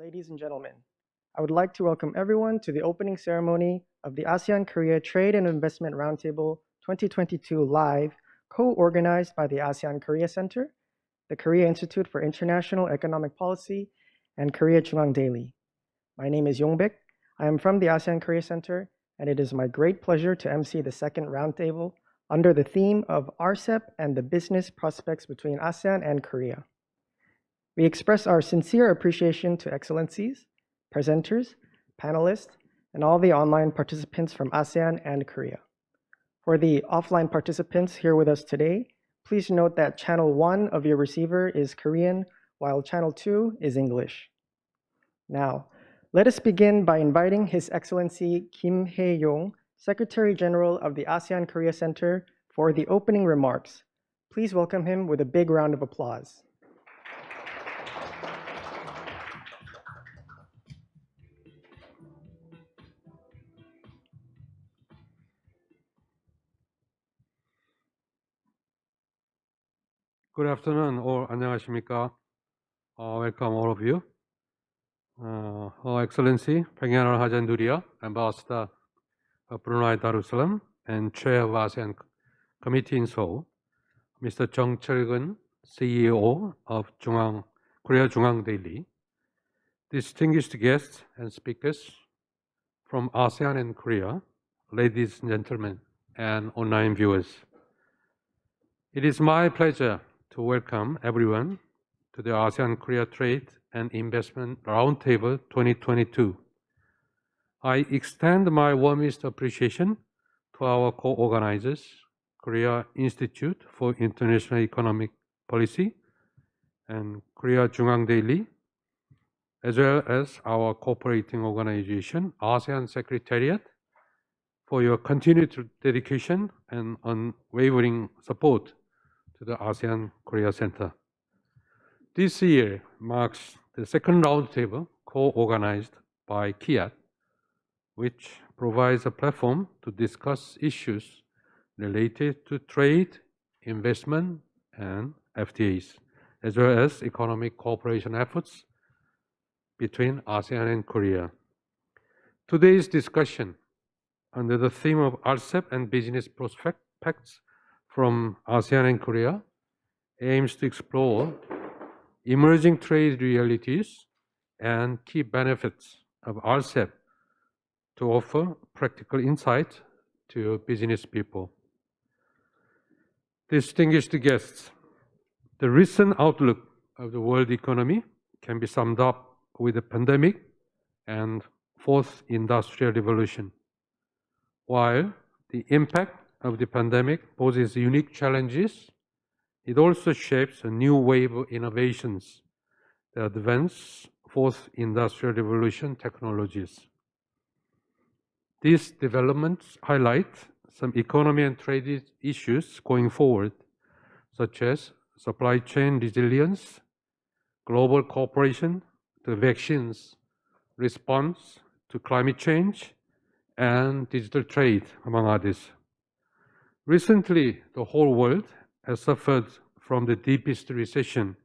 ladies and gentlemen. I would like to welcome everyone to the opening ceremony of the ASEAN-Korea Trade and Investment Roundtable 2022 Live, co-organized by the ASEAN-Korea Center, the Korea Institute for International Economic Policy, and Korea JoongAng Daily. My name is Yongbek. I am from the ASEAN-Korea Center, and it is my great pleasure to MC the second roundtable under the theme of RCEP and the business prospects between ASEAN and Korea. We express our sincere appreciation to excellencies, presenters, panelists, and all the online participants from ASEAN and Korea. For the offline participants here with us today, please note that channel 1 of your receiver is Korean, while channel 2 is English. Now, let us begin by inviting His Excellency Kim Hae-yong, Secretary General of the ASEAN-Korea Center, for the opening remarks. Please welcome him with a big round of applause. Good afternoon, or 안녕하십니까? Welcome all of you. Her Excellency, Pengenal Hajanduria, Ambassador of Brunei Darussalam and Chair of ASEAN Committee in Seoul, Mr. Jung Cheol-gun, CEO of Korea JoongAng Daily, distinguished guests and speakers from ASEAN and Korea, ladies and gentlemen, and online viewers. It is my pleasure to welcome everyone to the ASEAN-Korea Trade and Investment Roundtable 2022. I extend my warmest appreciation to our co-organizers, Korea Institute for International Economic Policy and Korea JoongAng Daily, as well as our cooperating organization, ASEAN Secretariat, for your continued dedication and unwavering support to the ASEAN-Korea Center. This year marks the second roundtable co-organized by KIAT, which provides a platform to discuss issues related to trade, investment, and FTAs, as well as economic cooperation efforts between ASEAN and Korea. Today's discussion, under the theme of RCEP and business prospects from ASEAN and Korea, aims to explore emerging trade realities and key benefits of RCEP to offer practical insight to business people. Distinguished guests, the recent outlook of the world economy can be summed up with the pandemic and fourth industrial revolution. While the impact of the pandemic poses unique challenges, it also shapes a new wave of innovations that advance fourth industrial revolution technologies. These developments highlight some economy and trade issues going forward, such as supply chain resilience, global cooperation to vaccines, response to climate change, and digital trade, among others. Recently, the whole world has suffered from the deepest recession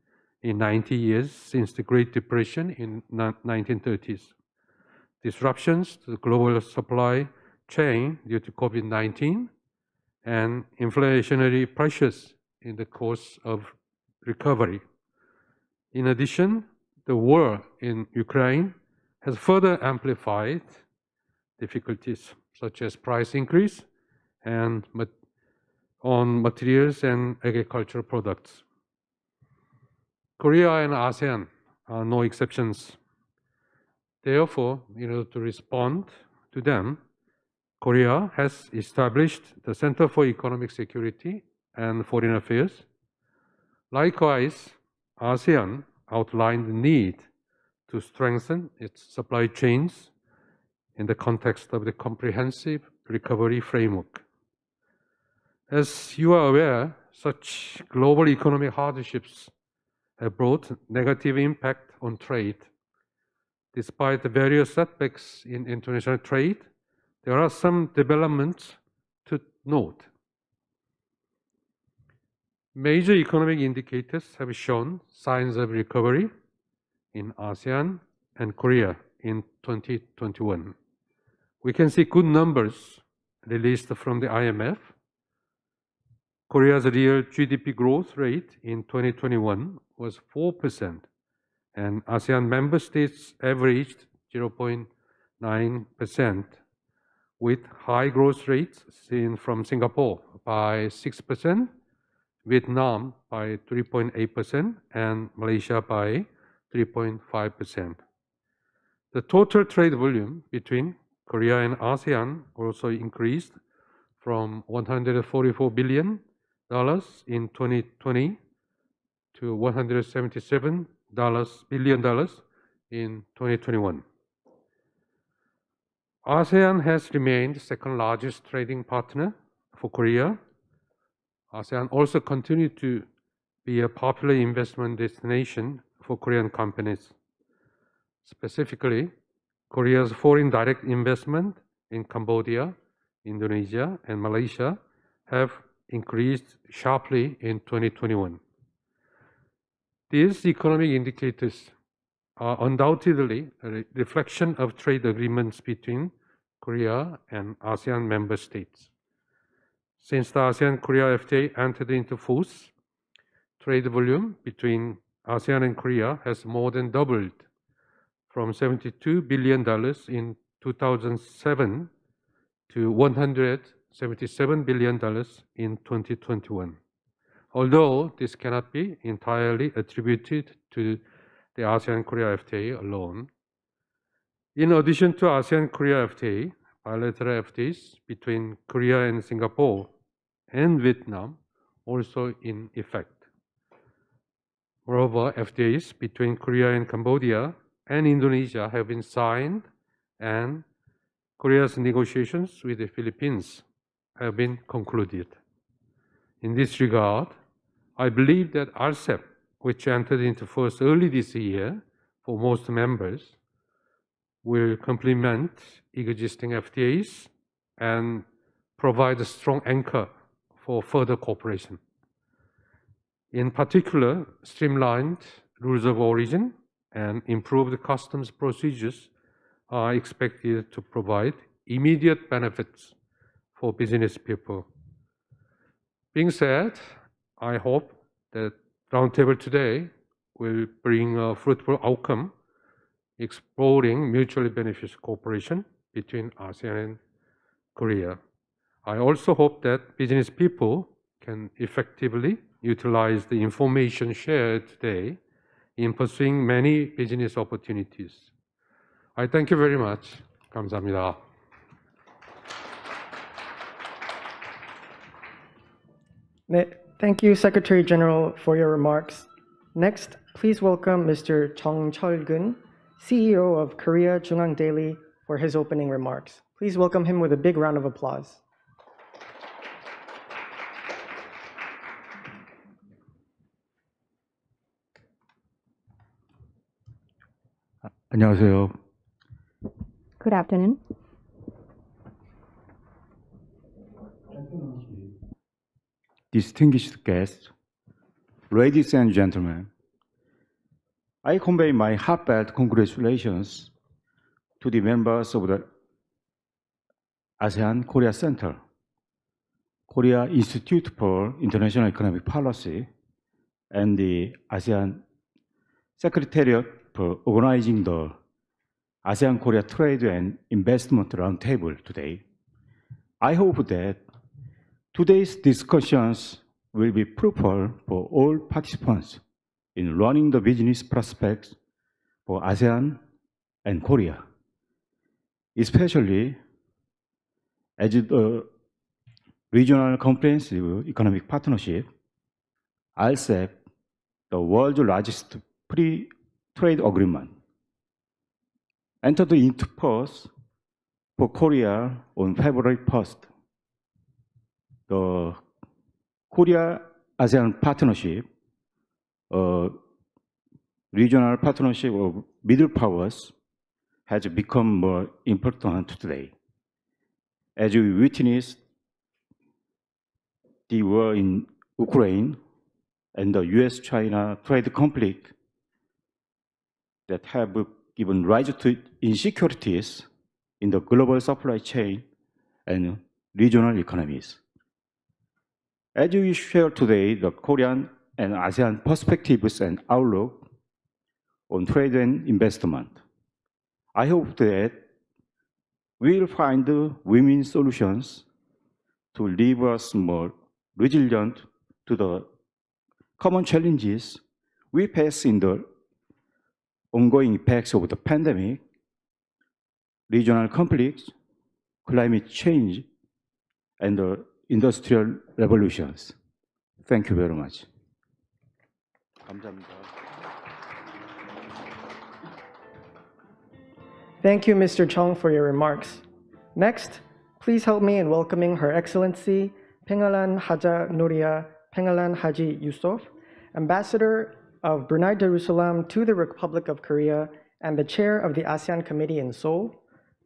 in 90 years since the Great Depression in 1930s. Disruptions to the global supply chain due to COVID-19 and inflationary pressures in the course of recovery. In addition, the war in Ukraine has further amplified difficulties such as price increase and on materials and agricultural products. Korea and ASEAN are no exceptions. Therefore, in order to respond to them, Korea has established the Center for Economic Security and Foreign Affairs. Likewise, ASEAN outlined the need to strengthen its supply chains in the context of the comprehensive recovery framework. As you are aware, such global economic hardships have brought negative impact on trade. Despite the various setbacks in international trade, there are some developments to note. Major economic indicators have shown signs of recovery in ASEAN, and Korea in 2021. We can see good numbers released from the IMF. Korea's real GDP growth rate in 2021 was 4%, and ASEAN member states averaged 0.9%, with high growth rates seen from Singapore by 6%, Vietnam by 3.8%, and Malaysia by 3.5%. The total trade volume between Korea and ASEAN also increased from $144 billion in 2020 to $177 billion in 2021. ASEAN has remained the second largest trading partner for Korea. ASEAN also continued to be a popular investment destination for Korean companies. Specifically, Korea's foreign direct investment in Cambodia, Indonesia, and Malaysia have increased sharply in 2021. These economic indicators are undoubtedly a reflection of trade agreements between Korea and ASEAN member states. Since the ASEAN-Korea FTA entered into force, trade volume between ASEAN and Korea has more than doubled from $72 billion in 2007 to $177 billion in 2021. Although this cannot be entirely attributed to the ASEAN-Korea FTA alone. In addition to ASEAN-Korea FTA, bilateral FTAs between Korea and Singapore and Vietnam also in effect. Moreover, FTAs between Korea and Cambodia and Indonesia have been signed, and Korea's negotiations with the Philippines have been concluded. In this regard, I believe that RCEP, which entered into force early this year for most members, will complement existing FTAs and provide a strong anchor for further cooperation. In particular, streamlined rules of origin and improved customs procedures are expected to provide immediate benefits for business people. Being said, I hope that Roundtable today will bring a fruitful outcome, exploring mutually beneficial cooperation between ASEAN and Korea. I also hope that business people can effectively utilize the information shared today in pursuing many business opportunities. I thank you very much. 감사합니다. Thank you, Secretary General, for your remarks. Next, please welcome Mr. Chung Cheol-gun, CEO of Korea JoongAng Daily, for his opening remarks. Please welcome him with a big round of applause. 안녕하세요. Good afternoon. Distinguished guests, ladies and gentlemen, I convey my heartfelt congratulations to the members of the ASEAN-Korea Center, Korea Institute for International Economic Policy, and the ASEAN Secretariat for organizing the ASEAN-Korea Trade and Investment Roundtable today. I hope that today's discussions will be fruitful for all participants in learning the business prospects for ASEAN and Korea, especially as the Regional Comprehensive Economic Partnership, RCEP, the world's largest free trade agreement, entered into force for Korea on February 1st. The Korea-ASEAN partnership, a regional partnership of middle powers, has become more important today. As we witness the war in Ukraine and the US-China trade conflict that have given rise to insecurities in the global supply chain and regional economies. As we share today the Korean and ASEAN perspectives and outlook on trade and investment, I hope that we will find win-win solutions to leave us more resilient to the common challenges we face in the ongoing effects of the pandemic, regional conflicts, climate change, and the industrial revolutions. Thank you very much. 감사합니다. Thank you, Mr. Chung, for your remarks. Next, please help me in welcoming Her Excellency Pengalan Haja Nuria Pengalan Haji Yusof, Ambassador of Brunei Darussalam to the Republic of Korea and the Chair of the ASEAN Committee in Seoul.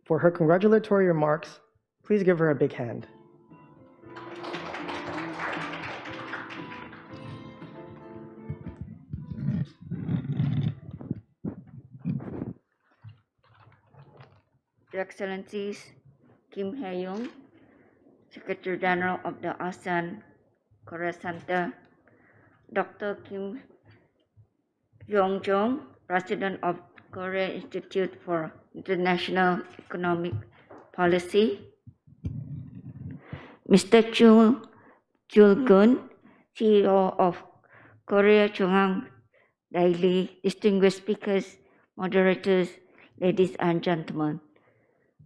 For her congratulatory remarks, please give her a big hand. Your Excellencies Kim Hae-young, Secretary General of the ASEAN-Korea Center, Dr. Kim Yong-jong, President of Korea Institute for International Economic Policy, Mr. Chu Jul-gun, CEO of Korea Chungang Daily, distinguished speakers, moderators, ladies and gentlemen.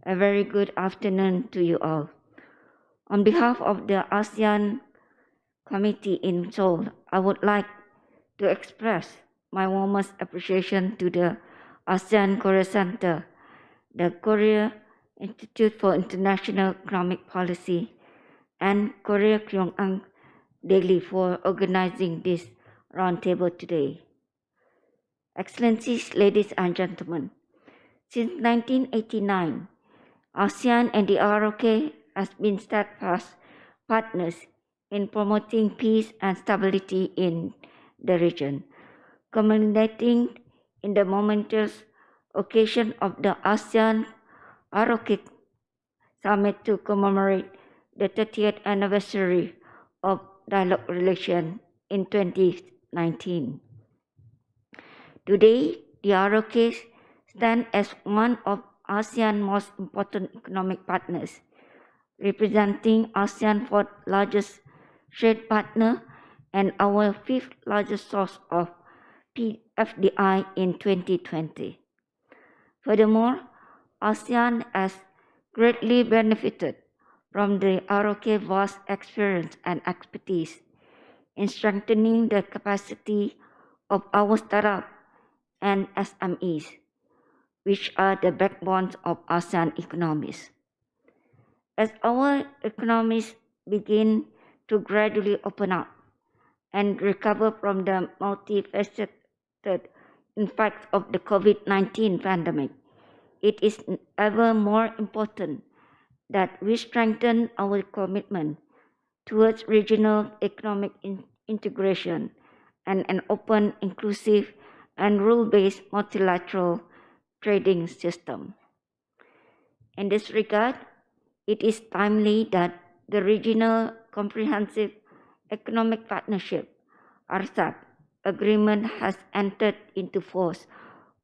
A very good afternoon to you all. On behalf of the ASEAN Committee in Seoul, I would like to express my warmest appreciation to the ASEAN-Korea Center, the Korea Institute for International Economic Policy, and Korea Chungang Daily for organizing this roundtable today. Excellencies, ladies and gentlemen, since 1989, ASEAN and the ROK has been steadfast partners in promoting peace and stability in the region, culminating in the momentous occasion of the ASEAN-ROK Summit to commemorate the 30th anniversary of dialogue relation in 2019. Today, the ROK stands as one of ASEAN's most important economic partners, representing ASEAN's fourth largest trade partner and our fifth largest source of FDI in 2020. Furthermore, ASEAN has greatly benefited from the ROK's vast experience and expertise in strengthening the capacity of our startups and SMEs, which are the backbones of ASEAN economies. As our economies begin to gradually open up and recover from the multifaceted impacts of the COVID-19 pandemic, it is ever more important that we strengthen our commitment towards regional economic integration and an open, inclusive, and rule-based multilateral trading system. In this regard, it is timely that the Regional Comprehensive Economic Partnership (RCEP) agreement has entered into force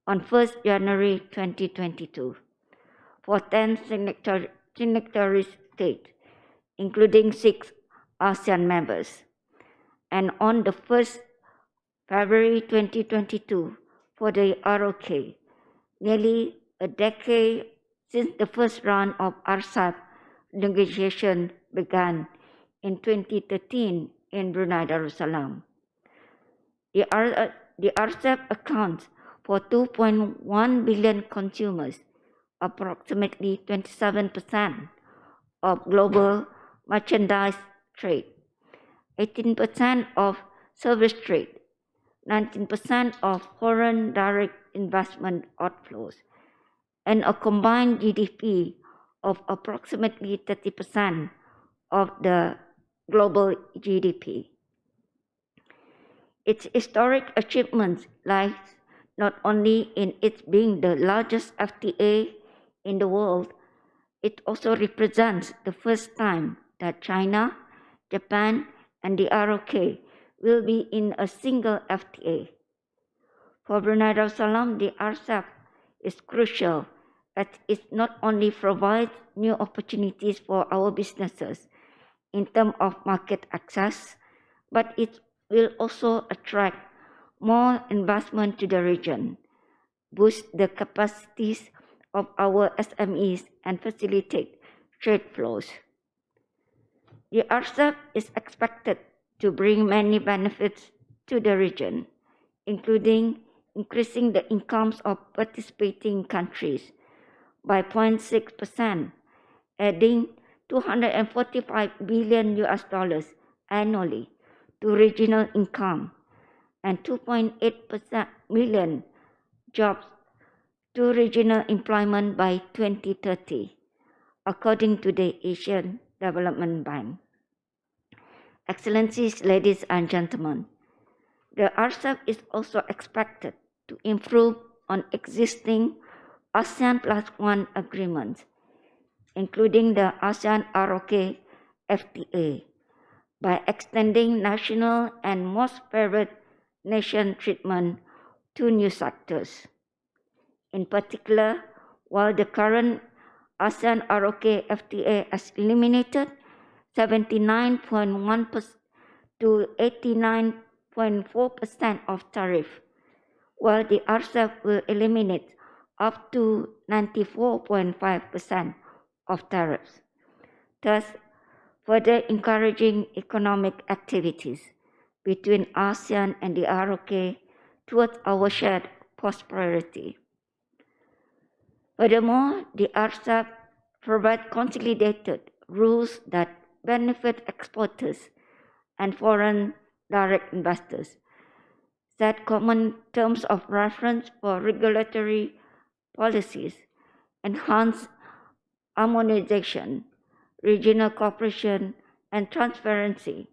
on 1st January 2022 for 10 signatory states, including 6 ASEAN members, and on the 1st February 2022 for the ROK, nearly a decade since the first round of RCEP negotiation began in 2013 in Brunei Darussalam. The RCEP accounts for 2.1 billion consumers, approximately 27% of global merchandise trade, 18% of service trade, 19% of foreign direct investment outflows, and a combined GDP of approximately 30% of the global GDP. Its historic achievements lies not only in its being the largest FTA in the world, it also represents the first time that China, Japan, and the ROK will be in a single FTA. For Brunei Darussalam, the RCEP is crucial as it not only provides new opportunities for our businesses in terms of market access, but it will also attract more investment to the region, boost the capacities of our SMEs, and facilitate trade flows. The RCEP is expected to bring many benefits to the region, including increasing the incomes of participating countries by 0.6%, adding $245 billion annually to regional income, and 2.8 million jobs to regional employment by 2030, according to the Asian Development Bank. Excellencies, ladies and gentlemen, the RCEP is also expected to improve on existing ASEAN Plus One agreements, including the ASEAN-ROK FTA, by extending national and most favored nation treatment to new sectors. In particular, while the current ASEAN-ROK FTA has eliminated 79.1% to 89.4% of tariff, while the RCEP will eliminate up to 94.5% of tariffs, thus further encouraging economic activities between ASEAN and the ROK towards our shared prosperity. Furthermore, the RCEP provides consolidated rules that benefit exporters and foreign direct investors, set common terms of reference for regulatory policies, enhance harmonization, regional cooperation, and transparency,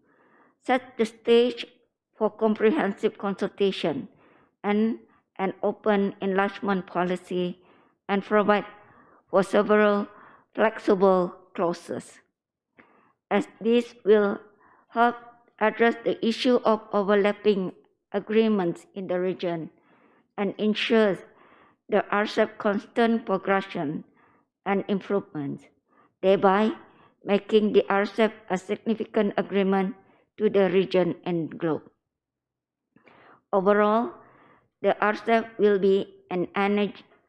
set the stage for comprehensive consultation and an open enlargement policy, and provide for several flexible clauses. As this will help address the issue of overlapping agreements in the region and ensures the RCEP constant progression and improvement, thereby making the RCEP a significant agreement to the region and globe. Overall, the RCEP will be an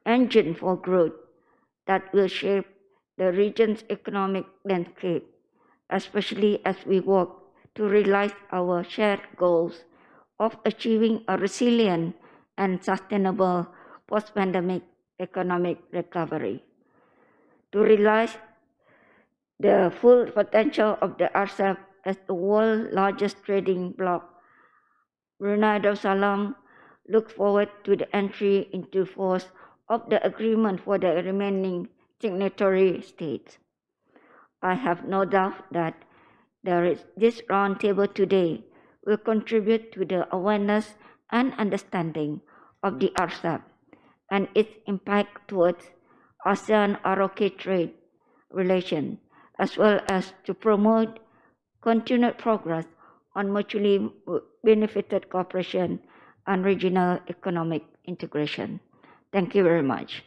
engine for growth that will shape the region's economic landscape, especially as we work to realize our shared goals of achieving a resilient and sustainable post-pandemic economic recovery. To realize the full potential of the RCEP as the world's largest trading bloc, Brunei Darussalam looks forward to the entry into force of the agreement for the remaining signatory states. I have no doubt that this roundtable today will contribute to the awareness and understanding of the RCEP and its impact towards ASEAN-ROK trade relations, as well as to promote continued progress on mutually benefited cooperation and regional economic integration. Thank you very much.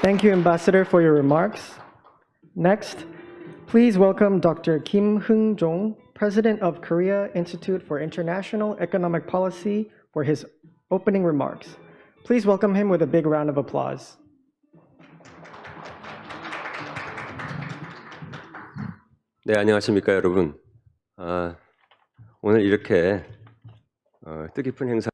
Thank you, Ambassador, for your remarks. Next, please welcome Dr. Kim Heung-jong, President of Korea Institute for International Economic Policy, for his opening remarks. Please welcome him with a big round of applause. 네, 안녕하십니까, 여러분. 오늘 이렇게 뜻깊은 행사.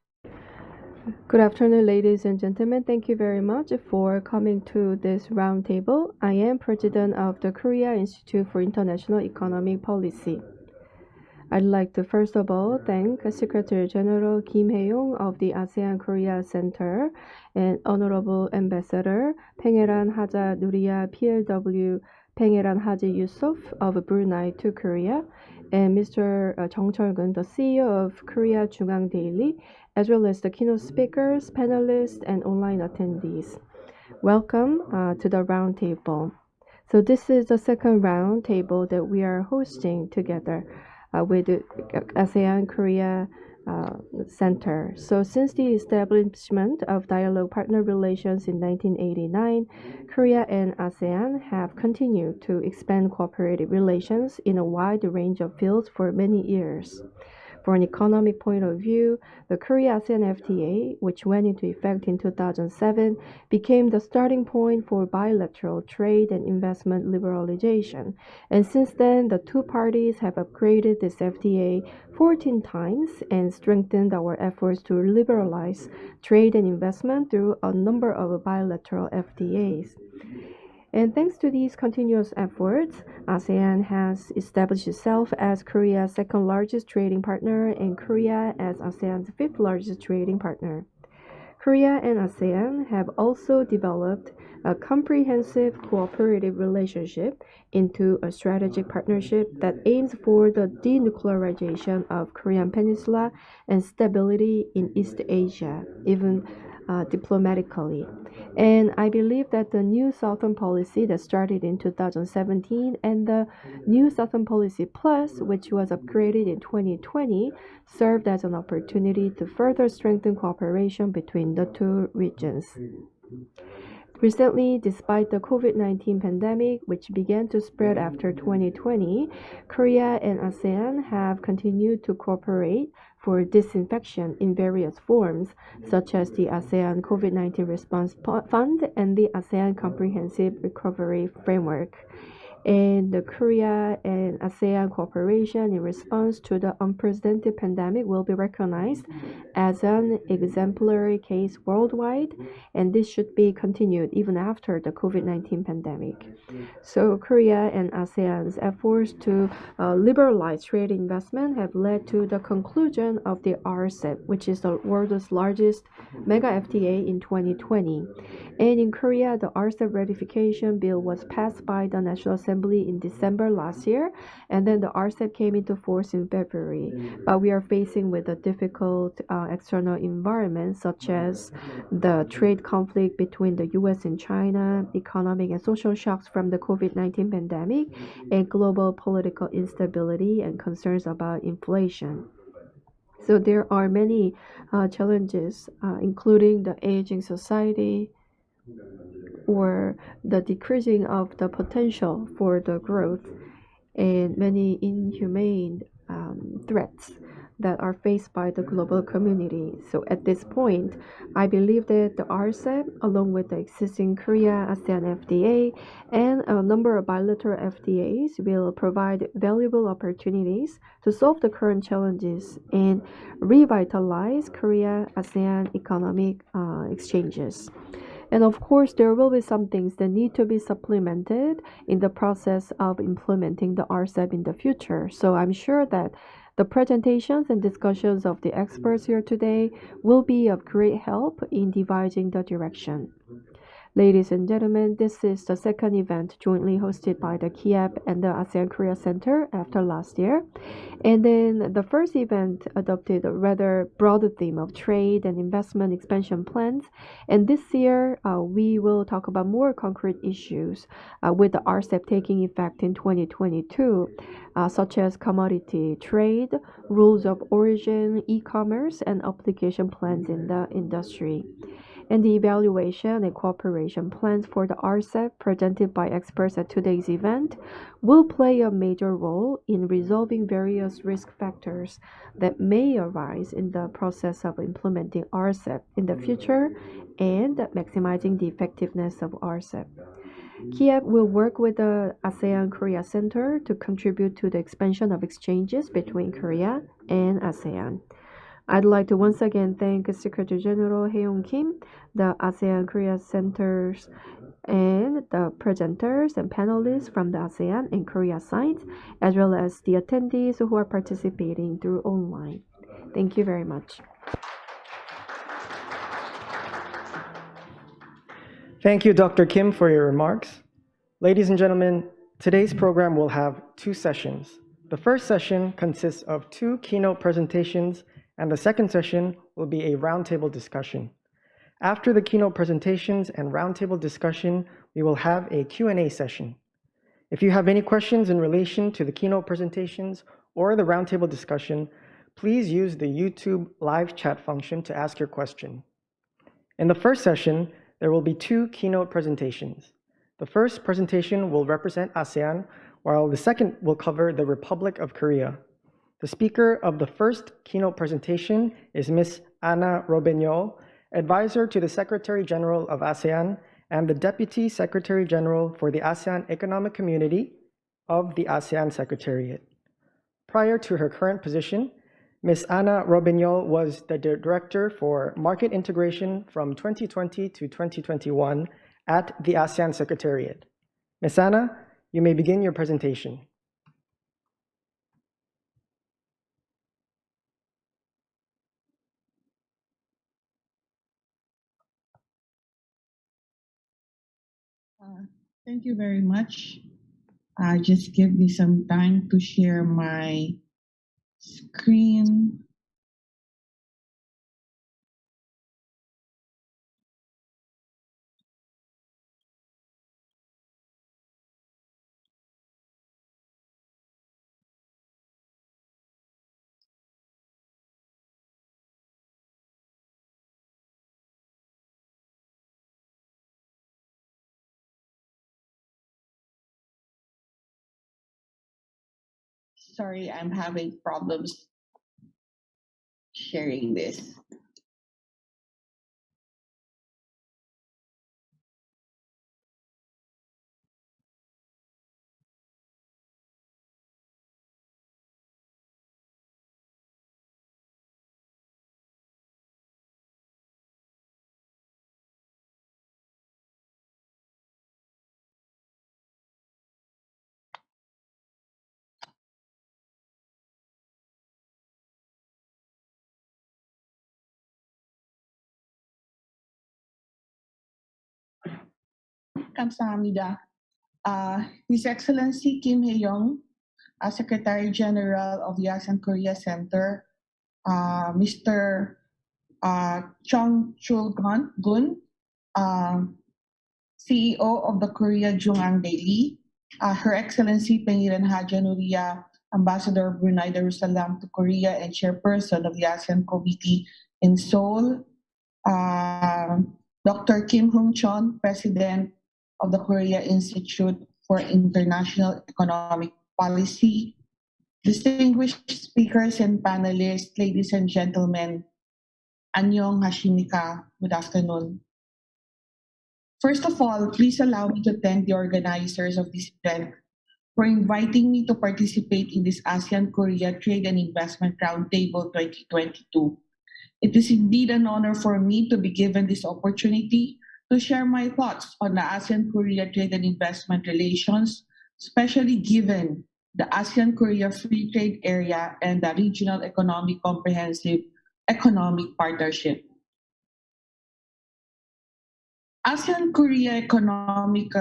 Good afternoon, ladies and gentlemen. Thank you very much for coming to this roundtable. I am President of the Korea Institute for International Economic Policy. I'd like to first of all thank Secretary General Kim Hae-yong of the ASEAN-Korea Center and Honorable Ambassador Pangeran Haja Nuria PLW Pangeran Haji Yusof of Brunei to Korea, and Mr. Jung Cheol-gun, the CEO of Korea Jungang Daily, as well as the keynote speakers, panelists, and online attendees. Welcome to the roundtable. So this is the second roundtable that we are hosting together with the ASEAN-Korea Center. So since the establishment of dialogue partner relations in 1989, Korea and ASEAN have continued to expand cooperative relations in a wide range of fields for many years. For an economic point of view, the Korea-ASEAN FTA, which went into effect in 2007, became the starting point for bilateral trade and investment liberalization. And since then, the two parties have upgraded this FTA 14 times and strengthened our efforts to liberalize trade and investment through a number of bilateral FTAs. And thanks to these continuous efforts, ASEAN has established itself as Korea's second largest trading partner and Korea as ASEAN's fifth largest trading partner. Korea and ASEAN have also developed a comprehensive cooperative relationship into a strategic partnership that aims for the denuclearization of Korean Peninsula and stability in East Asia, even diplomatically. And I believe that the New Southern Policy that started in 2017 and the New Southern Policy Plus, which was upgraded in 2020, served as an opportunity to further strengthen cooperation between the two regions. Recently, despite the COVID-19 pandemic, which began to spread after 2020, Korea and ASEAN have continued to cooperate for disinfection in various forms, such as the ASEAN COVID-19 Response Fund and the ASEAN Comprehensive Recovery Framework. And the Korea and ASEAN cooperation in response to the unprecedented pandemic will be recognized as an exemplary case worldwide, and this should be continued even after the COVID-19 pandemic. So Korea and ASEAN's efforts to liberalize trade investment have led to the conclusion of the RCEP, which is the world's largest mega FTA in 2020. And in Korea, the RCEP ratification bill was passed by the National Assembly in December last year, and then the RCEP came into force in February. But we are facing with a difficult external environment, such as the trade conflict between the US and China, economic and social shocks from the COVID-19 pandemic, and global political instability and concerns about inflation. So there are many challenges, including the aging society, or the decreasing of the potential for the growth, and many inhumane threats that are faced by the global community. So at this point, I believe that the RCEP, along with the existing Korea-ASEAN FTA and a number of bilateral FTAs, will provide valuable opportunities to solve the current challenges and revitalize Korea-ASEAN economic exchanges. And of course, there will be some things that need to be supplemented in the process of implementing the RCEP in the future. So I'm sure that the presentations and discussions of the experts here today will be of great help in devising the direction. Ladies and gentlemen, this is the second event jointly hosted by the KIEP and the ASEAN-Korea Center after last year. And then the first event adopted a rather broad theme of trade and investment expansion plans. And this year, we will talk about more concrete issues with the RCEP taking effect in 2022, such as commodity trade, rules of origin, e-commerce, and application plans in the industry. And the evaluation and cooperation plans for the RCEP presented by experts at today's event will play a major role in resolving various risk factors that may arise in the process of implementing RCEP in the future and maximizing the effectiveness of RCEP. KIEP will work with the ASEAN-Korea Center to contribute to the expansion of exchanges between Korea and ASEAN. I'd like to once again thank Secretary General Hae-Yong Kim, the ASEAN-Korea Centers, and the presenters and panelists from the ASEAN and Korea sides, as well as the attendees who are participating through online. Thank you very much. Thank you, Dr. Kim, for your remarks. Ladies and gentlemen, today's program will have two sessions. The first session consists of two keynote presentations, and the second session will will be a roundtable discussion. After the keynote presentations and roundtable discussion, we will have a Q&A session. If you have any questions in relation to the keynote presentations or the roundtable discussion, please use the YouTube live chat function to ask your question. In the first session, there will be 2 keynote presentations. The first presentation will represent ASEAN, while the second will cover the Republic of Korea. The speaker of the first keynote presentation is Ms. Ana Robreñol, Advisor to the Secretary General of ASEAN and the Deputy Secretary General for the ASEAN Economic Community of the ASEAN Secretariat. Prior to her current position, Ms. Ana Robreñol was the Director for Market Integration from 2020 to 2021 at the ASEAN Secretariat. Ms. Ana, you may begin your presentation. Thank you very much. Just give me some time to share my screen. Sorry, I'm having problems sharing this. Kamsahamnida. His Excellency Kim Hae-young, Secretary General of the ASEAN-Korea Center, Mr. Chung Chul-gun, CEO of the Korea Jungang Daily, Her Excellency Pangiran Haja Nuria, Ambassador of Brunei Darussalam to Korea and Chairperson of the ASEAN Committee in Seoul, Dr. Kim Hung-chon, President of the Korea Institute for International Economic Policy, distinguished speakers and panelists, ladies and gentlemen, Annyeong Hashimika, good afternoon. First of all, please allow me to thank the organizers of this event for inviting me to participate in this ASEAN-Korea Trade and Investment Roundtable 2022. It is indeed an honor for me to be given this opportunity to share my thoughts on the ASEAN-Korea trade and investment relations, especially given the ASEAN-Korea Free Trade Area and the Regional Economic Comprehensive Economic Partnership. ASEAN-Korea economic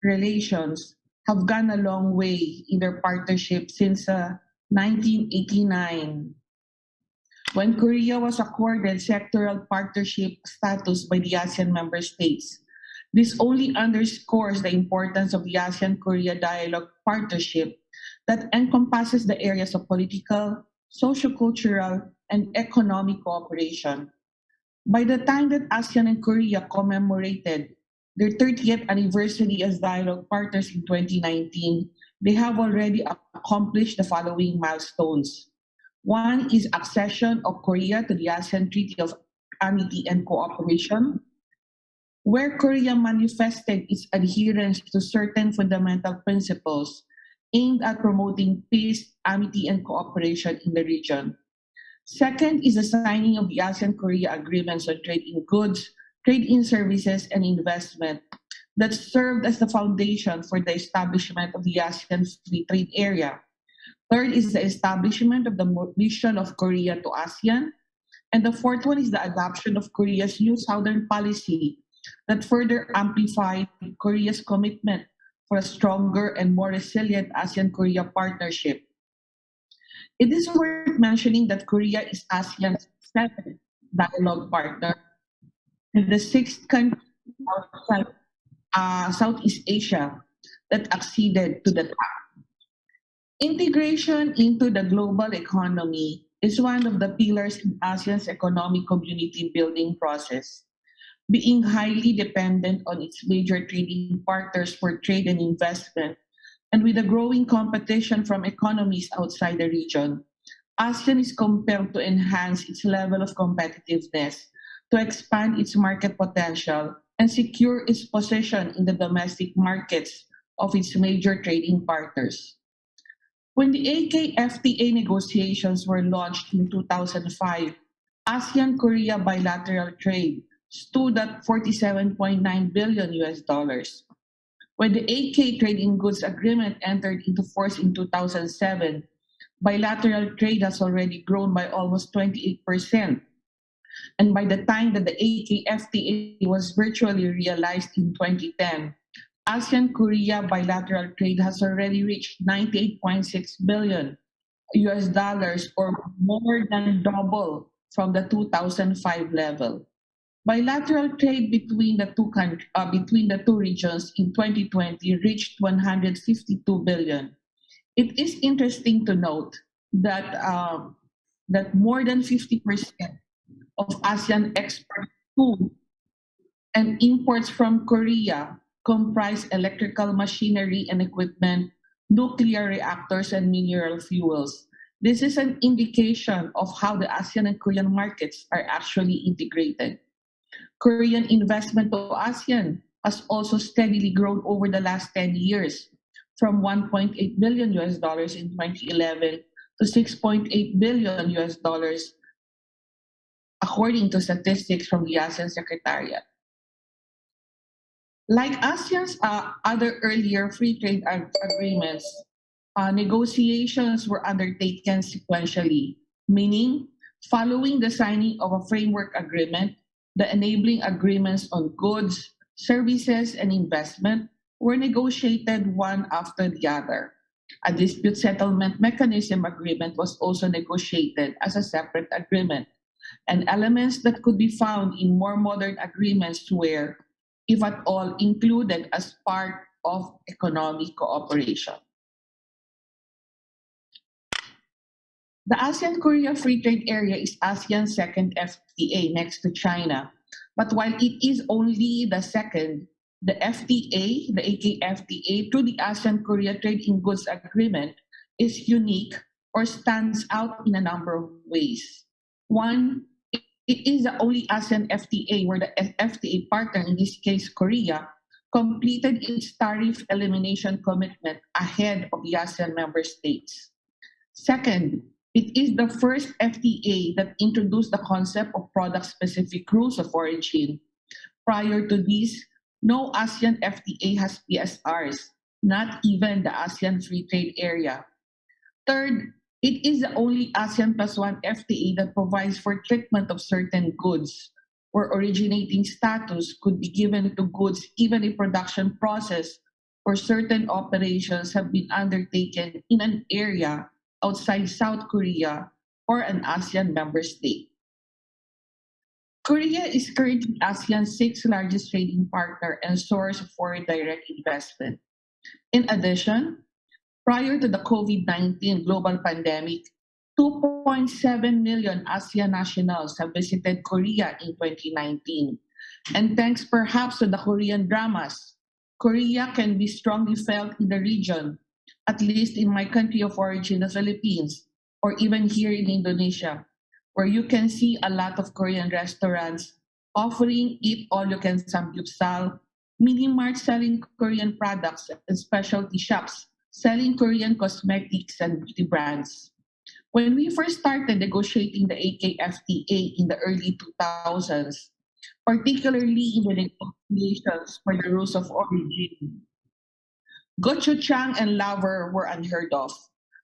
relations have gone a long way in their partnership since 1989, when Korea was accorded sectoral partnership status by the ASEAN member states. This only underscores the importance of the ASEAN-Korea Dialogue Partnership that encompasses the areas of political, socio-cultural, and economic cooperation. By the time that ASEAN and Korea commemorated their 30th anniversary as dialogue partners in 2019, they have already accomplished the following milestones. One is accession of Korea to the ASEAN Treaty of Amity and Cooperation, where Korea manifested its adherence to certain fundamental principles aimed at promoting peace, amity, and cooperation in the region. Second is the signing of the ASEAN-Korea agreements on trade in goods, trade in services, and investment that served as the foundation for the establishment of the ASEAN Free Trade Area. Third is the establishment of the mission of Korea to ASEAN. And the fourth one is the adoption of Korea's new Southern policy that further amplified Korea's commitment for a stronger and more resilient ASEAN-Korea partnership. It is worth mentioning that Korea is ASEAN's seventh dialogue partner, and the sixth country outside Southeast Asia that acceded to the pact. Integration into the global economy is one of the pillars in ASEAN's economic community building process, being highly dependent on its major trading partners for trade and investment, and with a growing competition from economies outside the region. ASEAN is compelled to enhance its level of competitiveness, to expand its market potential, and secure its position in the domestic markets of its major trading partners. When the AKFTA negotiations were launched in 2005, ASEAN-Korea bilateral trade stood at 47.9 billion US dollars. When the AK Trade in Goods Agreement entered into force in 2007, bilateral trade has already grown by almost 28%. And by the time that the AKFTA was virtually realized in 2010, ASEAN-Korea bilateral trade has already reached 98.6 billion US dollars, or more than double from the 2005 level. Bilateral trade between the two regions in 2020 reached 152 billion. It is interesting to note that that more than 50% of ASEAN exports to and imports from Korea comprise electrical machinery and equipment, nuclear reactors, and mineral fuels. This is an indication of how the ASEAN and Korean markets are actually integrated. Korean investment to ASEAN has also steadily grown over the last 10 years, from 1.8 billion US dollars in 2011 to 6.8 billion US dollars, according to statistics from the ASEAN Secretariat. Like ASEAN's other earlier free trade agreements, negotiations were undertaken sequentially, meaning following the signing of a framework agreement, the enabling agreements on goods, services, and investment were negotiated one after the other. A dispute settlement mechanism agreement was also negotiated as a separate agreement, and elements that could be found in more modern agreements were, if at all, included as part of economic cooperation. The ASEAN-Korea Free Trade Area is ASEAN's second FTA next to China. But while it is only the second, the FTA, the AKFTA, through the ASEAN-Korea Trade in Goods Agreement, is unique or stands out in a number of ways. One, it is the only ASEAN FTA where the FTA partner, in this case Korea, completed its tariff elimination commitment ahead of the ASEAN member states. Second, it is the first FTA that introduced the concept of product-specific rules of origin. Prior to this, no ASEAN FTA has PSRs, not even the ASEAN Free Trade Area. Third, it is the only ASEAN Plus One FTA that provides for treatment of certain goods, where originating status could be given to goods even if production process or certain operations have been undertaken in an area outside South Korea or an ASEAN member state. Korea is currently ASEAN's sixth largest trading partner and source of foreign direct investment. In addition, prior to the COVID-19 global pandemic, 2.7 million ASEAN nationals have visited Korea in 2019. And thanks perhaps to the Korean dramas, Korea can be strongly felt in the region, at least in my country of origin, the Philippines, or even here in Indonesia, where you can see a lot of Korean restaurants offering eat all you can samgyeopsal, mini marts selling Korean products, and specialty shops selling Korean cosmetics and beauty brands. When we first started negotiating the AKFTA in the early 2000s, particularly in the negotiations for the rules of origin, gochujang and laver were unheard of.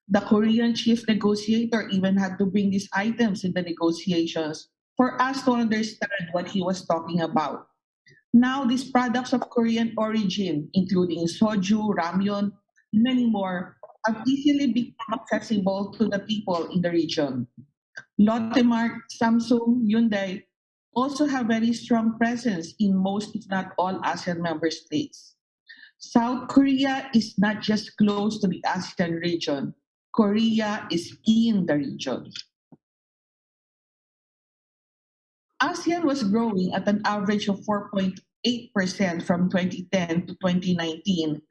The Korean chief negotiator even had to bring these items in the negotiations for us to understand what he was talking about. Now, these products of Korean origin, including soju, ramyeon, and many more, have easily become accessible to the people in the region. Lotte Mart, Samsung, Hyundai also have very strong presence in most, if not all, ASEAN member states. South Korea is not just close to the ASEAN region. Korea is in the region. ASEAN was growing at an average of 4.8% from 2010 to 2019,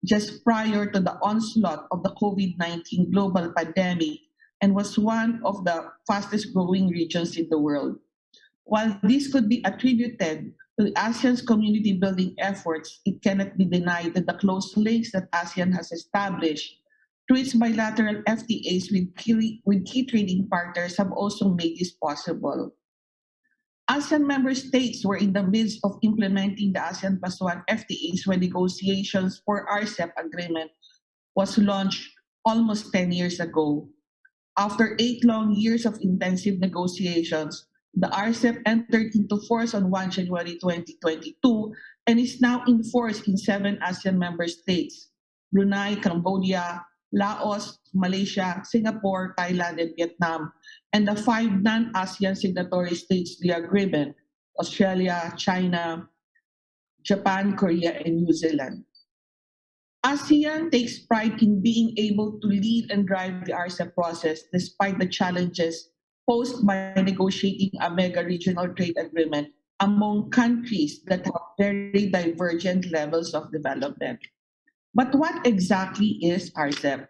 just prior to the onslaught of the COVID-19 global pandemic, and was one of the fastest growing regions in the world. While this could be attributed to ASEAN's community building efforts, it cannot be denied that the close links that ASEAN has established through its bilateral FTAs with key trading partners have also made this possible. ASEAN member states were in the midst of implementing the ASEAN Plus One FTAs when negotiations for RCEP agreement was launched almost 10 years ago. After 8 long years of intensive negotiations, the RCEP entered into force on 1 January 2022 and is now in force in 7 ASEAN member states: Brunei, Cambodia, Laos, Malaysia, Singapore, Thailand, and Vietnam, and the 5 non-ASEAN signatory states to the agreement: Australia, China, Japan, Korea, and New Zealand. ASEAN takes pride in being able to lead and drive the RCEP process despite the challenges posed by negotiating a mega regional trade agreement among countries that have very divergent levels of development. But what exactly is RCEP?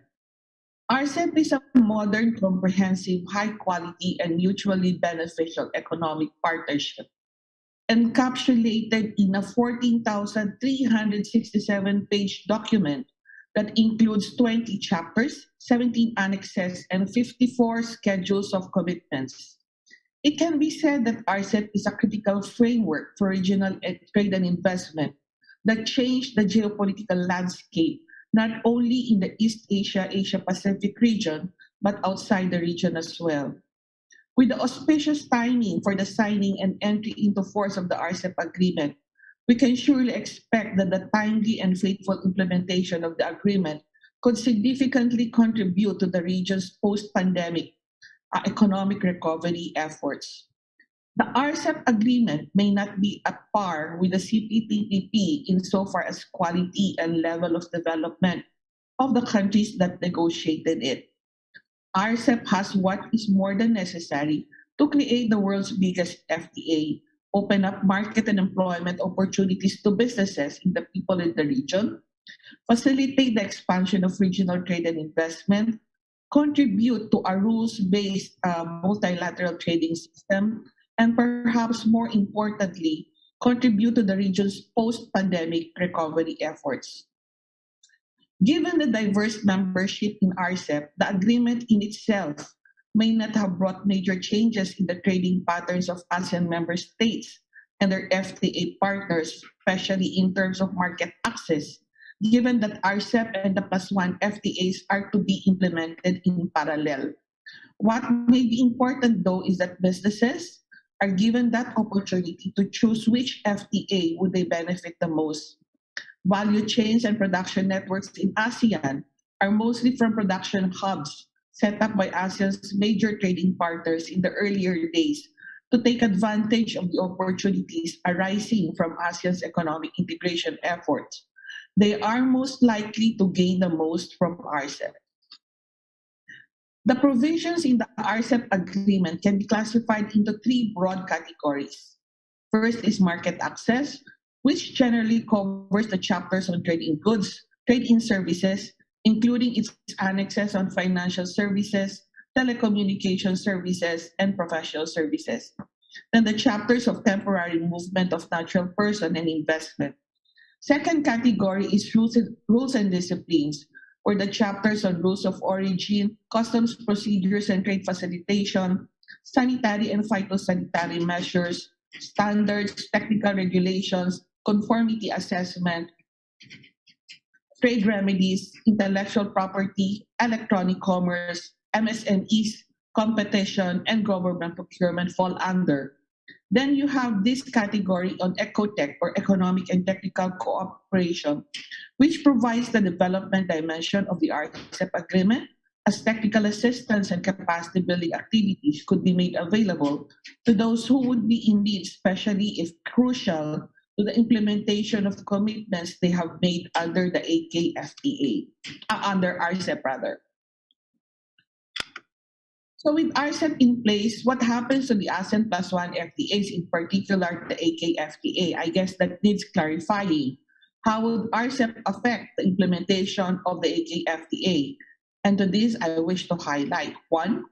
RCEP is a modern, comprehensive, high-quality, and mutually beneficial economic partnership encapsulated in a 14,367-page document that includes 20 chapters, 17 annexes, and 54 schedules of commitments. It can be said that RCEP is a critical framework for regional trade and investment that changed the geopolitical landscape, not only in the East Asia, Asia-Pacific region, but outside the region as well. With the auspicious timing for the signing and entry into force of the RCEP agreement, we can surely expect that the timely and faithful implementation of the agreement could significantly contribute to the region's post-pandemic economic recovery efforts. The RCEP agreement may not be at par with the CPTPP insofar as quality and level of development of the countries that negotiated it. RCEP has what is more than necessary to create the world's biggest FTA, open up market and employment opportunities to businesses and the people in the region, facilitate the expansion of regional trade and investment, contribute to a rules-based multilateral trading system, and perhaps more importantly, contribute to the region's post-pandemic recovery efforts. Given the diverse membership in RCEP, the agreement in itself may not have brought major changes in the trading patterns of ASEAN member states and their FTA partners, especially in terms of market access, given that RCEP and the Plus One FTAs are to be implemented in parallel. What may be important, though, is that businesses are given that opportunity to choose which FTA would they benefit the most. Value chains and production networks in ASEAN are mostly from production hubs set up by ASEAN's major trading partners in the earlier days to take advantage of the opportunities arising from ASEAN's economic integration efforts. They are most likely to gain the most from RCEP. The provisions in the RCEP agreement can be classified into 3 broad categories. First is market access, which generally covers the chapters on trade in goods, trade in services, including its annexes on financial services, telecommunication services, and professional services. Then the chapters of temporary movement of natural person and investment. Second category is rules and disciplines, where the chapters on rules of origin, customs procedures and trade facilitation, sanitary and phytosanitary measures, standards, technical regulations, conformity assessment, trade remedies, intellectual property, electronic commerce, MSMEs, competition, and government procurement fall under. Then you have this category on ECOTEC, or Economic and Technical Cooperation, which provides the development dimension of the RCEP agreement, as technical assistance and capacity building activities could be made available to those who would be in need, especially if crucial to the implementation of commitments they have made under the AKFTA, under RCEP rather. So with RCEP in place, what happens to the ASEAN Plus One FTAs, in particular the AKFTA? I guess that needs clarifying. How would RCEP affect the implementation of the AKFTA? And to this, I wish to highlight, one,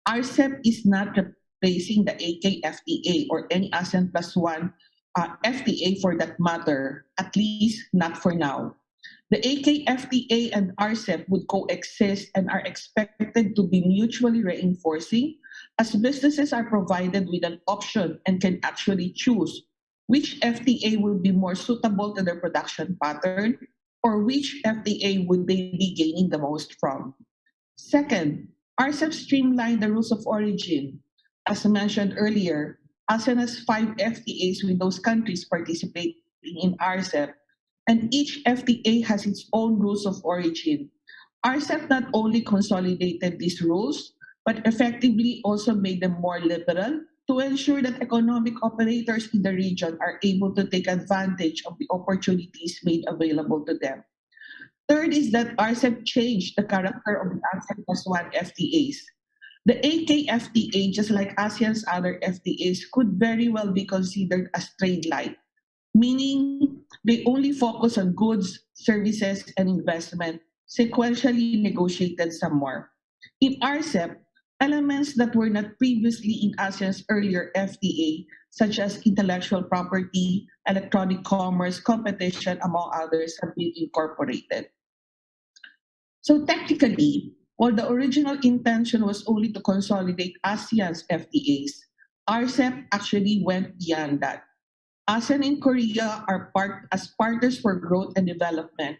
RCEP is not replacing the AKFTA or any ASEAN Plus One FTA for that matter, at least not for now. The AKFTA and RCEP would coexist and are expected to be mutually reinforcing, as businesses are provided with an option and can actually choose which FTA will be more suitable to their production pattern or which FTA would they be gaining the most from. Second, RCEP streamlined the rules of origin. As mentioned earlier, ASEAN has 5 FTAs with those countries participating in RCEP, and each FTA has its own rules of origin. RCEP not only consolidated these rules, but effectively also made them more liberal to ensure that economic operators in the region are able to take advantage of the opportunities made available to them. Third is that RCEP changed the character of the ASEAN Plus One FTAs. The AKFTA, just like ASEAN's other FTAs, could very well be considered as trade-light, meaning they only focus on goods, services, and investment, sequentially negotiated some more. In RCEP, elements that were not previously in ASEAN's earlier FTA, such as intellectual property, electronic commerce, competition, among others, have been incorporated. So technically, while the original intention was only to consolidate ASEAN's FTAs, RCEP actually went beyond that. ASEAN and Korea are as partners for growth and development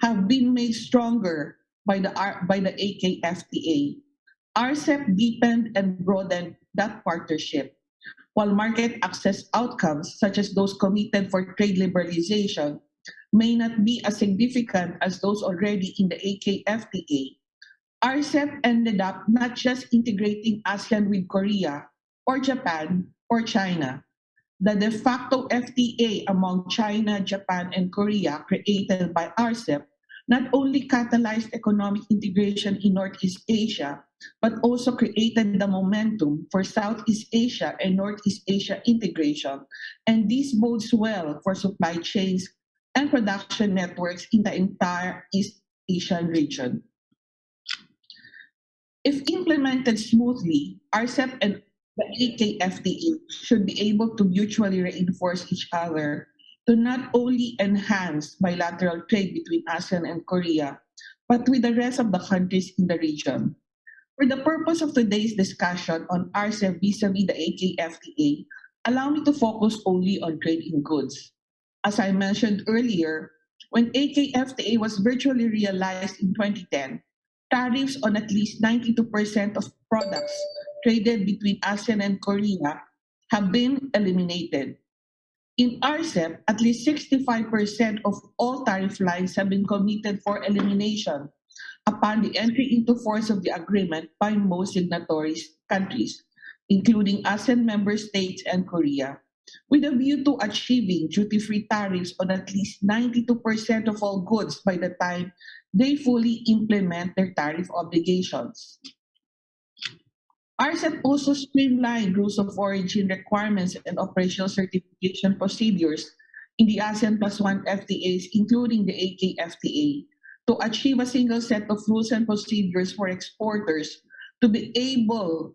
have been made stronger by the AKFTA. RCEP deepened and broadened that partnership, while market access outcomes, such as those committed for trade liberalization, may not be as significant as those already in the AKFTA. RCEP ended up not just integrating ASEAN with Korea or Japan or China. The de facto FTA among China, Japan, and Korea created by RCEP not only catalyzed economic integration in Northeast Asia, but also created the momentum for Southeast Asia and Northeast Asia integration, and this bodes well for supply chains and production networks in the entire East Asian region. If implemented smoothly, RCEP and the AKFTA should be able to mutually reinforce each other to not only enhance bilateral trade between ASEAN and Korea, but with the rest of the countries in the region. For the purpose of today's discussion on RCEP vis-a-vis the AKFTA, allow me to focus only on trade in goods. As I mentioned earlier, when AKFTA was virtually realized in 2010, tariffs on at least 92% of products traded between ASEAN and Korea have been eliminated. In RCEP, at least 65% of all tariff lines have been committed for elimination upon the entry into force of the agreement by most signatory countries, including ASEAN member states and Korea, with a view to achieving duty-free tariffs on at least 92% of all goods by the time they fully implement their tariff obligations. RCEP also streamlined rules of origin requirements and operational certification procedures in the ASEAN Plus One FTAs, including the AKFTA, to achieve a single set of rules and procedures for exporters to be able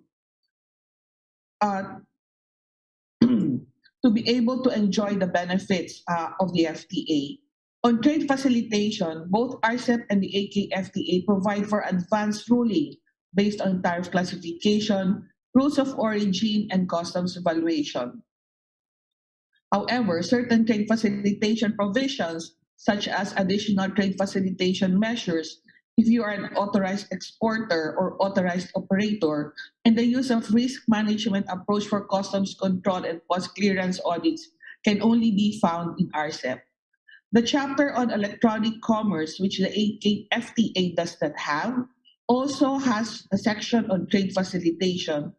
to enjoy the benefits of the FTA. On trade facilitation, both RCEP and the AKFTA provide for advanced ruling based on tariff classification, rules of origin, and customs evaluation. However, certain trade facilitation provisions, such as additional trade facilitation measures, if you are an authorized exporter or authorized operator, and the use of risk management approach for customs control and post-clearance audits can only be found in RCEP. The chapter on electronic commerce, which the AKFTA does not have, also has a section on trade facilitation,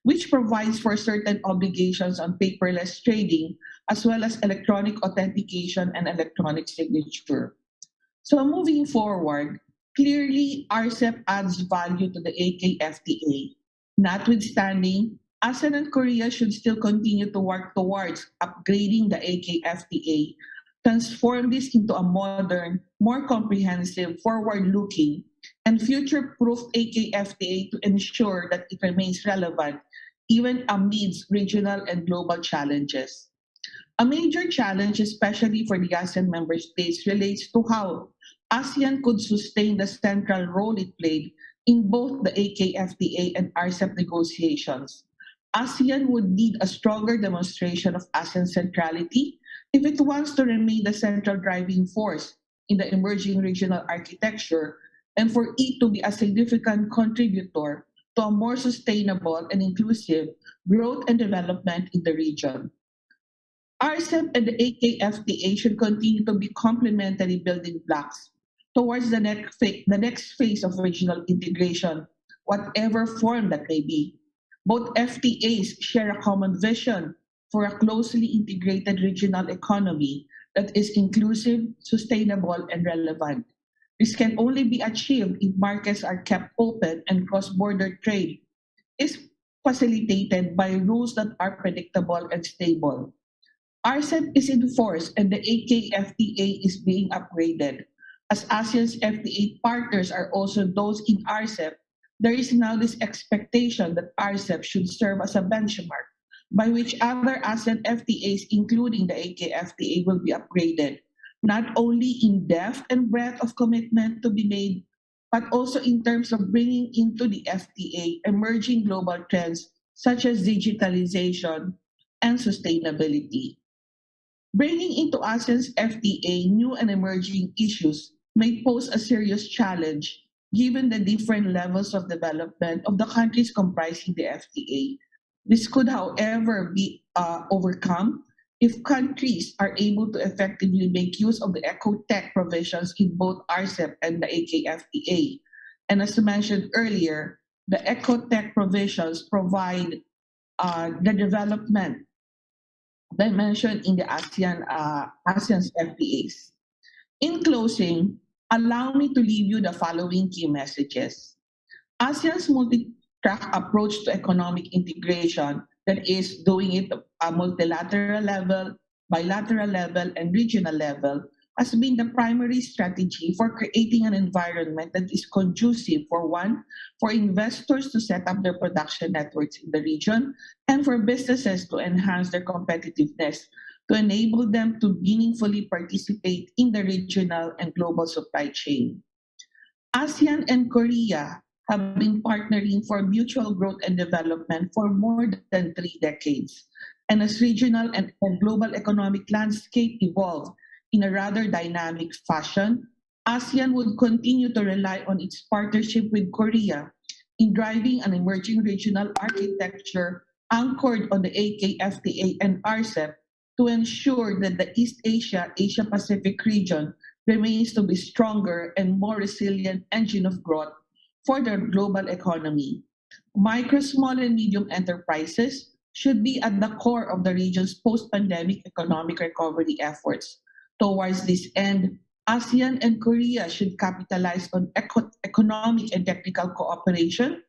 which provides for certain obligations on paperless trading, as well as electronic authentication and electronic signature. So moving forward, clearly RCEP adds value to the AKFTA. Notwithstanding, ASEAN and Korea should still continue to work towards upgrading the AKFTA, transform this into a modern, more comprehensive, forward-looking, and future-proof AKFTA to ensure that it remains relevant even amidst regional and global challenges. A major challenge, especially for the ASEAN member states, relates to how ASEAN could sustain the central role it played in both the AKFTA and RCEP negotiations. ASEAN would need a stronger demonstration of ASEAN centrality if it wants to remain the central driving force in the emerging regional architecture and for it to be a significant contributor to a more sustainable and inclusive growth and development in the region. RCEP and the AKFTA should continue to be complementary building blocks towards the next phase of regional integration, whatever form that may be. Both FTAs share a common vision for a closely integrated regional economy that is inclusive, sustainable, and relevant. This can only be achieved if markets are kept open and cross-border trade is facilitated by rules that are predictable and stable. RCEP is in force and the AKFTA is being upgraded. As ASEAN's FTA partners are also those in RCEP, there is now this expectation that RCEP should serve as a benchmark by which other ASEAN FTAs, including the AKFTA, will be upgraded, not only in depth and breadth of commitment to be made, but also in terms of bringing into the FTA emerging global trends such as digitalization and sustainability. Bringing into ASEAN's FTA new and emerging issues may pose a serious challenge given the different levels of development of the countries comprising the FTA. This could, however, be overcome if countries are able to effectively make use of the eco-tech provisions in both RCEP and the AKFTA. And as mentioned earlier, the eco-tech provisions provide the development dimension in the ASEAN's FTAs. In closing, allow me to leave you the following key messages. ASEAN's multi-track approach to economic integration, that is doing it at a multilateral level, bilateral level, and regional level, has been the primary strategy for creating an environment that is conducive for investors to set up their production networks in the region, and for businesses to enhance their competitiveness to enable them to meaningfully participate in the regional and global supply chain. ASEAN and Korea have been partnering for mutual growth and development for more than 3 decades. And as regional and global economic landscape evolve in a rather dynamic fashion, ASEAN would continue to rely on its partnership with Korea in driving an emerging regional architecture anchored on the AKFTA and RCEP to ensure that the East Asia-Pacific region remains to be stronger and more resilient engine of growth for the global economy. Micro, small, and medium enterprises should be at the core of the region's post-pandemic economic recovery efforts. Towards this end, ASEAN and Korea should capitalize on economic and technical cooperation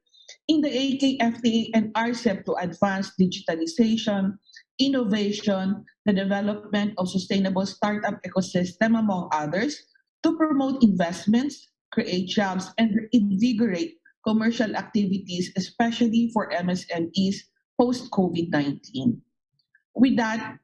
in the AKFTA and RCEP to advance digitalization, innovation, the development of sustainable startup ecosystem, among others, to promote investments, create jobs, and invigorate commercial activities, especially for MSMEs post-COVID-19. With that,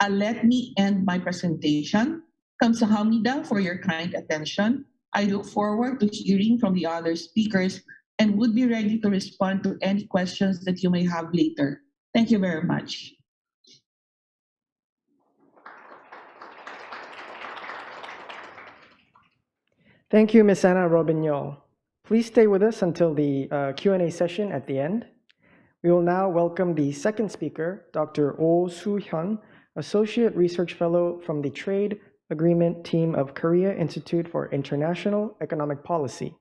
let me end my presentation. Kamsahamnida for your kind attention. I look forward to hearing from the other speakers and would be ready to respond to any questions that you may have later. Thank you very much. Thank you, Ms. Anna Robignol. Please stay with us until the Q&A session at the end. We will now welcome the second speaker, Dr. Oh Soo-hyun, Associate Research Fellow from the Trade Agreement Team of Korea Institute for International Economic Policy.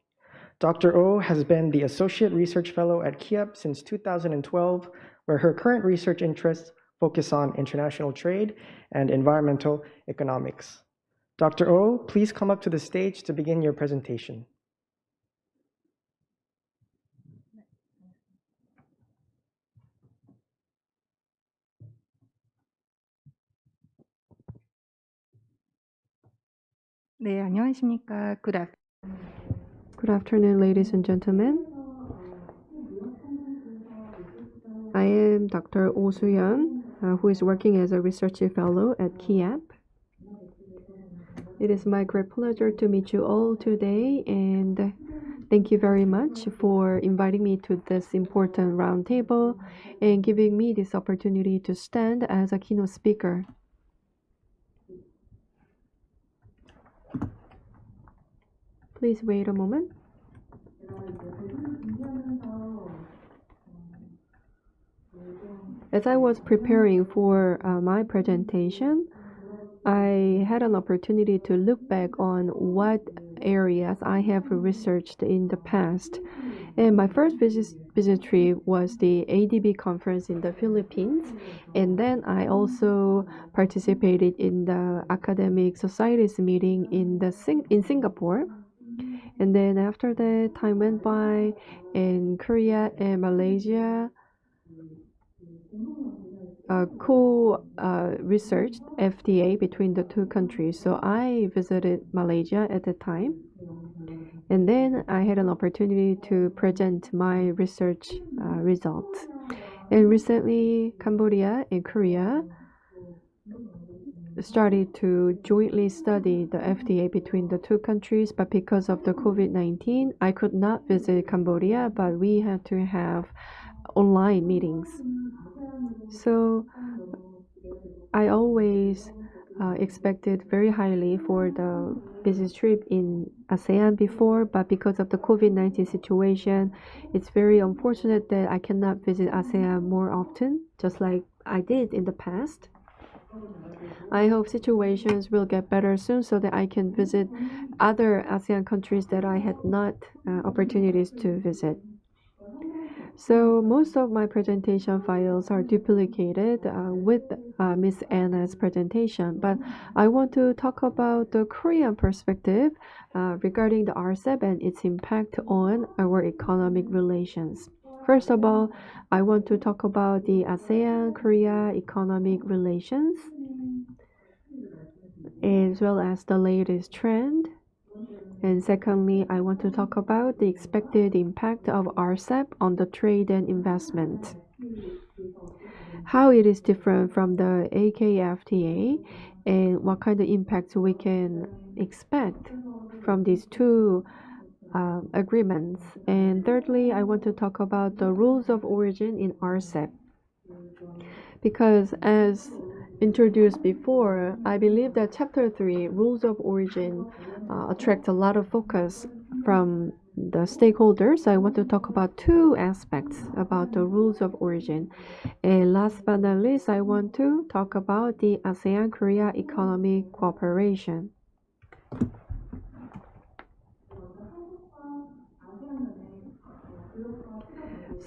Dr. Oh has been the Associate Research Fellow at KIEP since 2012, where her current research interests focus on international trade and environmental economics. Dr. Oh, please come up to the stage to begin your presentation. 네, 안녕하십니까. Good afternoon, ladies and gentlemen. I am Dr. Oh Soo-yeon, who is working as a research fellow at KIEP. It is my great pleasure to meet you all today, and thank you very much for inviting me to this important roundtable and giving me this opportunity to stand as a keynote speaker. Please wait a moment. As I was preparing for my presentation, I had an opportunity to look back on what areas I have researched in the past. And my first visit trip was the ADB conference in the Philippines. And then I also participated in the academic societies meeting in Singapore. And then after that, time went by in Korea and Malaysia. Co-researched FTA between the two countries. So I visited Malaysia at the time. And then I had an opportunity to present my research results. And recently, Cambodia and Korea started to jointly study the FTA between the two countries, but because of the COVID-19, I could not visit Cambodia, but we had to have online meetings. So I always expected very highly for the business trip in ASEAN before, but because of the COVID-19 situation, it's very unfortunate that I cannot visit ASEAN more often, just like I did in the past. I hope situations will get better soon so that I can visit other ASEAN countries that I had not opportunities to visit. So most of my presentation files are duplicated with Ms. Anna's presentation, but I want to talk about the Korean perspective regarding the RCEP and its impact on our economic relations. First of all, I want to talk about the ASEAN-Korea economic relations, as well as the latest trend. And secondly, I want to talk about the expected impact of RCEP on the trade and investment. How it is different from the AKFTA and what kind of impacts we can expect from these two agreements. And thirdly, I want to talk about the rules of origin in RCEP. Because as introduced before, I believe that Chapter 3, Rules of Origin, attract a lot of focus from the stakeholders. I want to talk about two aspects about the rules of origin. And last but not least, I want to talk about the ASEAN-Korea economic cooperation.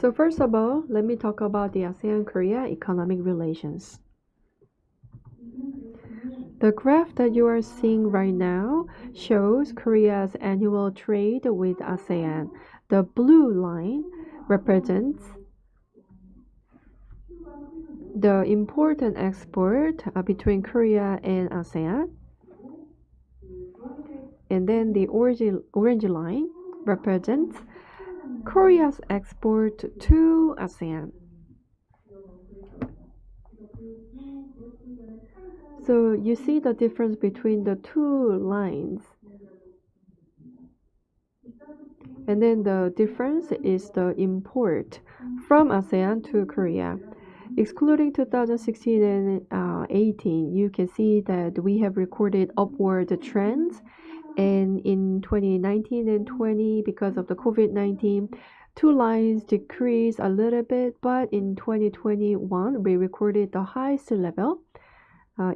So first of all, let me talk about the ASEAN-Korea economic relations. The graph that you are seeing right now shows Korea's annual trade with ASEAN. The blue line represents the import and export between Korea and ASEAN. And then the orange line represents Korea's export to ASEAN. So you see the difference between the two lines. And then the difference is the import from ASEAN to Korea. Excluding 2016 and 18, you can see that we have recorded upward trends. And in 2019 and 20, because of the COVID-19, two lines decreased a little bit, but in 2021, we recorded the highest level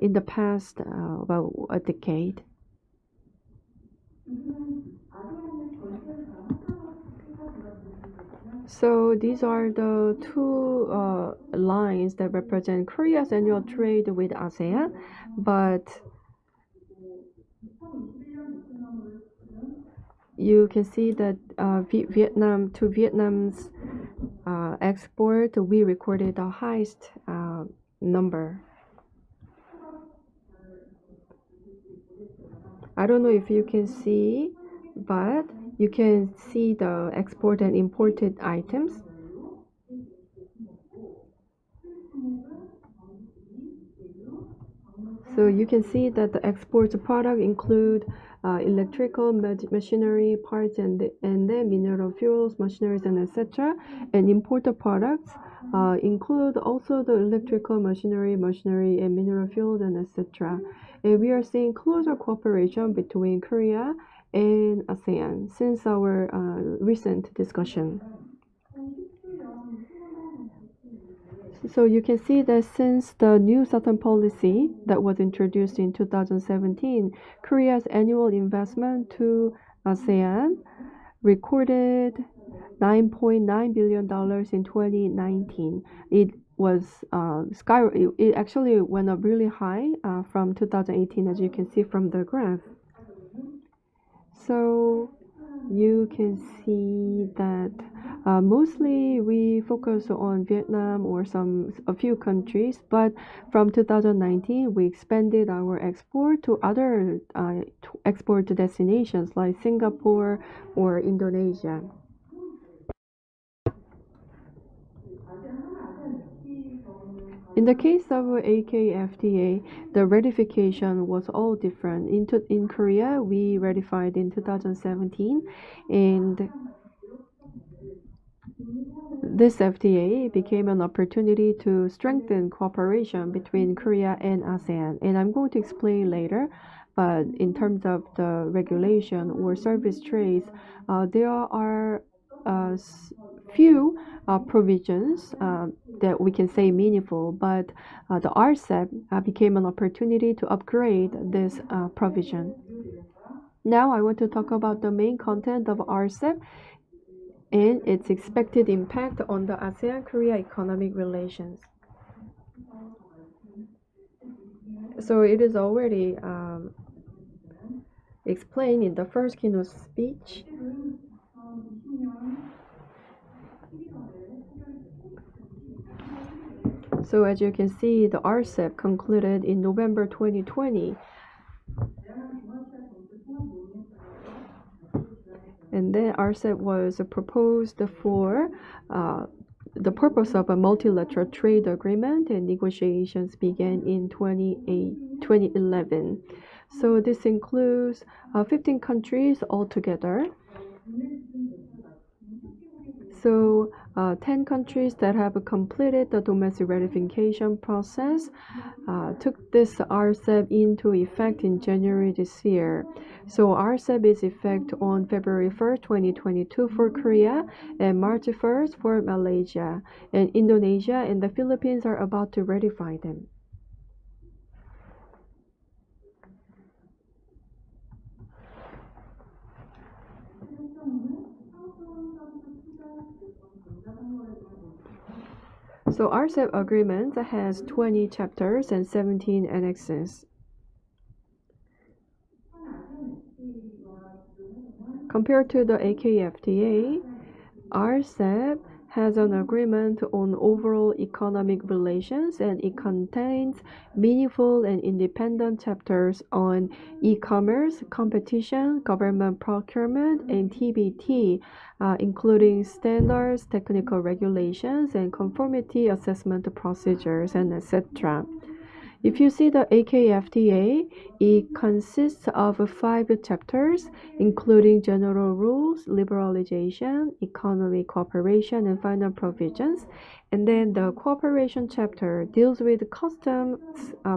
in the past about a decade. So these are the two lines that represent Korea's annual trade with ASEAN, but you can see that Vietnam's export, we recorded the highest number. I don't know if you can see, but you can see the export and imported items. So you can see that the export product include electrical machinery parts and then mineral fuels, machineries, and etc. And imported products include also the electrical machinery and mineral fuels and etc. And we are seeing closer cooperation between Korea and ASEAN since our recent discussion. So you can see that since the new Southern policy that was introduced in 2017, Korea's annual investment to ASEAN recorded $9.9 billion in 2019. It was it actually went up really high from 2018, as you can see from the graph. So you can see that mostly we focus on Vietnam or a few countries, but from 2019 we expanded our export to other export destinations like Singapore or Indonesia. In the case of AKFTA, the ratification was all different. In Korea, we ratified in 2017, and this FTA became an opportunity to strengthen cooperation between Korea and ASEAN. And I'm going to explain later, but in terms of the regulation or service trades, there are few provisions that we can say meaningful, but the RCEP became an opportunity to upgrade this provision. Now I want to talk about the main content of RCEP and its expected impact on the ASEAN-Korea economic relations. So it is already explained in the first keynote speech. So as you can see, the RCEP concluded in November 2020. And then RCEP was proposed for the purpose of a multilateral trade agreement, and negotiations began in 2011. So this includes 15 countries altogether. So 10 countries that have completed the domestic ratification process took this RCEP into effect in January this year. So RCEP is effect on February 1st, 2022 for Korea and March 1st for Malaysia. And Indonesia and the Philippines are about to ratify them. So RCEP agreement has 20 chapters and 17 annexes. Compared to the AKFTA, RCEP has an agreement on overall economic relations, and it contains meaningful and independent chapters on e-commerce, competition, government procurement, and TBT, including standards, technical regulations, and conformity assessment procedures, and etc. If you see the AKFTA, it consists of 5 chapters, including general rules, liberalization, economic cooperation, and final provisions. And then the cooperation chapter deals with customs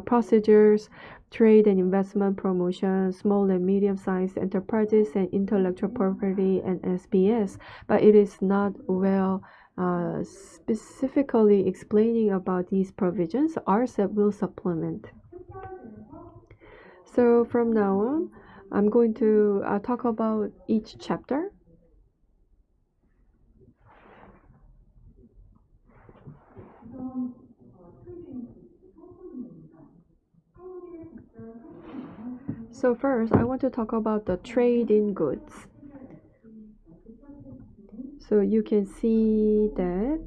procedures, trade and investment promotion, small and medium-sized enterprises, and intellectual property and SBS. But it is not well specifically explaining about these provisions. RCEP will supplement. So from now on, I'm going to talk about each chapter. So first, I want to talk about the trade in goods. So you can see that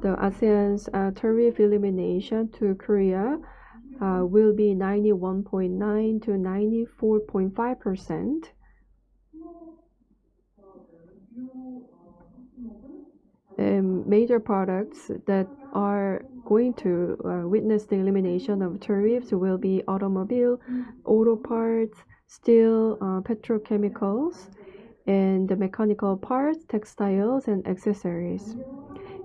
the ASEAN's tariff elimination to Korea will be 91.9 to 94.5%. And major products that are going to witness the elimination of tariffs will be automobile, auto parts, steel, petrochemicals, and the mechanical parts, textiles, and accessories.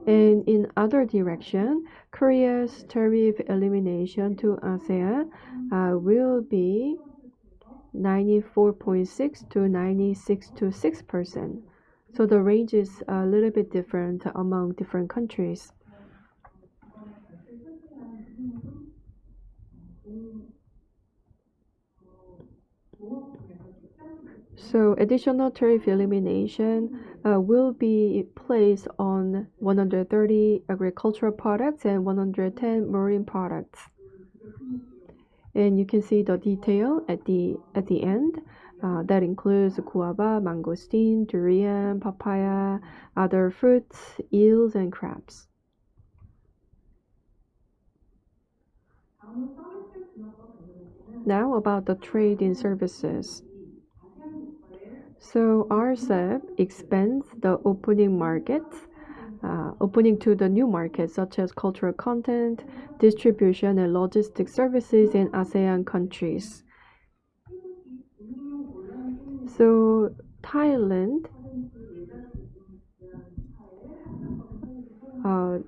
And in other direction, Korea's tariff elimination to ASEAN will be 94.6 to 96.6%. So the range is a little bit different among different countries. So additional tariff elimination will be placed on 130 agricultural products and 110 marine products. And you can see the detail at the end. That includes guava, mangosteen, durian, papaya, other fruits, eels, and crabs. Now about the trade in services. So RCEP expands the opening markets, opening to the new markets such as cultural content, distribution, and logistics services in ASEAN countries. So Thailand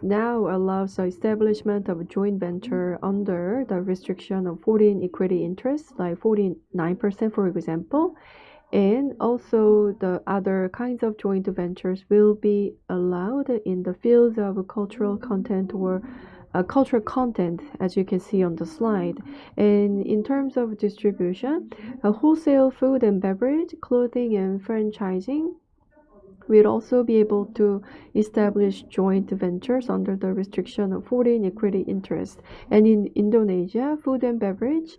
now allows the establishment of a joint venture under the restriction of foreign equity interests, like 49%, for example. And also the other kinds of joint ventures will be allowed in the fields of cultural content or cultural content, as you can see on the slide. And in terms of distribution, wholesale food and beverage, clothing, and franchising will also be able to establish joint ventures under the restriction of foreign equity interest. And in Indonesia, food and beverage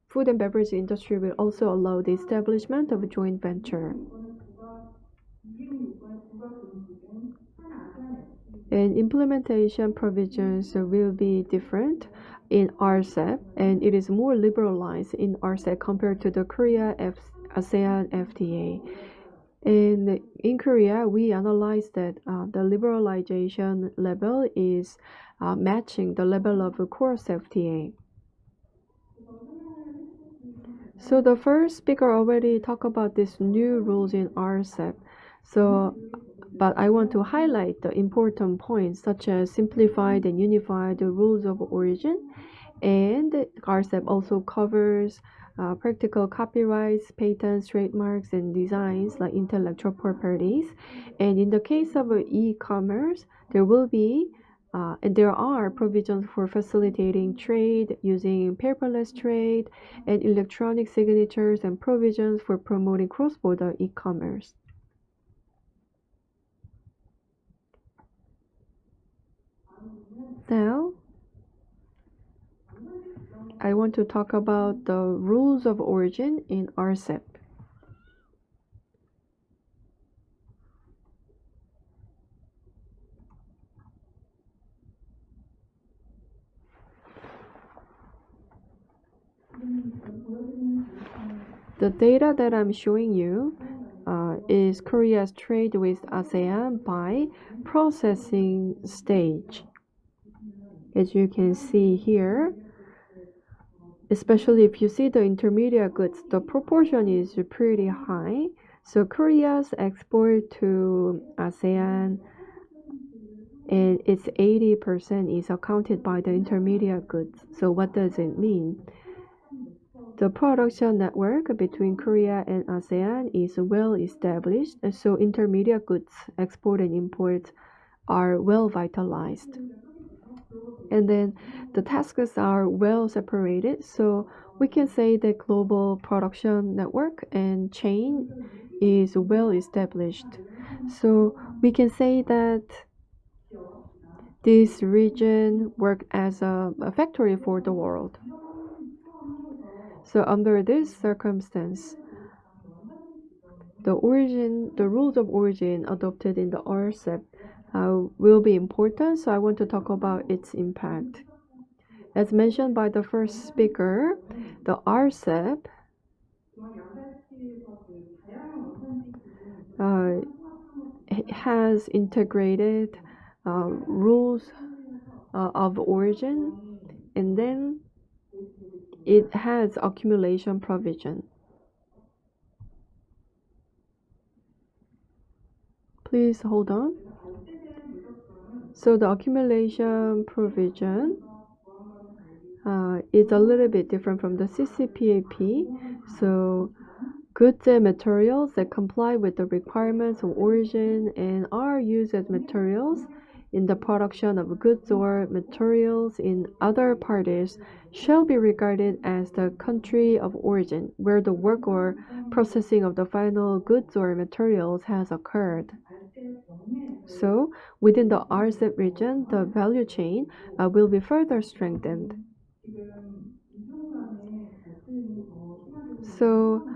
food and beverage industry will also allow the establishment of a joint venture. And implementation provisions will be different in RCEP, and it is more liberalized in RCEP compared to the Korea-ASEAN FTA. And in Korea, we analyzed that the liberalization level is matching the level of the course FTA. So the first speaker already talked about these new rules in RCEP. But I want to highlight the important points such as simplified and unified rules of origin. And RCEP also covers practical copyrights, patents, trademarks, and designs like intellectual properties. And in the case of e-commerce, there are provisions for facilitating trade using paperless trade and electronic signatures and provisions for promoting cross-border e-commerce. Now, I want to talk about the rules of origin in RCEP. The data that I'm showing you is Korea's trade with ASEAN by processing stage. As you can see here, especially if you see the intermediate goods, the proportion is pretty high. So Korea's export to ASEAN, and its 80% is accounted by the intermediate goods. So what does it mean? The production network between Korea and ASEAN is well established, so intermediate goods export and import are well vitalized. And then the tasks are well separated, so we can say that global production network and chain is well established. So we can say that this region work as a factory for the world. So under this circumstance, the rules of origin adopted in the RCEP will be important, so I want to talk about its impact. As mentioned by the first speaker, the RCEP has integrated rules of origin, and then it has accumulation provision. Please hold on. So the accumulation provision is a little bit different from the CCPAP. So goods and materials that comply with the requirements of origin and are used as materials in the production of goods or materials in other parties shall be regarded as the country of origin, where the work or processing of the final goods or materials has occurred. So, within the RCEP region, the value chain will be further strengthened. So,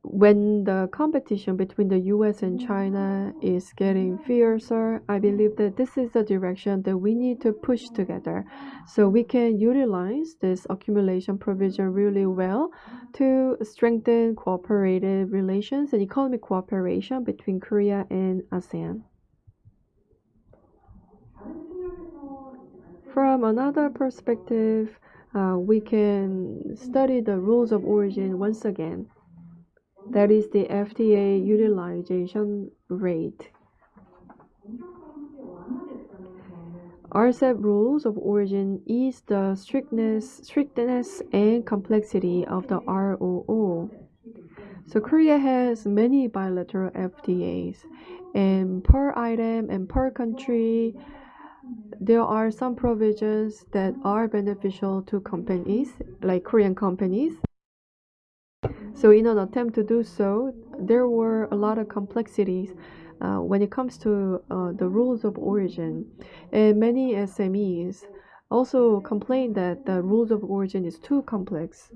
when the competition between the US and China is getting fiercer, I believe that this is the direction that we need to push together. So we can utilize this accumulation provision really well to strengthen cooperative relations and economic cooperation between Korea and ASEAN. From another perspective, we can study the rules of origin once again. That is the FTA utilization rate. RCEP rules of origin ease the strictness and complexity of the ROO. So Korea has many bilateral FTAs, and per item and per country, there are some provisions that are beneficial to companies, like Korean companies. So in an attempt to do so, there were a lot of complexities when it comes to the rules of origin. And many SMEs also complained that the rules of origin is too complex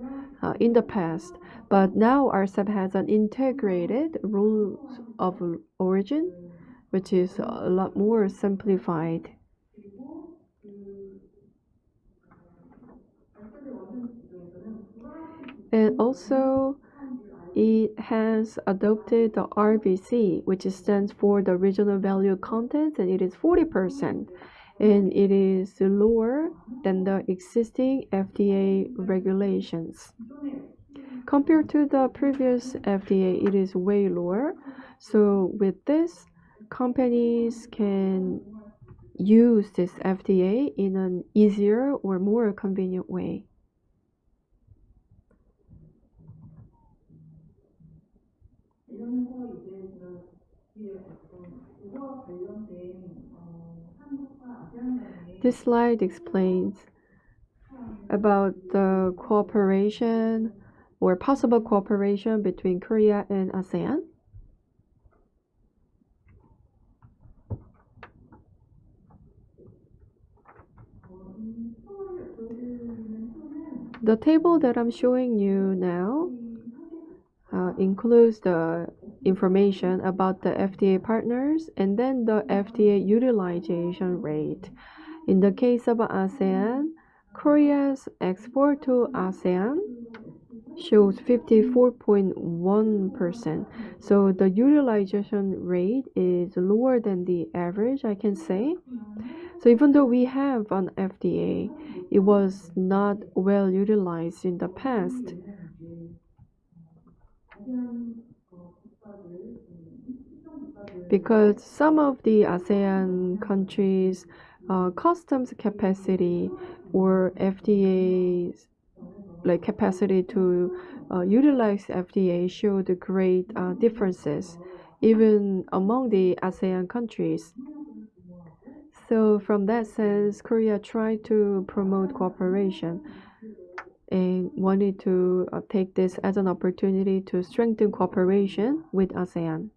in the past. But now RCEP has an integrated rules of origin, which is a lot more simplified. And also, it has adopted the RVC, which stands for the regional value content, and it is 40%. And it is lower than the existing FTA regulations. Compared to the previous FTA, it is way lower. So with this, companies can use this FTA in an easier or more convenient way. This slide explains about the cooperation or possible cooperation between Korea and ASEAN. The table that I'm showing you now includes the information about the FTA partners and then the FTA utilization rate. In the case of ASEAN, Korea's export to ASEAN shows 54.1%. So the utilization rate is lower than the average, I can say. So even though we have an FTA, it was not well utilized in the past. Because some of the ASEAN countries' customs capacity or FTA's like capacity to utilize FTA showed great differences even among the ASEAN countries. So from that sense, Korea tried to promote cooperation and wanted to take this as an opportunity to strengthen cooperation with ASEAN.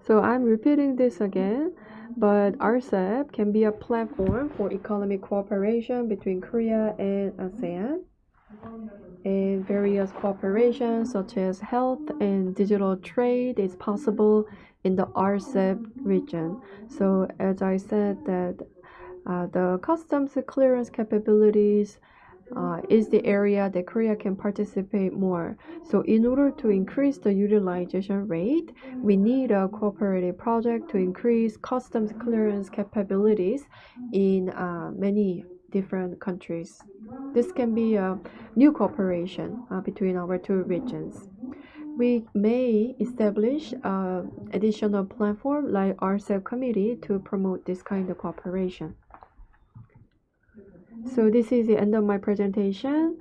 So I'm repeating this again, but RCEP can be a platform for economic cooperation between Korea and ASEAN. And various cooperations such as health and digital trade is possible in the RCEP region. So as I said that the customs clearance capabilities is the area that Korea can participate more. So in order to increase the utilization rate, we need a cooperative project to increase customs clearance capabilities in many different countries. This can be a new cooperation between our two regions. We may establish an additional platform like RCEP committee to promote this kind of cooperation. So this is the end of my presentation.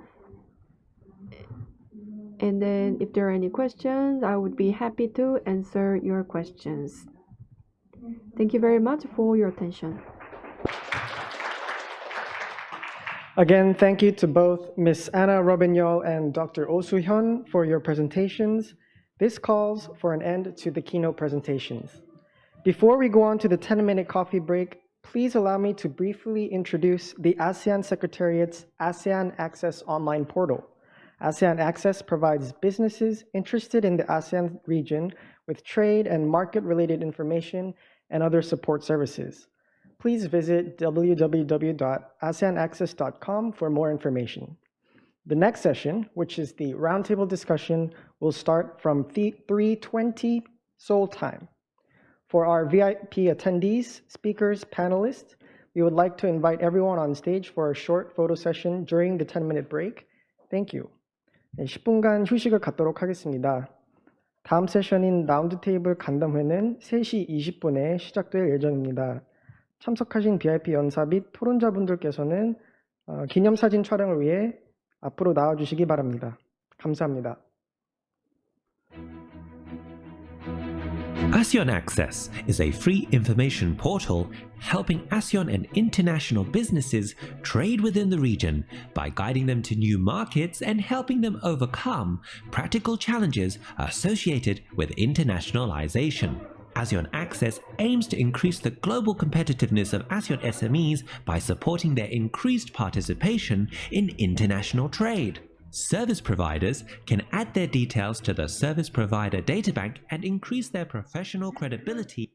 And then if there are any questions, I would be happy to answer your questions. Thank you very much for your attention. Again, thank you to both Ms. Anna Robignol and Dr. Oh Soo-hyun for your presentations. This calls for an end to the keynote presentations. Before we go on to the 10-minute coffee break, please allow me to briefly introduce the ASEAN Secretariat's ASEAN Access online portal. ASEAN Access provides businesses interested in the ASEAN region with trade and market-related information and other support services. Please visit www.aseanaccess.com for more information. The next session, which is the Roundtable Discussion, will start from 3:20 Seoul time. For our VIP attendees, speakers, panelists, we would like to invite everyone on stage for a short photo session during the 10-minute break. Thank you. 10분간 휴식을 갖도록 하겠습니다. 다음 세션인 라운드테이블 간담회는 3시 20분에 시작될 예정입니다. 참석하신 VIP 연사 및 토론자분들께서는 기념사진 촬영을 위해 앞으로 나와주시기 바랍니다. 감사합니다. ASEAN Access is a free information portal helping ASEAN and international businesses trade within the region by guiding them to new markets and helping them overcome practical challenges associated with internationalization. ASEAN Access aims to increase the global competitiveness of ASEAN SMEs by supporting their increased participation in international trade. Service providers can add their details to the Service Provider Databank and increase their professional credibility.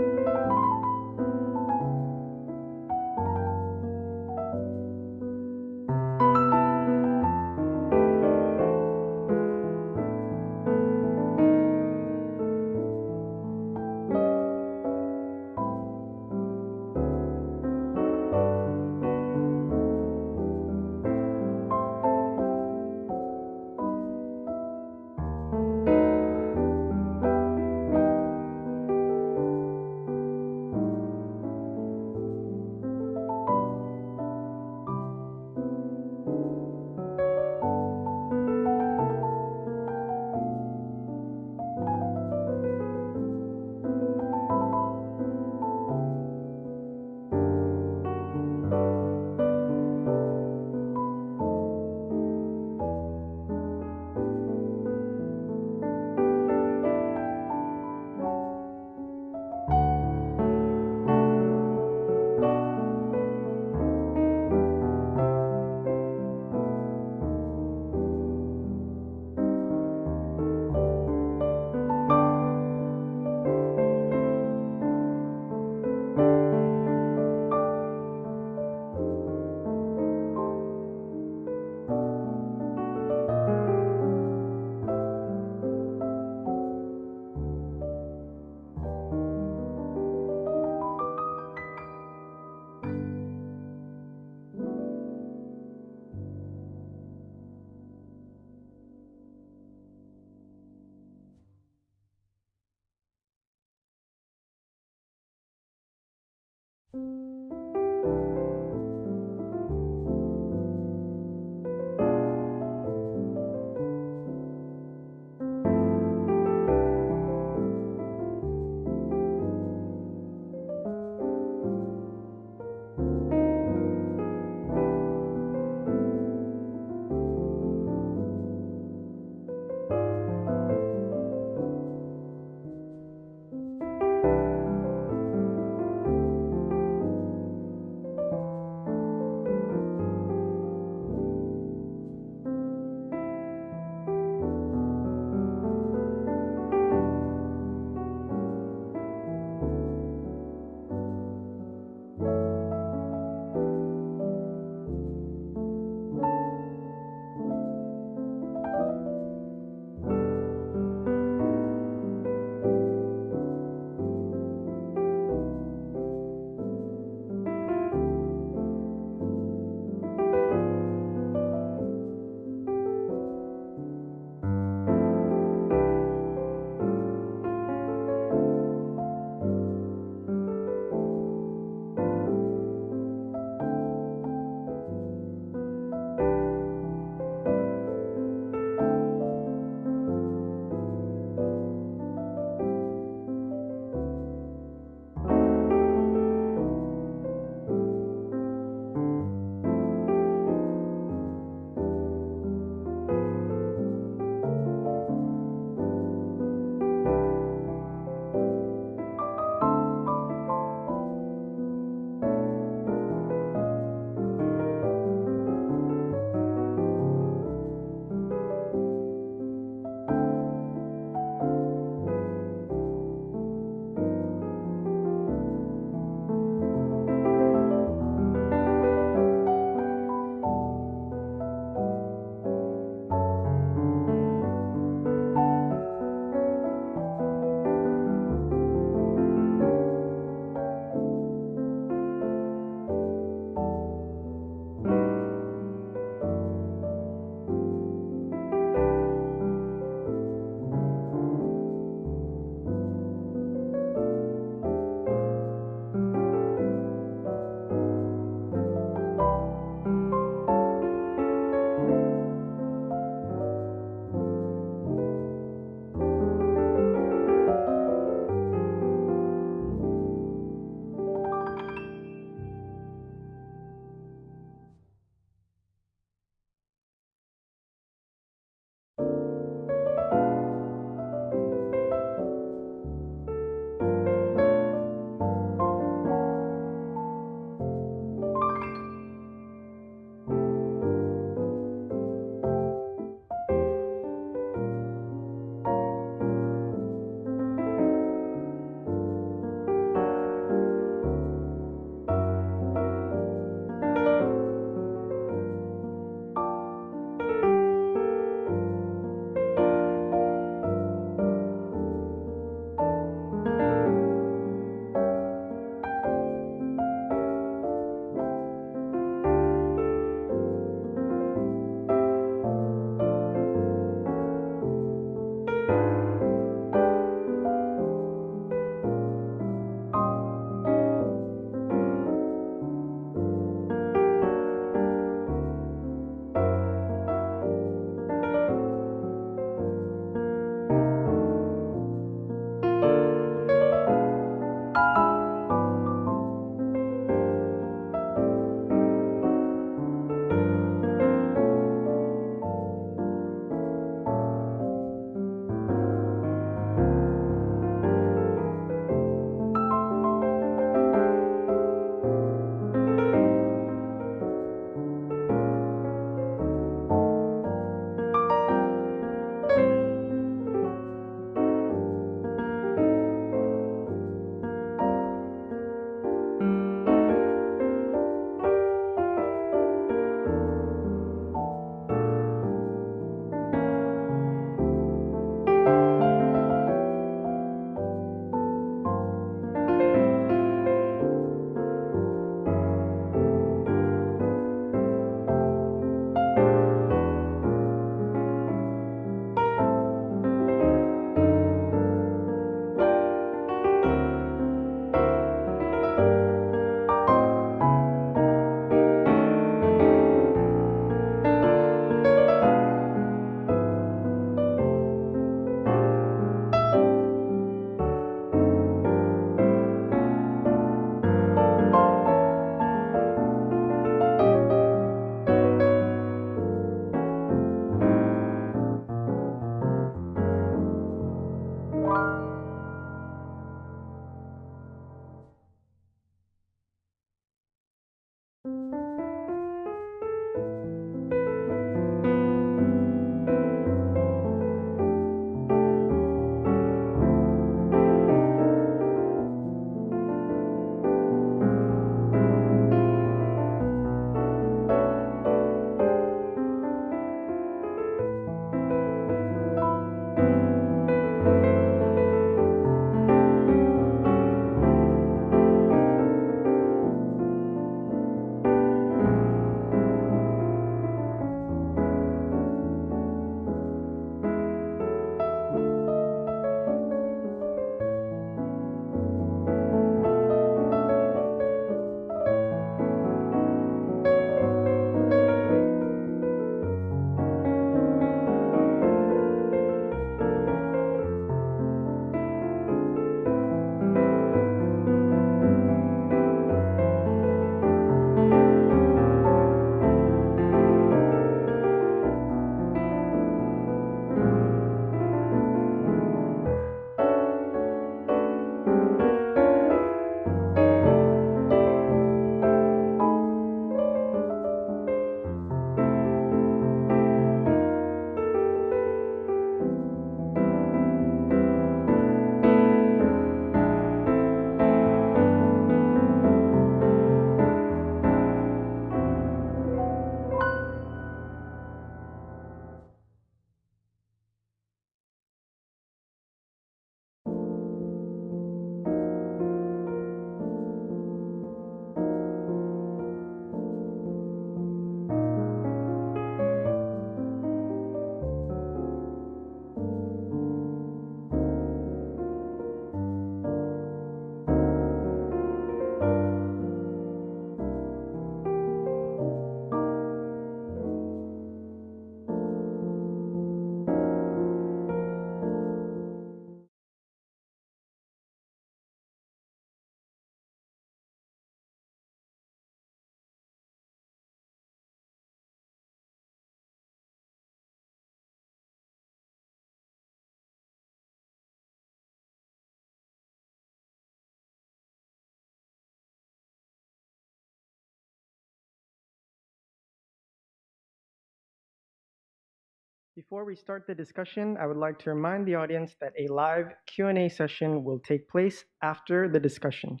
Before we start the discussion, I would like to remind the audience that a live Q&A session will take place after the discussion.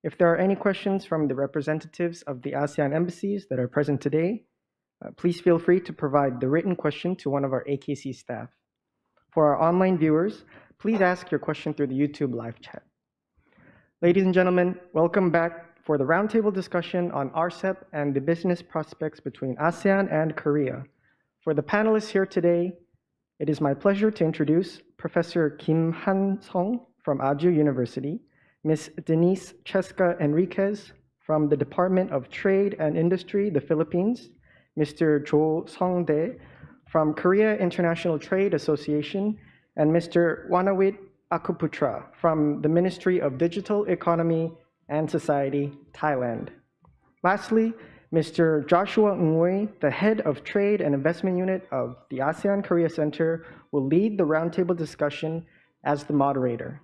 If there are any questions from the representatives of the ASEAN embassies that are present today, please feel free to provide the written question to one of our AKC staff. For our online viewers, please ask your question through the YouTube live chat. Ladies and gentlemen, welcome back for the roundtable discussion on RCEP and the business prospects between ASEAN and Korea. For the panelists here today, it is my pleasure to introduce Professor Kim Han-sung from Aju University, Ms. Denise Cheska Enriquez from the Department of Trade and Industry, the Philippines, Mr. Jo Song-dae from Korea International Trade Association, and Mr. Wanawit Akuputra from the Ministry of Digital Economy and Society, Thailand. Lastly, Mr. Joshua Ngui, the head of Trade and Investment Unit of the ASEAN-Korea Center, will lead the roundtable discussion as the moderator.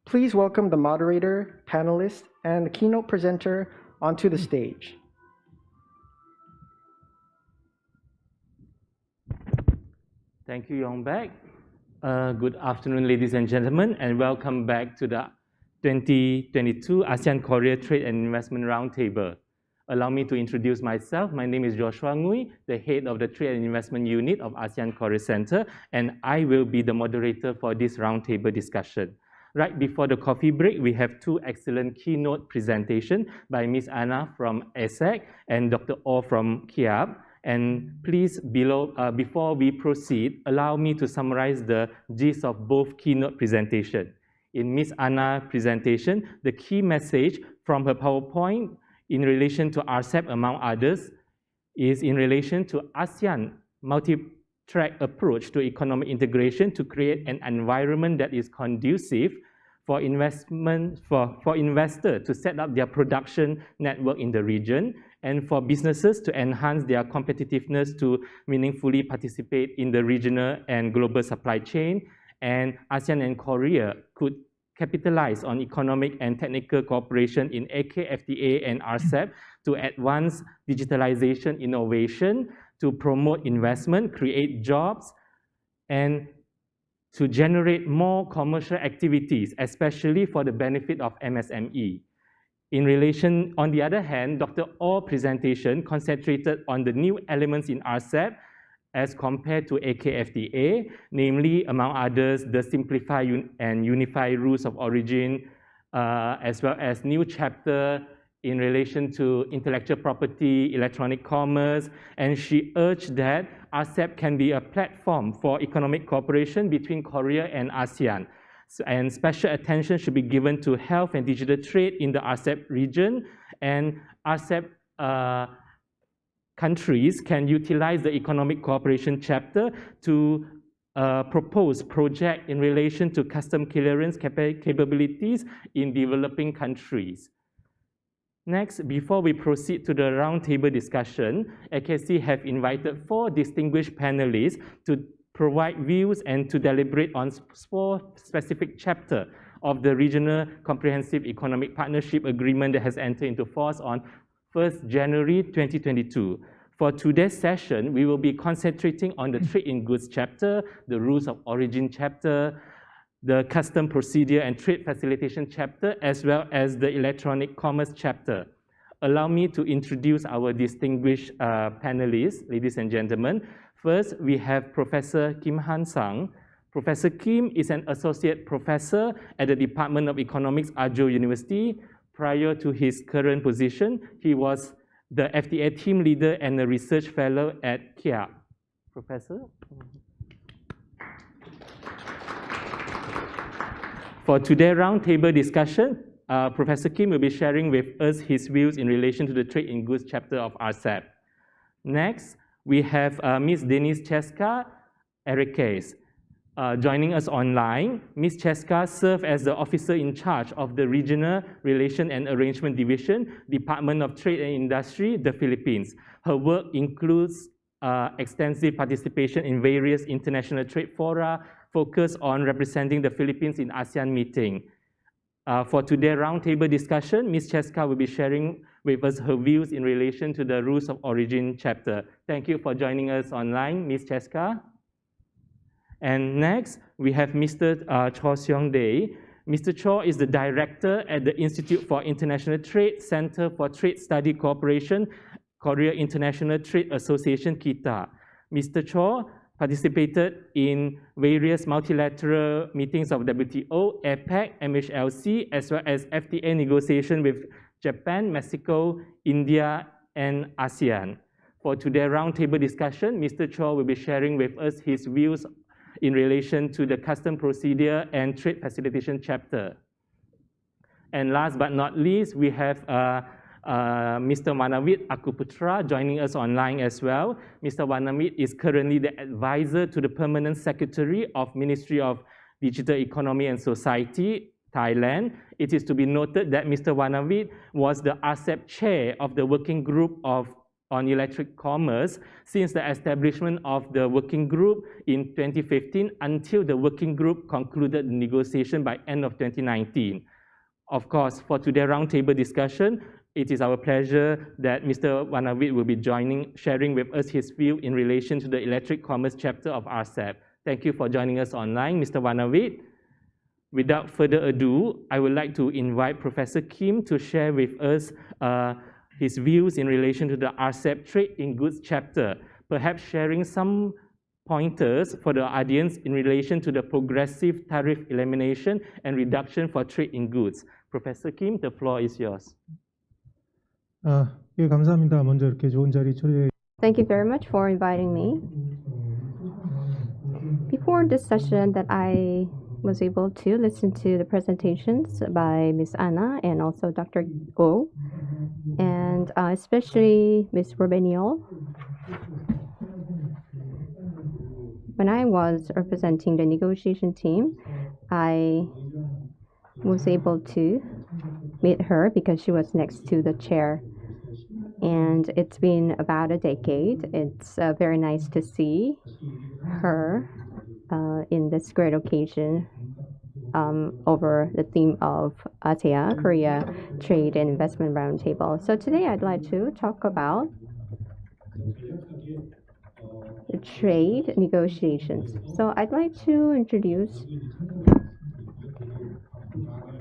Please welcome the moderator, panelists, and the keynote presenter onto the stage. Thank you, Yongbak. Good afternoon, ladies and gentlemen, and welcome back to the 2022 ASEAN-Korea Trade and Investment Roundtable. Allow me to introduce myself. My name is Joshua Ngui, the head of the Trade and Investment Unit of ASEAN-Korea Center, and I will be the moderator for this roundtable discussion. Right before the coffee break, we have two excellent keynote presentations by Ms. Anna from ASEC and Dr. Oh from KIAP. And please, before we proceed, allow me to summarize the gist of both keynote presentations. In Ms. Anna's presentation, the key message from her PowerPoint in relation to RCEP, among others, is in relation to ASEAN multi-track approach to economic integration to create an environment that is conducive for investment, for investors to set up their production network in the region, and for businesses to enhance their competitiveness to meaningfully participate in the regional and global supply chain. And ASEAN and Korea could capitalize on economic and technical cooperation in AKFTA and RCEP to advance digitalization innovation, to promote investment, create jobs, and to generate more commercial activities, especially for the benefit of MSME. In relation, on the other hand, Dr. Oh's presentation concentrated on the new elements in RCEP as compared to AKFTA, namely, among others, the simplified and unified rules of origin, as well as new chapter in relation to intellectual property, electronic commerce, and she urged that RCEP can be a platform for economic cooperation between Korea and ASEAN. And special attention should be given to health and digital trade in the RCEP region, and RCEP countries can utilize the economic cooperation chapter to propose projects in relation to custom clearance capabilities in developing countries. Next, before we proceed to the roundtable discussion, AKC have invited 4 distinguished panelists to provide views and to deliberate on 4 specific chapters of the Regional Comprehensive Economic Partnership Agreement that has entered into force on 1st January 2022. For today's session, we will be concentrating on the Trade in Goods chapter, the Rules of Origin chapter, the Custom Procedure and Trade Facilitation chapter, as well as the Electronic Commerce chapter. Allow me to introduce our distinguished panelists, ladies and gentlemen. First, we have Professor Kim Han-sung. Professor Kim is an associate professor at the Department of Economics, Aju University. Prior to his current position, he was the FTA team leader and a research fellow at KIAP. Professor? For today's roundtable discussion, Professor Kim will be sharing with us his views in relation to the Trade in Goods chapter of RCEP. Next, we have Ms. Denise Cheska Enriquez. Joining us online, Ms. Cheska served as the officer in charge of the Regional Relation and Arrangement Division, Department of Trade and Industry, the Philippines. Her work includes extensive participation in various international trade fora, focused on representing the Philippines in ASEAN meeting. For today's roundtable discussion, Ms. Cheska will be sharing with us her views in relation to the Rules of Origin chapter. Thank you for joining us online, Ms. Cheska. And next, we have Mr. Cho Seong-dae. Mr. Cho is the director at the Institute for International Trade, Center for Trade Study Cooperation, Korea International Trade Association, KITA. Mr. Cho participated in various multilateral meetings of WTO, APEC, MHLC, as well as FTA negotiation with Japan, Mexico, India, and ASEAN. For today's roundtable discussion, Mr. Cho will be sharing with us his views in relation to the custom procedure and trade facilitation chapter. And last but not least, we have Mr. Wanawit Akuputra joining us online as well. Mr. Wanawit is currently the advisor to the Permanent Secretary of Ministry of Digital Economy and Society, Thailand. It is to be noted that Mr. Wanawit was the RCEP chair of the Working Group on Electric Commerce since the establishment of the working group in 2015 until the working group concluded the negotiation by end of 2019. Of course, for today's roundtable discussion, it is our pleasure that Mr. Wanawit will be sharing with us his view in relation to the Electric Commerce chapter of RCEP. Thank you for joining us online, Mr. Wanawit. Without further ado, I would like to invite Professor Kim to share with us his views in relation to the RCEP Trade in Goods chapter, perhaps sharing some pointers for the audience in relation to the progressive tariff elimination and reduction for trade in goods. Professor Kim, the floor is yours. 예, 감사합니다. 먼저 이렇게 좋은 자리 초대해. Thank you very much for inviting me. Before this session that I was able to listen to the presentations by Ms. Anna and also Dr. Oh, and especially Ms. Robeniol. When I was representing the negotiation team, I was able to meet her because she was next to the chair. And it's been about a decade. It's very nice to see her in this great occasion over the theme of ASEAN-Korea Trade and Investment Roundtable. So today I'd like to talk about the trade negotiations. So I'd like to introduce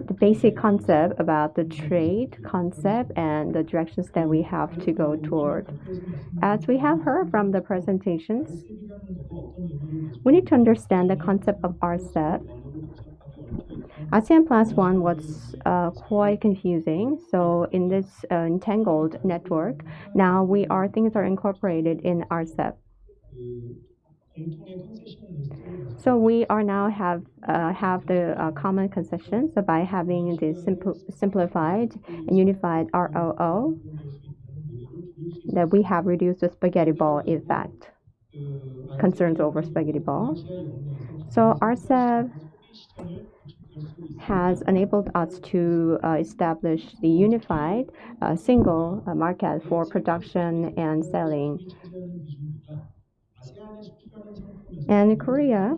the basic concept about the trade concept and the directions that we have to go toward. As we have heard from the presentations, we need to understand the concept of RCEP. ASEAN Plus One was quite confusing. So in this entangled network, now things are incorporated in RCEP. So we are now have the common concessions. So by having this simplified and unified ROO, that we have reduced the spaghetti ball effect, concerns over spaghetti ball. So RCEP has enabled us to establish the unified single market for production and selling. And Korea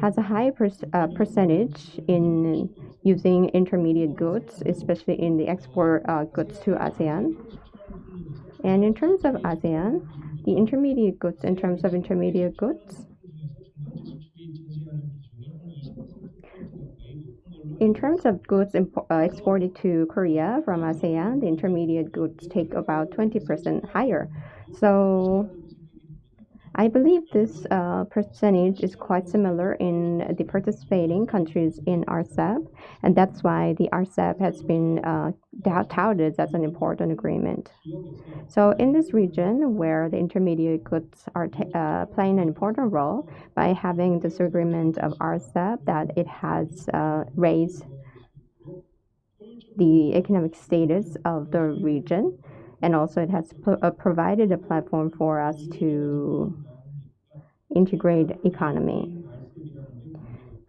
has a high percentage in using intermediate goods, especially in the export goods to ASEAN. And in terms of ASEAN, the intermediate goods, in terms of intermediate goods, in terms of goods exported to Korea from ASEAN, the intermediate goods take about 20% higher. So I believe this percentage is quite similar in the participating countries in RCEP, and that's why the RCEP has been touted as an important agreement. So in this region where the intermediate goods are playing an important role, by having this agreement of RCEP, that it has raised the economic status of the region, and also it has provided a platform for us to integrate economy.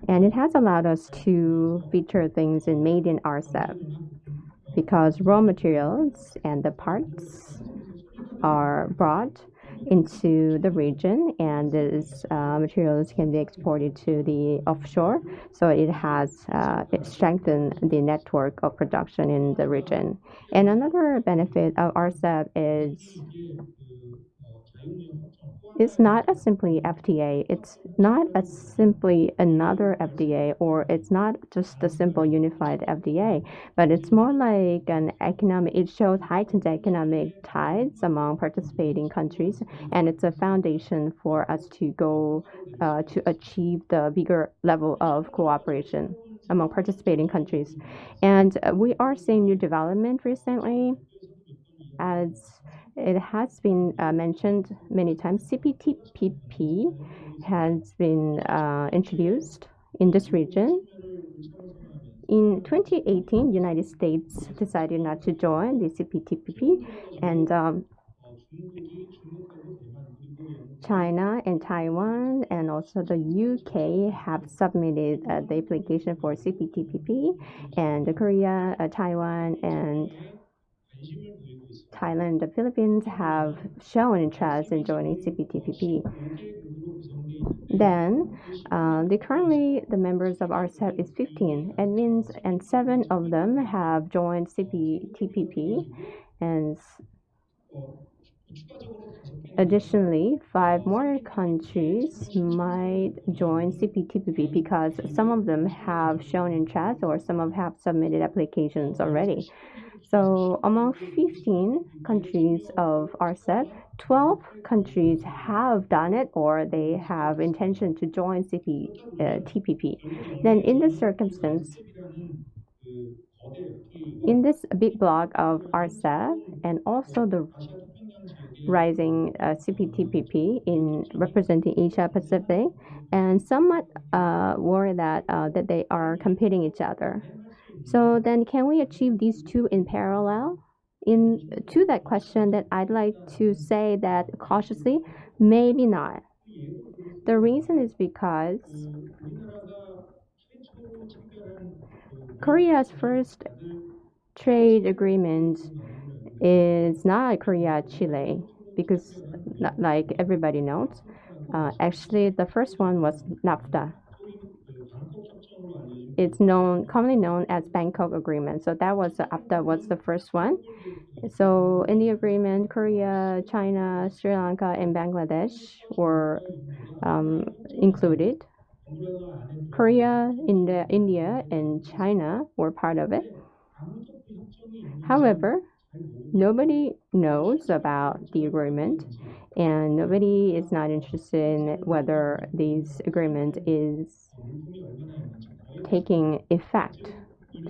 And it has allowed us to feature things in made in RCEP because raw materials and the parts are brought into the region, and these materials can be exported to the offshore. So it has strengthened the network of production in the region. And another benefit of RCEP is It's not a simply FTA. It's not a simply another FTA, or it's not just a simple unified FTA, but it's more like an economic, it shows heightened economic ties among participating countries, and it's a foundation for us to go to achieve the bigger level of cooperation among participating countries. And we are seeing new development recently. As it has been mentioned many times, CPTPP has been introduced in this region. In 2018, United States decided not to join the CPTPP, and China and Taiwan and also the UK have submitted the application for CPTPP, and Korea, Taiwan, and Thailand, the Philippines have shown interest in joining CPTPP. Then, currently the members of RCEP is 15, and 7 of them have joined CPTPP, and additionally, 5 more countries might join CPTPP because some of them have shown interest or some of them have submitted applications already. So among 15 countries of RCEP, 12 countries have done it or they have intention to join TPP. Then in this circumstance, in this big block of RCEP and also the rising CPTPP in representing Asia Pacific, and somewhat worry that they are competing each other. So then can we achieve these two in parallel? To that question, that I'd like to say that cautiously, maybe not. The reason is because Korea's first trade agreement is not Korea-Chile, because like everybody knows, actually the first one was NAFTA. It's commonly known as Bangkok Agreement. So that was AFTA was the first one. So in the agreement, Korea, China, Sri Lanka, and Bangladesh were included. Korea, India, and China were part of it. However, nobody knows about the agreement, and nobody is not interested in whether this agreement is taking effect.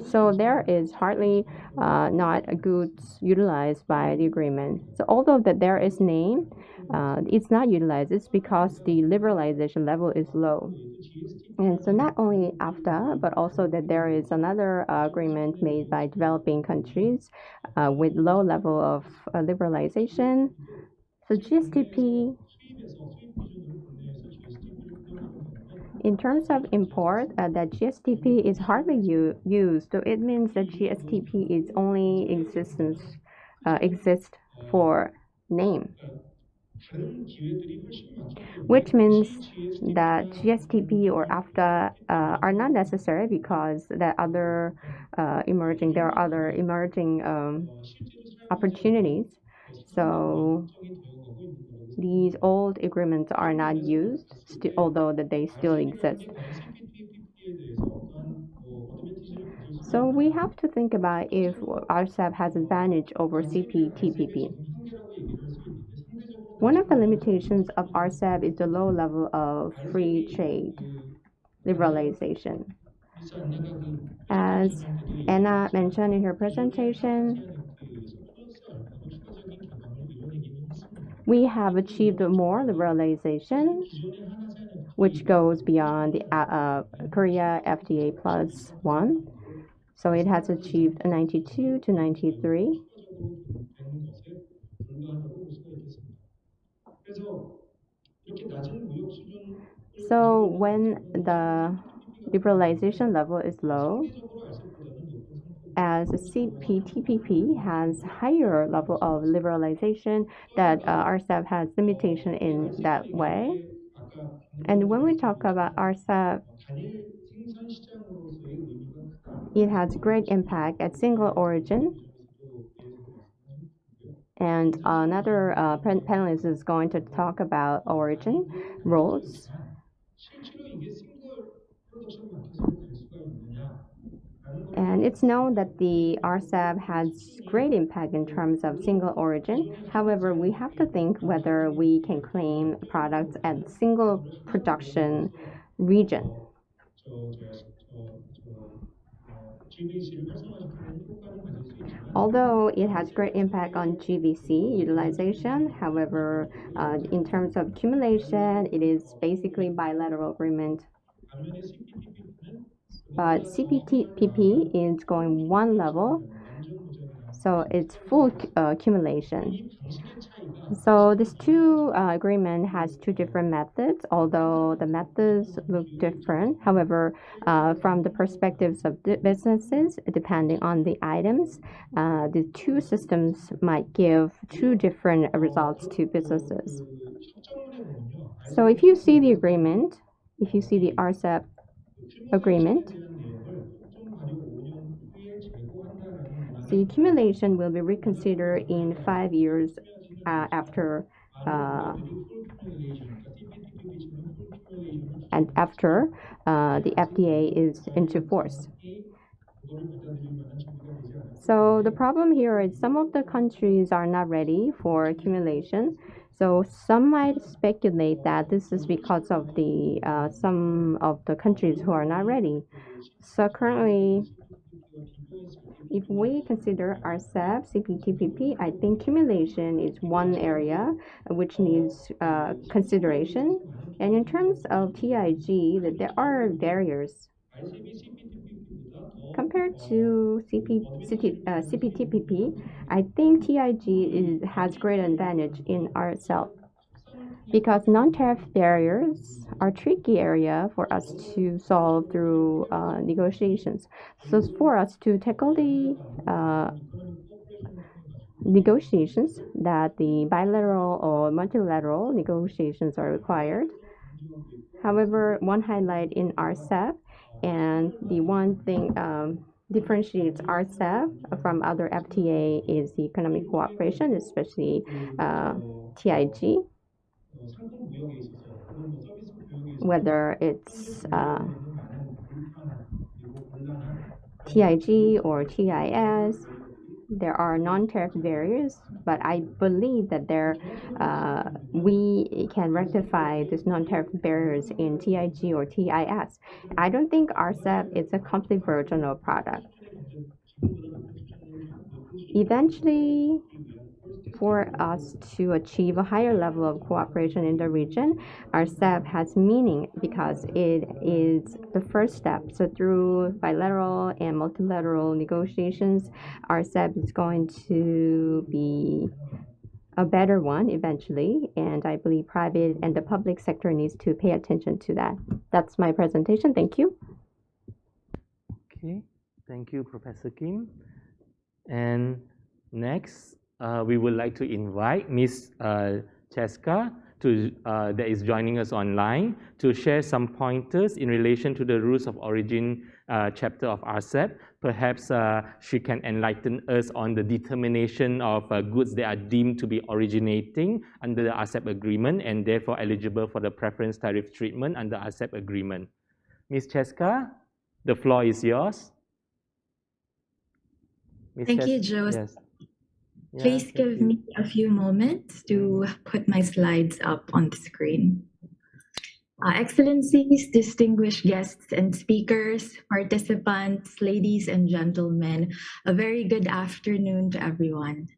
So there is hardly not a goods utilized by the agreement. So although that there is name, it's not utilized. It's because the liberalization level is low. And so not only AFTA, but also that there is another agreement made by developing countries with low level of liberalization. So GSTP, in terms of import, that GSTP is hardly used. So it means that GSTP is only exists for name, which means that GSTP or AFTA are not necessary because there are other emerging opportunities. So these old agreements are not used, although that they still exist. So we have to think about if RCEP has advantage over CPTPP. One of the limitations of RCEP is the low level of free trade liberalization. As Anna mentioned in her presentation, we have achieved more liberalization, which goes beyond the Korea FTA plus 1. So it has achieved a 92 to 93. So when the liberalization level is low, as CPTPP has higher level of liberalization, that RCEP has limitation in that way. And when we talk about RCEP, it has great impact at single origin. And another panelist is going to talk about origin, roles. And it's known that the RCEP has great impact in terms of single origin. However, we have to think whether we can claim products at single production region. Although it has great impact on GVC utilization, however, in terms of accumulation, it is basically bilateral agreement. But CPTPP is going one level, so it's full accumulation. So this two agreement has two different methods, although the methods look different. However, from the perspectives of the businesses, depending on the items, the two systems might give two different results to businesses. So if you see the agreement, if you see the RCEP agreement, the accumulation will be reconsidered in 5 years after the FTA is into force. So the problem here is some of the countries are not ready for accumulation. So some might speculate that this is because of the some of the countries who are not ready. So currently, if we consider RCEP, CPTPP, I think accumulation is one area which needs consideration. And in terms of TIG, that there are barriers. Compared to CPTPP, I think TIG has great advantage in RCEP because non-tariff barriers are tricky area for us to solve through negotiations. So for us to tackle the negotiations, that the bilateral or multilateral negotiations are required. However, one highlight in RCEP, and the one thing differentiates RCEP from other FTA is the economic cooperation, especially TIG. Whether it's TIG or TIS, there are non-tariff barriers, but I believe that we can rectify these non-tariff barriers in TIG or TIS. I don't think RCEP is a complete version of product. Eventually, for us to achieve a higher level of cooperation in the region, RCEP has meaning because it is the first step. So through bilateral and multilateral negotiations, RCEP is going to be a better one eventually, and I believe private and the public sector needs to pay attention to that. That's my presentation. Thank you. Okay, thank you, Professor Kim. And next, we would like to invite Ms. Cheska that is joining us online to share some pointers in relation to the rules of origin chapter of RCEP. Perhaps she can enlighten us on the determination of goods that are deemed to be originating under the RCEP agreement and therefore eligible for the preference tariff treatment under RCEP agreement. Ms. Cheska, the floor is yours. Thank you, Joe. Yes. Please give me a few moments to put my slides up on the screen. Excellencies, distinguished guests and speakers, participants, ladies and gentlemen, a very good afternoon to everyone.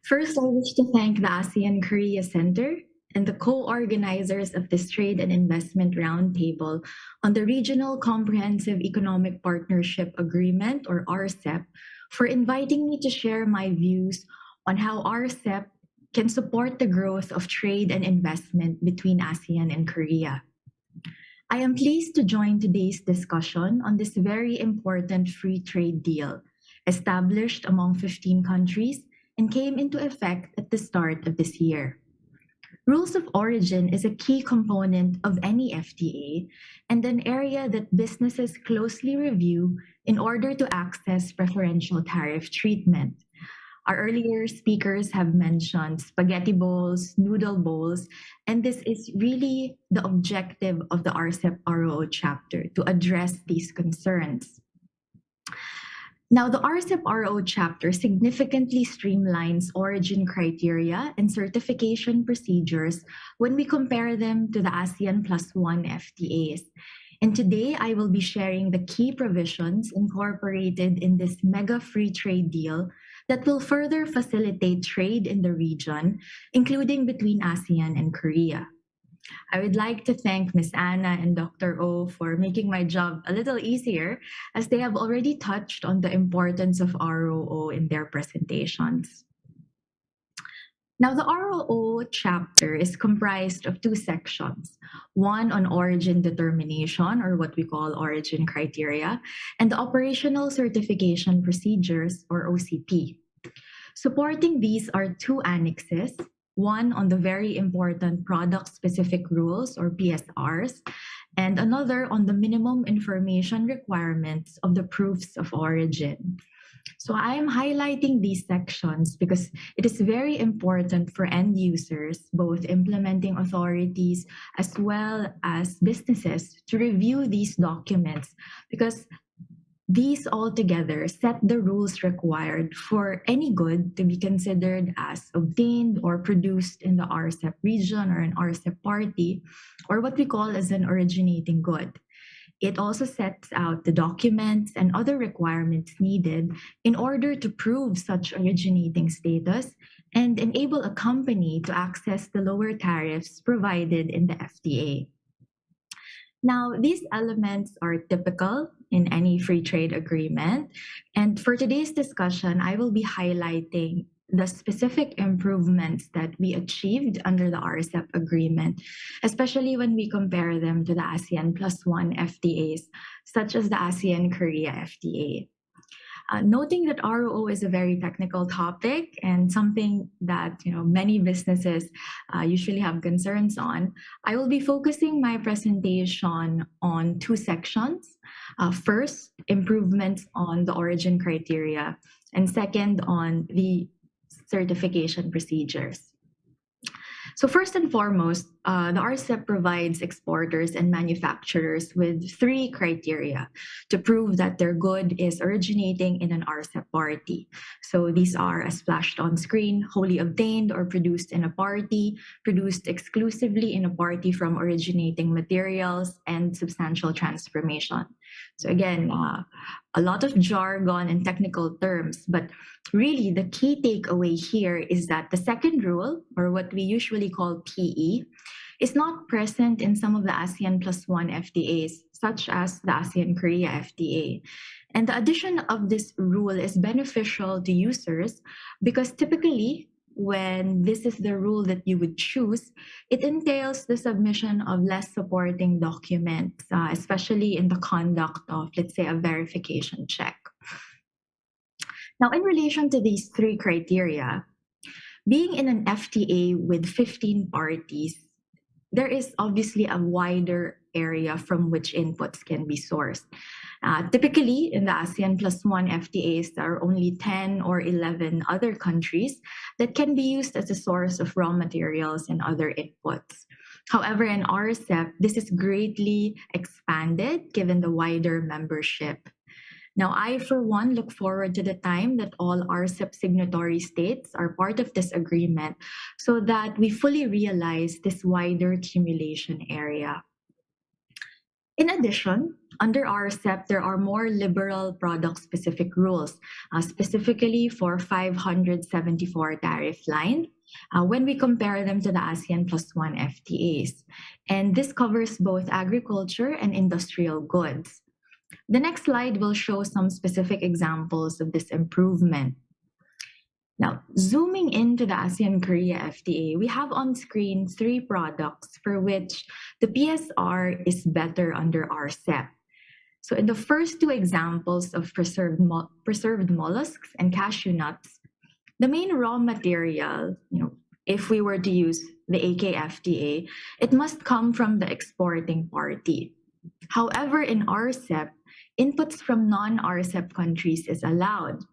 First, I wish to thank the ASEAN-Korea Center and the co-organizers of this Trade and Investment Roundtable on the Regional Comprehensive Economic Partnership Agreement, or RCEP, for inviting me to share my views on how RCEP can support the growth of trade and investment between ASEAN and Korea. I am pleased to join today's discussion on this very important free trade deal, established among 15 countries and came into effect at the start of this year. Rules of origin is a key component of any FTA and an area that businesses closely review in order to access preferential tariff treatment. Our earlier speakers have mentioned spaghetti bowls, noodle bowls, and this is really the objective of the RCEP ROO chapter, to address these concerns. Now, the RCEP RO chapter significantly streamlines origin criteria and certification procedures when we compare them to the ASEAN+1 FTAs. And today, I will be sharing the key provisions incorporated in this mega free trade deal that will further facilitate trade in the region, including between ASEAN and Korea. I would like to thank Ms. Anna and Dr. O for making my job a little easier, as they have already touched on the importance of ROO in their presentations. Now, the ROO chapter is comprised of two sections, one on origin determination, or what we call origin criteria, and the operational certification procedures, or OCP. Supporting these are two annexes, one on the very important product-specific rules, or PSRs, and another on the minimum information requirements of the proofs of origin. So I am highlighting these sections because it is very important for end users, both implementing authorities as well as businesses, to review these documents, because these altogether set the rules required for any good to be considered as obtained or produced in the RCEP region or an RCEP party, or what we call as an originating good. It also sets out the documents and other requirements needed in order to prove such originating status and enable a company to access the lower tariffs provided in the FTA. Now, these elements are typical in any free trade agreement. And for today's discussion, I will be highlighting the specific improvements that we achieved under the RCEP agreement, especially when we compare them to the ASEAN+1 FTAs, such as the ASEAN-Korea FTA. Noting that ROO is a very technical topic and something that many businesses usually have concerns on, I will be focusing my presentation on two sections. First, improvements on the origin criteria, and second, on the certification procedures. So first and foremost, the RCEP provides exporters and manufacturers with three criteria to prove that their good is originating in an RCEP party. So these are, as flashed on screen, wholly obtained or produced in a party, produced exclusively in a party from originating materials, and substantial transformation. So again, a lot of jargon and technical terms, but really the key takeaway here is that the second rule, or what we usually call PE, is not present in some of the ASEAN+1 FTAs, such as the ASEAN-Korea FTA. And the addition of this rule is beneficial to users because typically, when this is the rule that you would choose, it entails the submission of less supporting documents, especially in the conduct of, let's say, a verification check. Now, in relation to these three criteria, being in an FTA with 15 parties, there is obviously a wider area from which inputs can be sourced. Typically, in the ASEAN+1 FTAs, there are only 10 or 11 other countries that can be used as a source of raw materials and other inputs. However, in RCEP, this is greatly expanded given the wider membership. Now, I, for one, look forward to the time that all RCEP signatory states are part of this agreement so that we fully realize this wider accumulation area. In addition, under RCEP, there are more liberal product-specific rules, specifically for 574 tariff line, when we compare them to the ASEAN+1 FTAs. And this covers both agriculture and industrial goods. The next slide will show some specific examples of this improvement. Now, zooming into the ASEAN-Korea FTA, we have on screen three products for which the PSR is better under RCEP. So in the first two examples of preserved mollusks and cashew nuts, the main raw material, if we were to use the AKFTA, it must come from the exporting party. However, in RCEP, inputs from non-RCEP countries is allowed.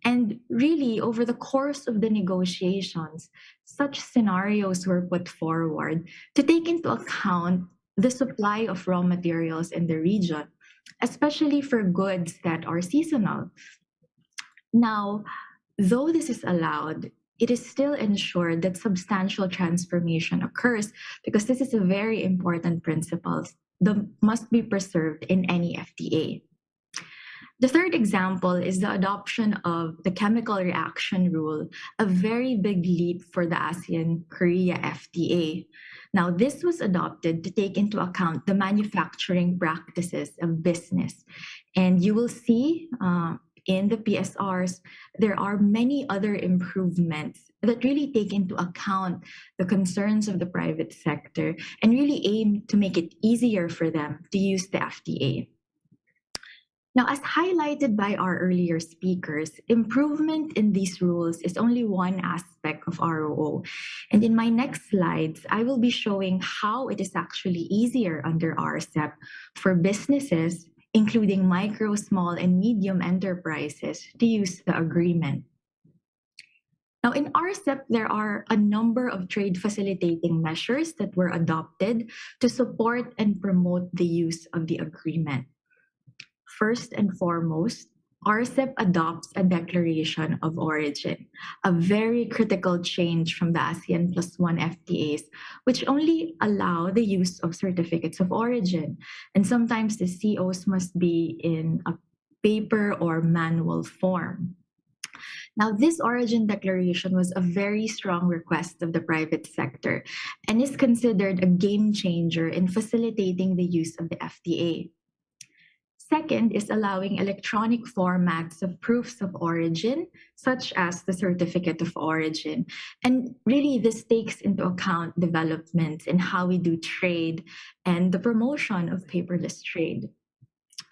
And really, over the course of the negotiations, such scenarios were put forward to take into account the supply of raw materials in the region, especially for goods that are seasonal. Now, though this is allowed, it is still ensured that substantial transformation occurs because this is a very important principle that must be preserved in any FTA. The third example is the adoption of the chemical reaction rule, a very big leap for the ASEAN-Korea FTA. Now, this was adopted to take into account the manufacturing practices of business. And you will see in the PSRs, there are many other improvements that really take into account the concerns of the private sector and really aim to make it easier for them to use the FTA. Now, as highlighted by our earlier speakers, improvement in these rules is only one aspect of ROO. And in my next slides, I will be showing how it is actually easier under RCEP for businesses, including micro, small, and medium enterprises, to use the agreement. Now, in RCEP, there are a number of trade facilitating measures that were adopted to support and promote the use of the agreement. First and foremost, RCEP adopts a declaration of origin, a very critical change from the ASEAN +1 FTAs, which only allow the use of certificates of origin. And sometimes the COs must be in a paper or manual form. Now, this origin declaration was a very strong request of the private sector and is considered a game changer in facilitating the use of the FTA. Second is allowing electronic formats of proofs of origin, such as the certificate of origin. And really, this takes into account developments in how we do trade and the promotion of paperless trade.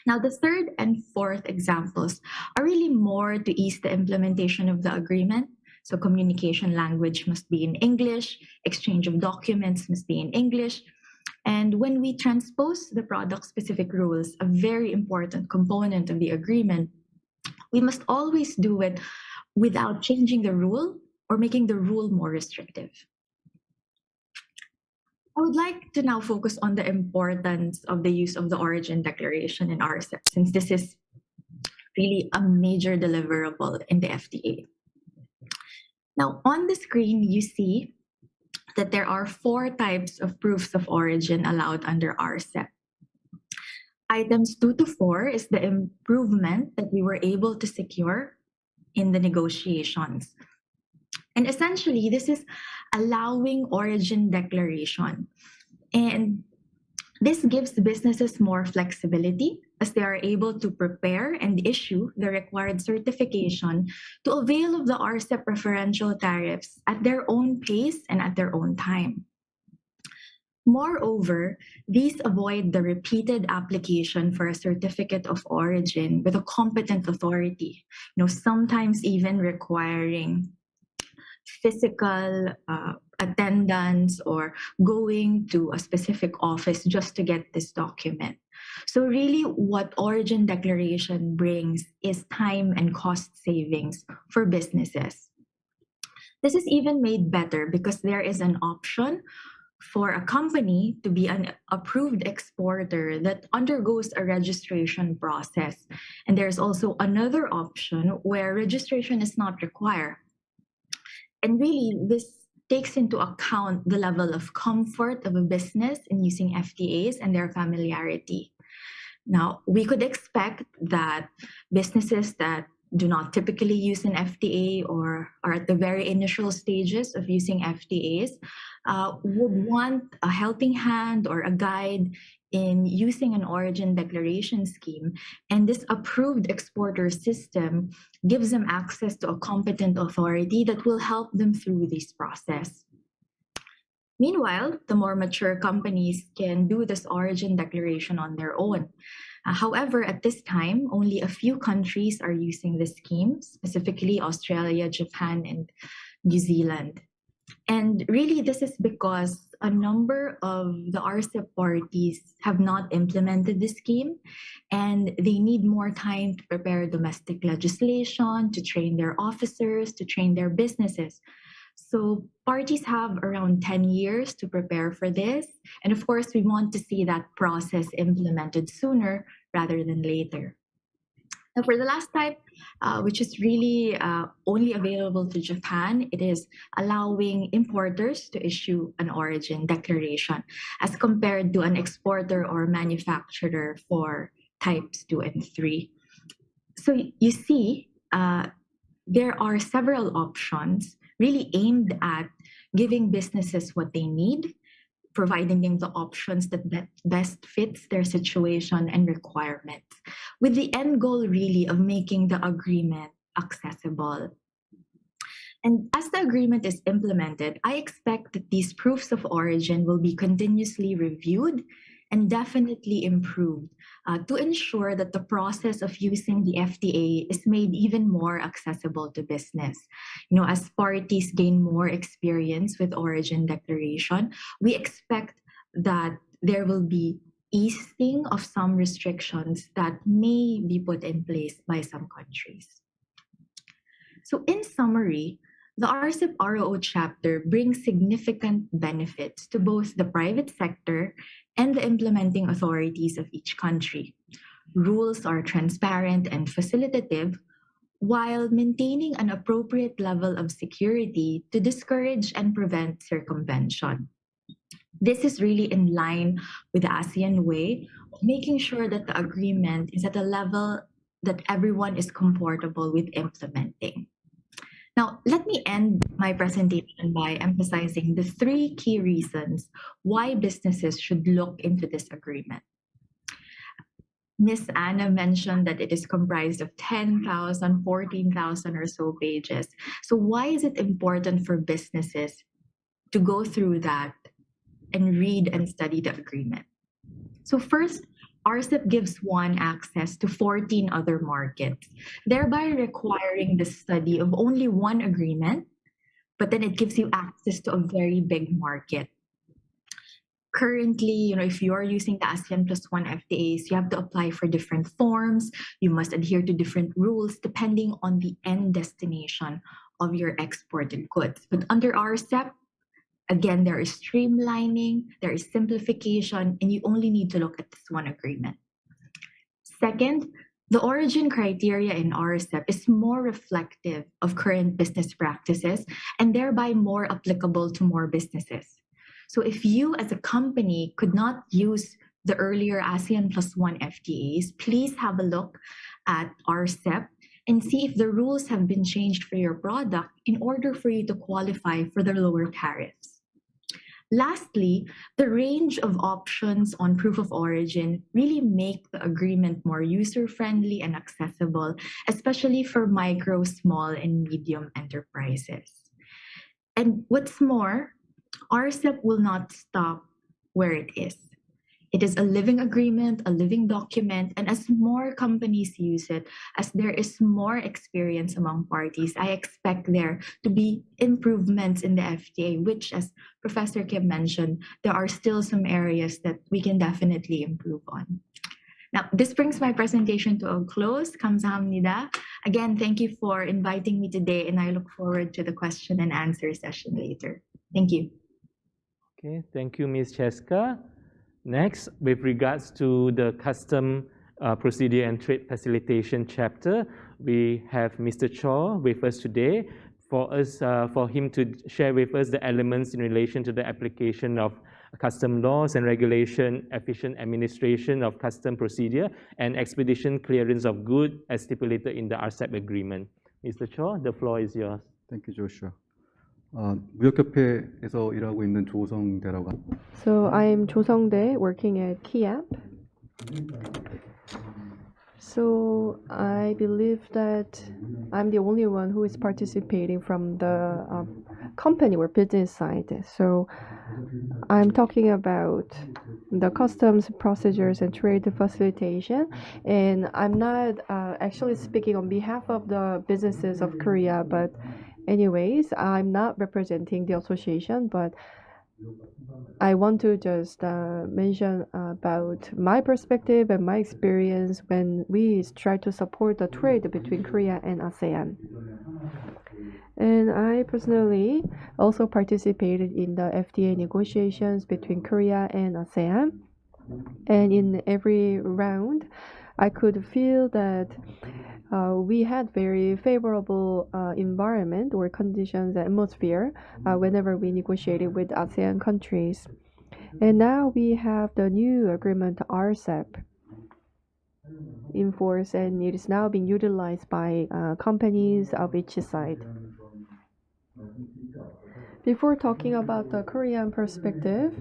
Now, the third and fourth examples are really more to ease the implementation of the agreement. So communication language must be in English, exchange of documents must be in English. And when we transpose the product-specific rules, a very important component of the agreement, we must always do it without changing the rule or making the rule more restrictive. I would like to now focus on the importance of the use of the origin declaration in RCEP, since this is really a major deliverable in the FTA. Now, on the screen, you see that there are 4 types of proofs of origin allowed under RCEP. Items 2 to 4 is the improvement that we were able to secure in the negotiations. And essentially, this is allowing origin declaration. And this gives businesses more flexibility as they are able to prepare and issue the required certification to avail of the RCEP preferential tariffs at their own pace and at their own time. Moreover, these avoid the repeated application for a certificate of origin with a competent authority, sometimes even requiring physical attendance or going to a specific office just to get this document. So really what origin declaration brings is time and cost savings for businesses. This is even made better because there is an option for a company to be an approved exporter that undergoes a registration process. And there's also another option where registration is not required. And really, this takes into account the level of comfort of a business in using FTAs and their familiarity. Now, we could expect that businesses that do not typically use an FTA or are at the very initial stages of using FTAs would want a helping hand or a guide in using an origin declaration scheme. And this approved exporter system gives them access to a competent authority that will help them through this process. Meanwhile, the more mature companies can do this origin declaration on their own. However, at this time, only a few countries are using this scheme, specifically Australia, Japan, and New Zealand. And really, this is because a number of the RCEP parties have not implemented the scheme, and they need more time to prepare domestic legislation, to train their officers, to train their businesses. So parties have around 10 years to prepare for this. And of course, we want to see that process implemented sooner rather than later. And for the last type, which is really only available to Japan, it is allowing importers to issue an origin declaration as compared to an exporter or manufacturer for types 2 and 3. So you see, there are several options really aimed at giving businesses what they need, providing them the options that best fits their situation and requirements, with the end goal really of making the agreement accessible. And as the agreement is implemented, I expect that these proofs of origin will be continuously reviewed and definitely improved to ensure that the process of using the FTA is made even more accessible to business. You know, as parties gain more experience with origin declaration, we expect that there will be easing of some restrictions that may be put in place by some countries. So in summary, the RCEP ROO chapter brings significant benefits to both the private sector and the implementing authorities of each country. Rules are transparent and facilitative, while maintaining an appropriate level of security to discourage and prevent circumvention. This is really in line with the ASEAN way, making sure that the agreement is at a level that everyone is comfortable with implementing. Now, let me end my presentation by emphasizing the 3 key reasons why businesses should look into this agreement. Ms. Anna mentioned that it is comprised of 10,000, 14,000 or so pages. So why is it important for businesses to go through that and read and study the agreement? So first, RCEP gives one access to 14 other markets, thereby requiring the study of only one agreement, but then it gives you access to a very big market. Currently, you know, if you're using the ASEAN +1 FTAs, you have to apply for different forms. You must adhere to different rules depending on the end destination of your exported goods. But under RCEP, again, there is streamlining, there is simplification, and you only need to look at this one agreement. Second, the origin criteria in RCEP is more reflective of current business practices and thereby more applicable to more businesses. So if you as a company could not use the earlier ASEAN +1 FTAs, please have a look at RCEP and see if the rules have been changed for your product in order for you to qualify for the lower tariffs. Lastly, the range of options on proof of origin really make the agreement more user-friendly and accessible, especially for micro, small, and medium enterprises. And what's more, RCEP will not stop where it is. It is a living agreement, a living document, and as more companies use it, as there is more experience among parties, I expect there to be improvements in the FTA, which, as Professor Kim mentioned, there are still some areas that we can definitely improve on. Now, this brings my presentation to a close. Kamsahamnida. Again, thank you for inviting me today, and I look forward to the question and answer session later. Thank you. Okay, thank you, Ms. Cheska. Next, with regards to the Custom Procedure and Trade Facilitation chapter, we have Mr. Cho with us today for him to share with us the elements in relation to the application of custom laws and regulation, efficient administration of custom procedure, and expedition clearance of goods as stipulated in the RCEP agreement. Mr. Cho, the floor is yours. Thank you, Joshua. 무역협회에서 일하고 있는 조성대라고 합니다. So I'm Jo Sung-dae working at KIAP. So I believe that I'm the only one who is participating from the company or business side. So I'm talking about the customs procedures and trade facilitation. And I'm not actually speaking on behalf of the businesses of Korea, but anyways, I'm not representing the association, but I want to just mention about my perspective and my experience when we try to support the trade between Korea and ASEAN. And I personally also participated in the FTA negotiations between Korea and ASEAN. And in every round, I could feel that we had very favorable environment or conditions and atmosphere whenever we negotiated with ASEAN countries. And now we have the new agreement RCEP in force, and it is now being utilized by companies of each side. Before talking about the Korean perspective,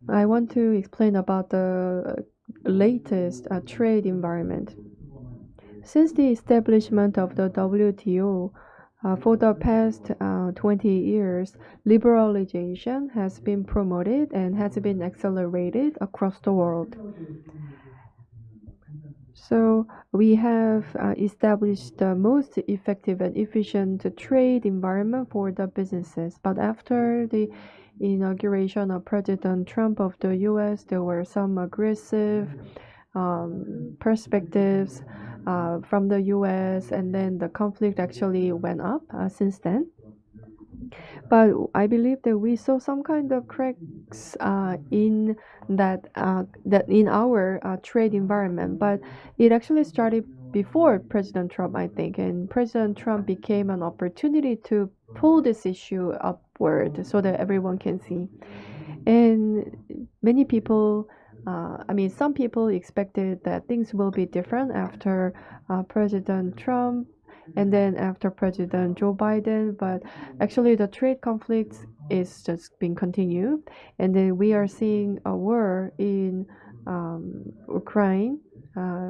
I want to explain about the latest trade environment. Since the establishment of the WTO, for the past 20 years, liberalization has been promoted and has been accelerated across the world. So we have established the most effective and efficient trade environment for the businesses. But after the inauguration of President Trump of the US, there were some aggressive perspectives from the US, and then the conflict actually went up since then. But I believe that we saw some kind of cracks in that in our trade environment. But it actually started before President Trump, I think, and President Trump became an opportunity to pull this issue upward so that everyone can see. And many people, some people expected that things will be different after President Trump and then after President Joe Biden, but actually the trade conflicts is just being continued, and then we are seeing a war in Ukraine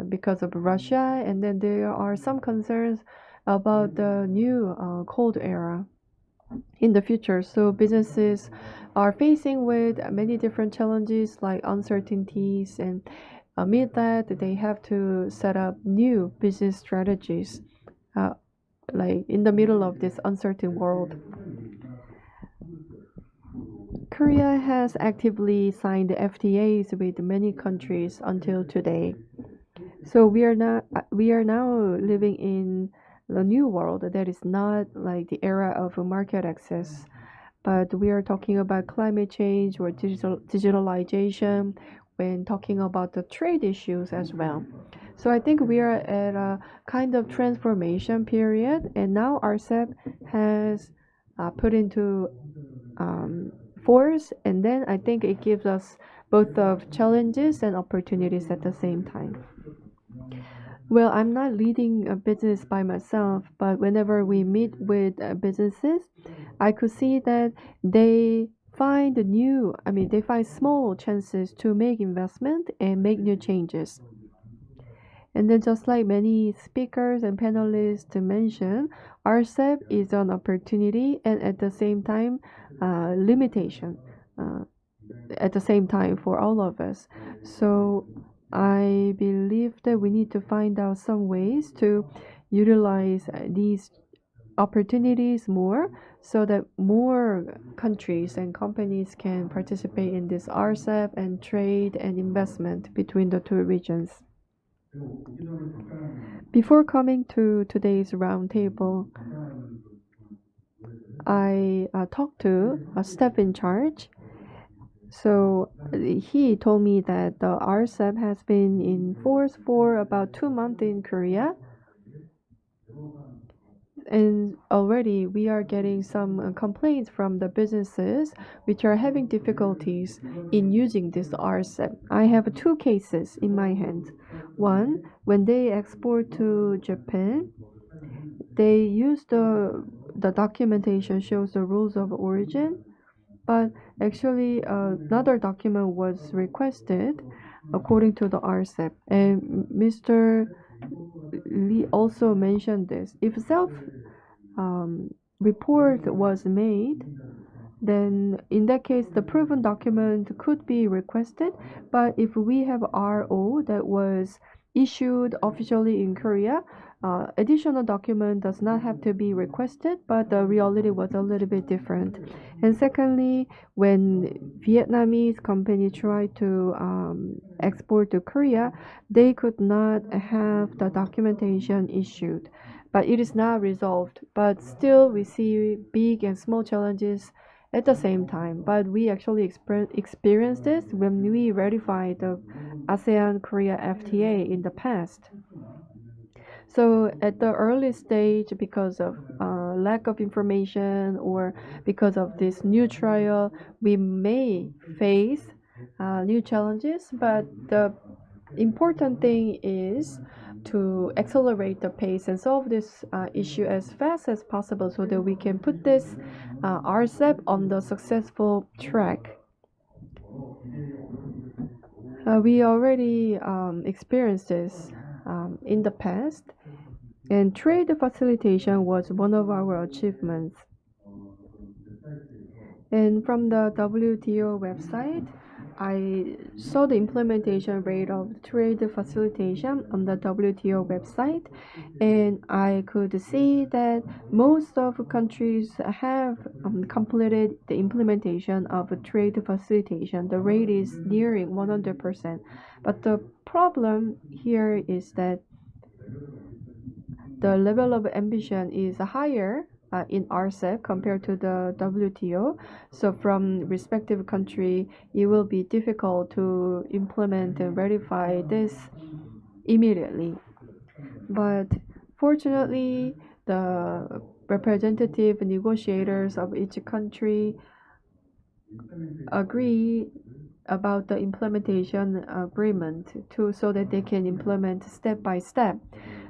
because of Russia, and then there are some concerns about the new cold era in the future. So businesses are facing with many different challenges like uncertainties, and amid that they have to set up new business strategies like in the middle of this uncertain world. Korea has actively signed FTAs with many countries until today. So we are now living in the new world that is not like the era of market access, but we are talking about climate change or digitalization when talking about the trade issues as well. So I think we are at a kind of transformation period, and now RCEP has put into force, and then I think it gives us both of challenges and opportunities at the same time. Well, I'm not leading a business by myself, but whenever we meet with businesses, I could see that they find small chances to make investment and make new changes. And then just like many speakers and panelists mentioned, RCEP is an opportunity and at the same time limitation at the same time for all of us. So I believe that we need to find out some ways to utilize these opportunities more so that more countries and companies can participate in this RCEP and trade and investment between the two regions. Before coming to today's roundtable, I talked to a staff in charge. So he told me that the RCEP has been in force for about 2 months in Korea. And already we are getting some complaints from the businesses which are having difficulties in using this RCEP. I have 2 cases in my hand. One, when they export to Japan, they use the documentation shows the rules of origin, but actually another document was requested according to the RCEP. And Mr. Lee also mentioned this. If self report was made, then in that case the proven document could be requested. But if we have RO that was issued officially in Korea, additional document does not have to be requested, but the reality was a little bit different. And secondly, when Vietnamese company tried to export to Korea, they could not have the documentation issued. But it is now resolved. But still, we see big and small challenges at the same time. But we actually experienced this when we ratified the ASEAN-Korea FTA in the past. So at the early stage, because of lack of information or because of this new trial, we may face new challenges. But the important thing is to accelerate the pace and solve this issue as fast as possible so that we can put this RCEP on the successful track. We already experienced this in the past, and trade facilitation was one of our achievements. And from the WTO website, I saw the implementation rate of trade facilitation on the WTO website, and I could see that most of countries have completed the implementation of trade facilitation. The rate is nearing 100%. But the problem here is that the level of ambition is higher in RCEP compared to the WTO. So from respective country, it will be difficult to implement and ratify this immediately. But fortunately, the representative negotiators of each country agree about the implementation agreement so that they can implement step by step.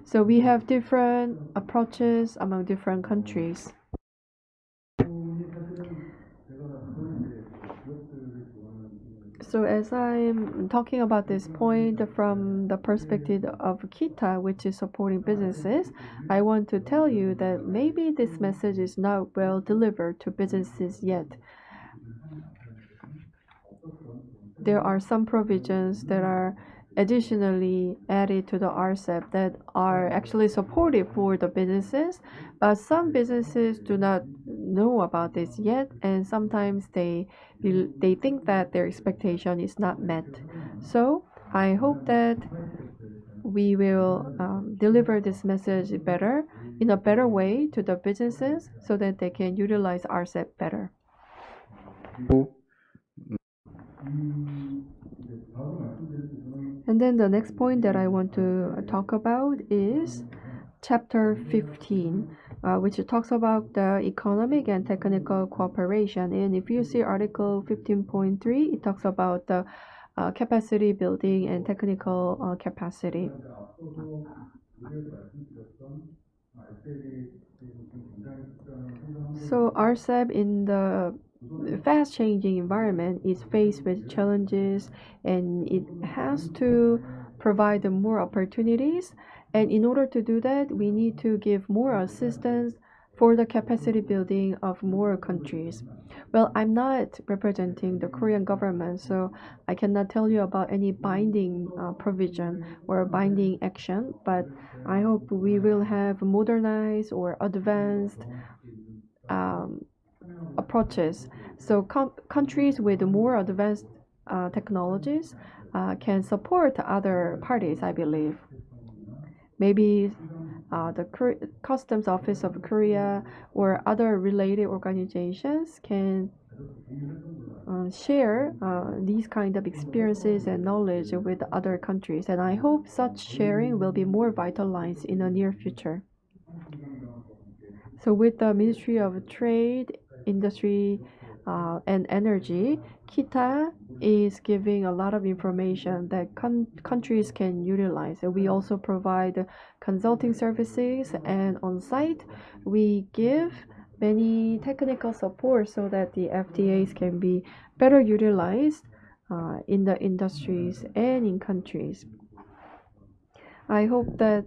So we have different approaches among different countries. So as I'm talking about this point from the perspective of KITA, which is supporting businesses, I want to tell you that maybe this message is not well delivered to businesses yet. There are some provisions that are additionally added to the RCEP that are actually supportive for the businesses, but some businesses do not know about this yet, and sometimes they think that their expectation is not met. So I hope that we will deliver this message in a better way to the businesses so that they can utilize RCEP better. And then the next point that I want to talk about is Chapter 15, which talks about the economic and technical cooperation. And if you see Article 15.3, it talks about the capacity building and technical capacity. So RCEP in the fast-changing environment is faced with challenges, and it has to provide more opportunities. And in order to do that, we need to give more assistance for the capacity building of more countries. Well, I'm not representing the Korean government, so I cannot tell you about any binding provision or binding action, but I hope we will have modernized or advanced approaches. So countries with more advanced technologies can support other parties, I believe. Maybe the Customs Office of Korea or other related organizations can share these kind of experiences and knowledge with other countries. And I hope such sharing will be more vitalized in the near future. So with the Ministry of Trade, Industry, and Energy, KITA is giving a lot of information that countries can utilize. And we also provide consulting services, and on site, we give many technical support so that the FTAs can be better utilized in the industries and in countries. I hope that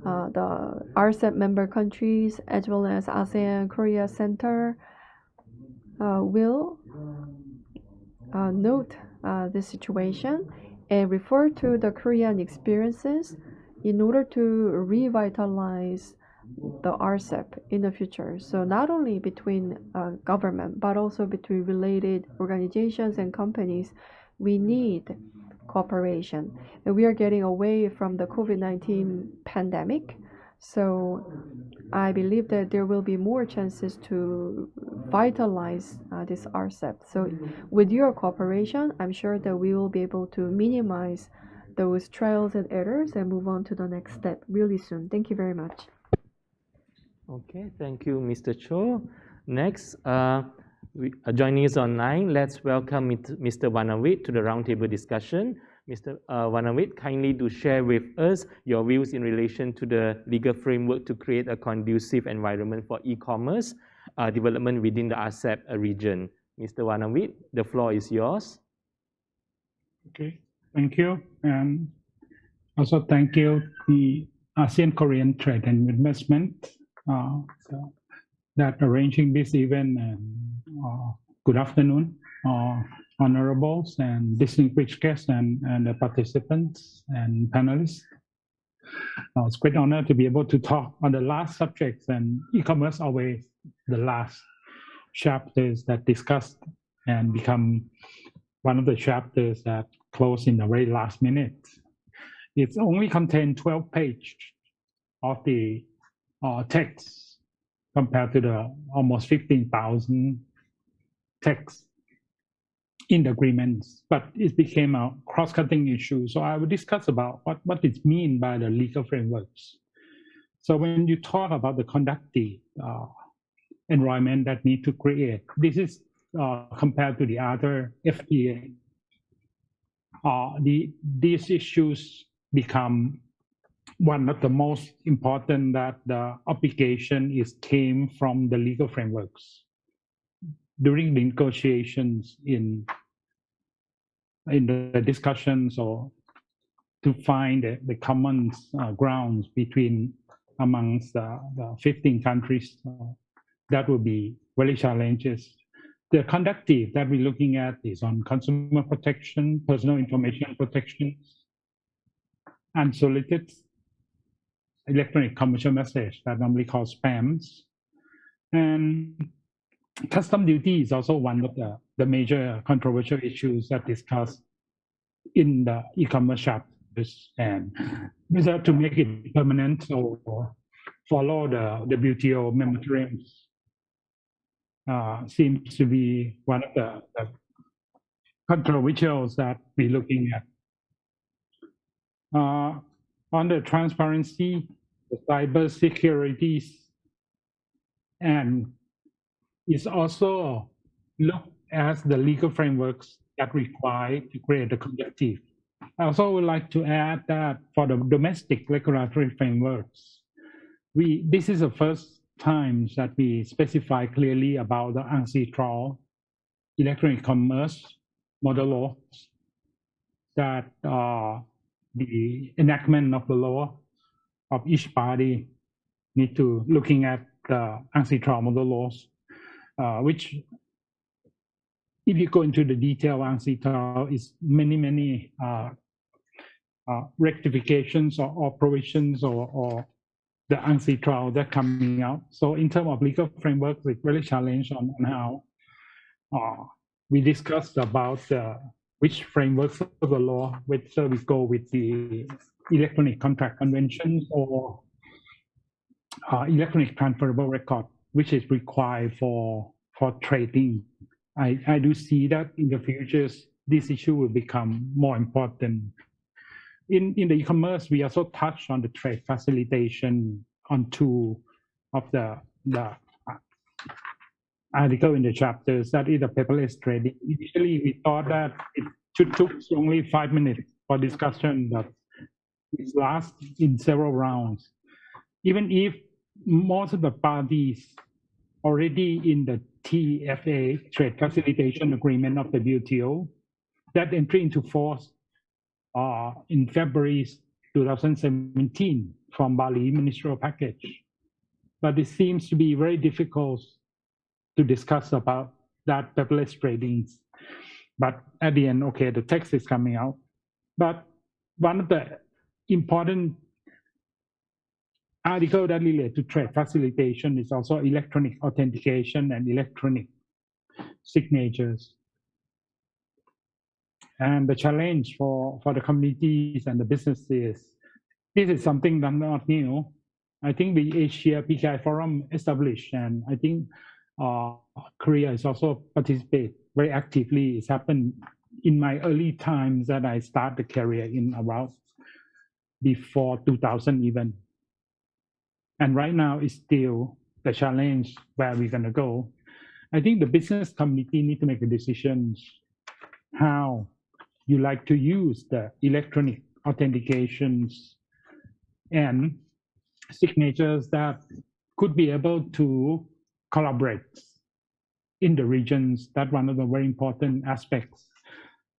the RCEP member countries as well as ASEAN-Korea Center will note this situation and refer to the Korean experiences in order to revitalize the RCEP in the future. So not only between government, but also between related organizations and companies, we need cooperation. And we are getting away from the COVID-19 pandemic. So I believe that there will be more chances to vitalize this RCEP. So with your cooperation, I'm sure that we will be able to minimize those trials and errors and move on to the next step really soon. Thank you very much. Okay, thank you, Mr. Cho. Next, joining us online, let's welcome Mr. Wanawit to the roundtable discussion. Mr. Wanawit, kindly do share with us your views in relation to the legal framework to create a conducive environment for e-commerce development within the RCEP region. Mr. Wanawit, the floor is yours. Okay, thank you. And also thank you the ASEAN-Korean Trade and Investment that arranging this event. And good afternoon, honorables and distinguished guests and the participants and panelists. It's a great honor to be able to talk on the last subjects, and e-commerce always the last chapters that discussed and become one of the chapters that close in the very last minute. It's only contained 12 pages of the text compared to the almost 15,000 texts in the agreements, but it became a cross-cutting issue. So I will discuss about what it means by the legal frameworks. So when you talk about the conductive environment that need to create, this is compared to the other FTA. These issues become one of the most important, that the obligation came from the legal frameworks during the negotiations in the discussions, or to find the common grounds amongst the 15 countries. That will be very challenges. The conductive that we're looking at is on consumer protection, personal information protection, unsolicited electronic commercial message that normally called spams. And custom duty is also one of the major controversial issues that discussed in the e-commerce chapters. And whether to make it permanent or follow the WTO memorandums seems to be one of the controversials that we're looking at. On the transparency, the cyber securities, and is also looked as the legal frameworks that require to create a conductive. I also would like to add that for the domestic regulatory frameworks, this is the first time that we specify clearly about the ancestral electronic commerce model laws, that the enactment of the law of each party need to looking at the ancestral model laws, which, if you go into the detail, ancestral is many rectifications or provisions or the ancestral that coming out. So in terms of legal framework, it's really challenged on how we discussed about which frameworks of the law, whether we go with the electronic contract conventions or electronic transferable record, which is required for trading. I do see that in the future, this issue will become more important. In the e-commerce, we also touched on the trade facilitation on two of the article in the chapters, that is the paperless trading. Initially, we thought that it should took only 5 minutes for discussion, but it lasts in several rounds. Even if most of the parties already in the TFA, Trade Facilitation Agreement of the WTO, that entry into force in February 2017 from Bali Ministerial Package. But it seems to be very difficult to discuss about that paperless trading. But at the end, okay, the text is coming out. But one of the important article that relate to trade facilitation is also electronic authentication and electronic signatures. And the challenge for the communities and the businesses, this is something that's not new. I think the Asia PKI Forum established, and I think Korea is also participate very actively. It's happened in my early times that I started the career in about before 2000 even. And right now it's still the challenge where we're gonna go. I think the business community need to make the decisions how you like to use the electronic authentications and signatures that could be able to collaborate in the regions. That's one of the very important aspects.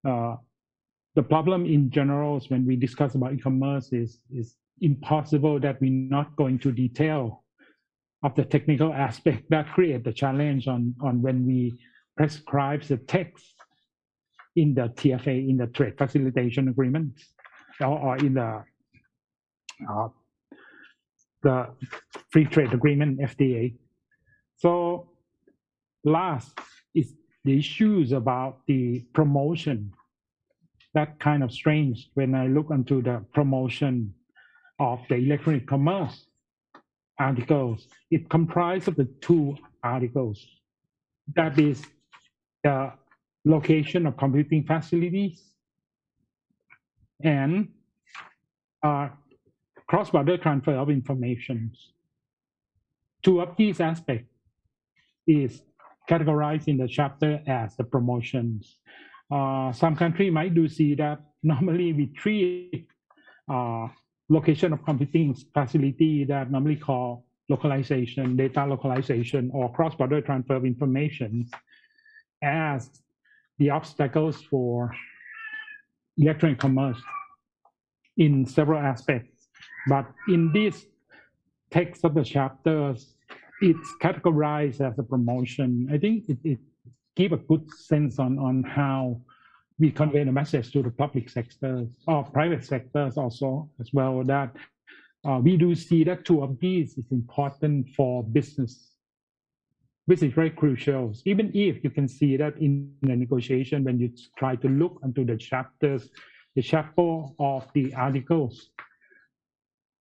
The problem in general is when we discuss about e-commerce is impossible that we're not going to detail of the technical aspect that create the challenge on when we prescribe the text in the TFA, in the trade facilitation agreement, or in the free trade agreement, FDA. So last is the issues about the promotion. That kind of strange when I look into the promotion of the electronic commerce articles. It comprises of the two articles. That is the location of computing facilities and cross-border transfer of information. Two of these aspects is categorized in the chapter as the promotions. Some country might do see that normally we treat location of computing facility that normally called localization, data localization, or cross-border transfer of information as the obstacles for electronic commerce in several aspects. But in this text of the chapters, it's categorized as a promotion. I think it gives a good sense on how we convey the message to the public sectors or private sectors also as well, that we do see that two of these is important for business, which is very crucial. Even if you can see that in the negotiation, when you try to look into the chapters, the chapter of the articles,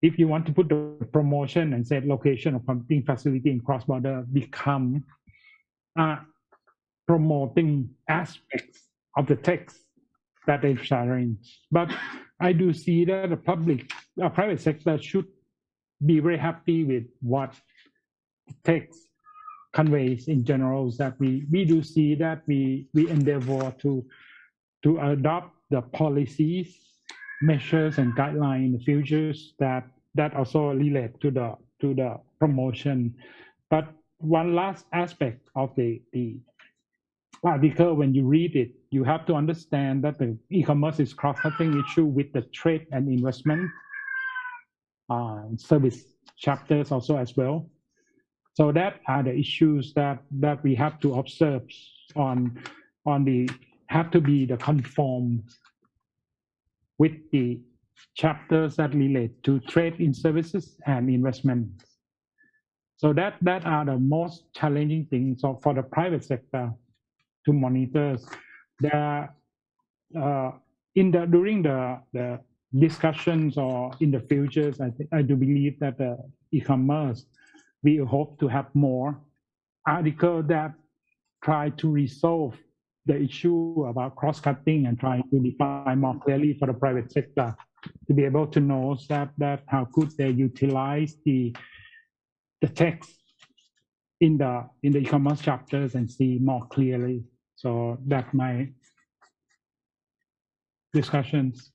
if you want to put the promotion and say location of computing facility in cross-border become promoting aspects of the text that they challenge. But I do see that the private sector should be very happy with what the text conveys in general, that we do see that we endeavor to adopt the policies, measures, and guidelines in the futures that also relate to the promotion. But one last aspect of the article, when you read it, you have to understand that the e-commerce is cross-cutting issue with the trade and investment service chapters also as well. So that are the issues that we have to observe on the have to be the conform with the chapters that relate to trade in services and investment. So that are the most challenging things for the private sector to monitor. During the discussions or in the futures, I do believe that the e-commerce, we hope to have more articles that try to resolve the issue about cross-cutting and trying to define more clearly for the private sector to be able to know that how could they utilize the text in the e-commerce chapters and see more clearly. So that's my discussions,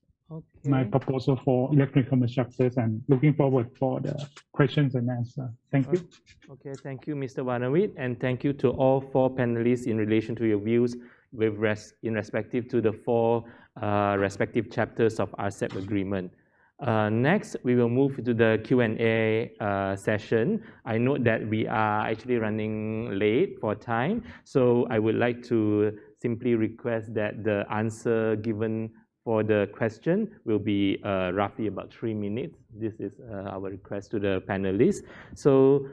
my proposal for electronic commerce chapters, and looking forward for the questions and answers. Thank you. Okay, thank you, Mr. Wanawit, and thank you to all four panelists in relation to your views in respective to the four respective chapters of RCEP agreement. Next, we will move to the Q&A session. I note that we are actually running late for time, so I would like to simply request that the answer given for the question will be roughly about 3 minutes. This is our request to the panelists. So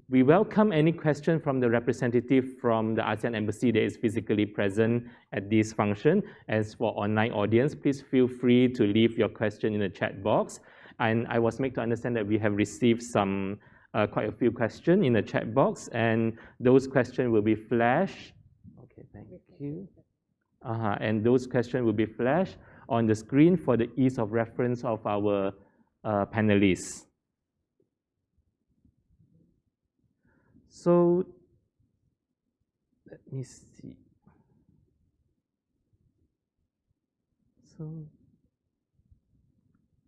we welcome any question from the representative from the ASEAN Embassy that is physically present at this function. As for online audience, please feel free to leave your question in the chat box. And I was made to understand that we have received some quite a few questions in the chat box, and those questions will be flashed. Okay, thank you. And those questions will be flashed on the screen for the ease of reference of our panelists. So let me see. So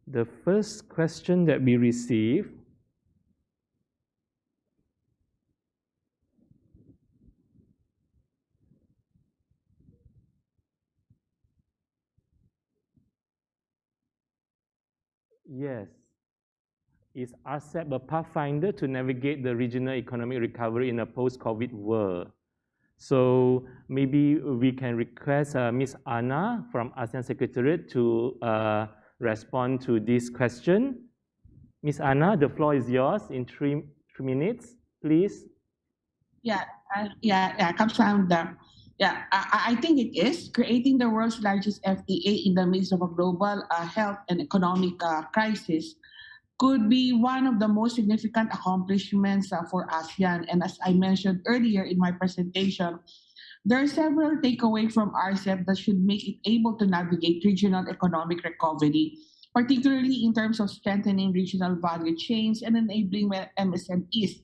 the first question that we received yes. Is RCEP a pathfinder to navigate the regional economic recovery in a post-COVID world? So maybe we can request Ms. Anna from ASEAN Secretariat to respond to this question. Ms. Anna, the floor is yours in 3 minutes, please. Kamsahamnida. I think it is creating the world's largest FTA in the midst of a global health and economic crisis could be one of the most significant accomplishments for ASEAN. And as I mentioned earlier in my presentation, there are several takeaways from RCEP that should make it able to navigate regional economic recovery, particularly in terms of strengthening regional value chains and enabling MSMEs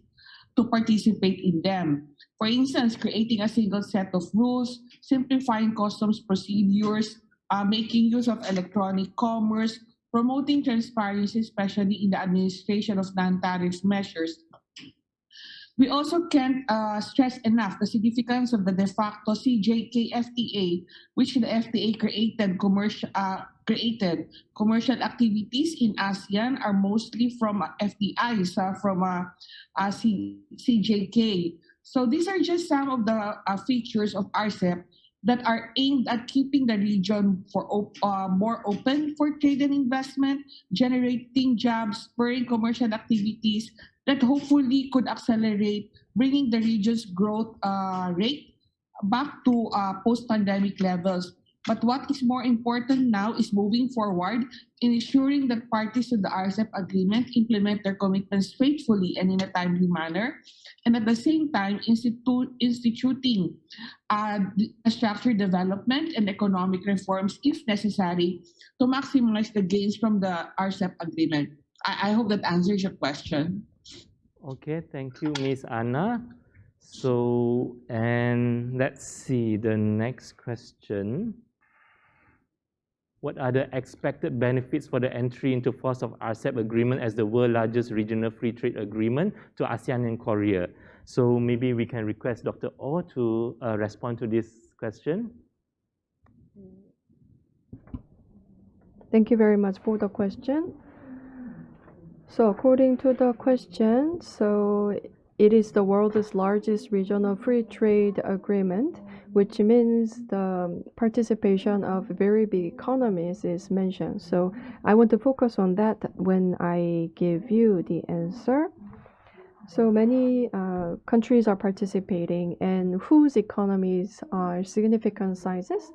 to participate in them. For instance, creating a single set of rules, simplifying customs procedures, making use of electronic commerce, promoting transparency, especially in the administration of non-tariff measures. We also can't stress enough the significance of the de facto CJK FTA, which the FTA created commercial activities in ASEAN are mostly from FDIs, from CJK. So these are just some of the features of RCEP that are aimed at keeping the region more open for trade and investment, generating jobs, spurring commercial activities that hopefully could accelerate bringing the region's growth rate back to post-pandemic levels. But what is more important now is moving forward in ensuring that parties to the RCEP agreement implement their commitments faithfully and in a timely manner, and at the same time instituting structured development and economic reforms if necessary to maximize the gains from the RCEP agreement. I hope that answers your question. Okay, thank you, Ms. Anna. So, and let's see the next question. What are the expected benefits for the entry into force of RCEP agreement as the world's largest regional free trade agreement to ASEAN and Korea? So maybe we can request Dr. Oh to respond to this question. Thank you very much for the question. So according to the question, so it is the world's largest regional free trade agreement, which means the participation of very big economies is mentioned. So I want to focus on that when I give you the answer. So many countries are participating and whose economies are significant sizes.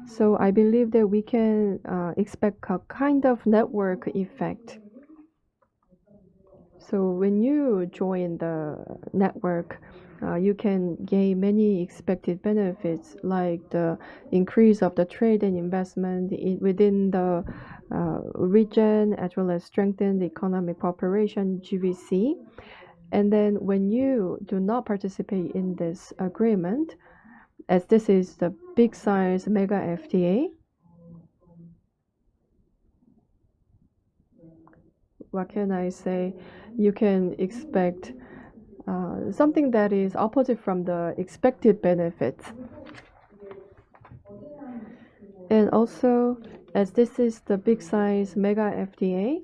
So I believe that we can expect a kind of network effect. So when you join the network, you can gain many expected benefits like the increase of the trade and investment within the region, as well as strengthen the economic cooperation, GVC. And then when you do not participate in this agreement, as this is the big size mega FTA, what can I say? You can expect something that is opposite from the expected benefits. And also, as this is the big size mega FTA,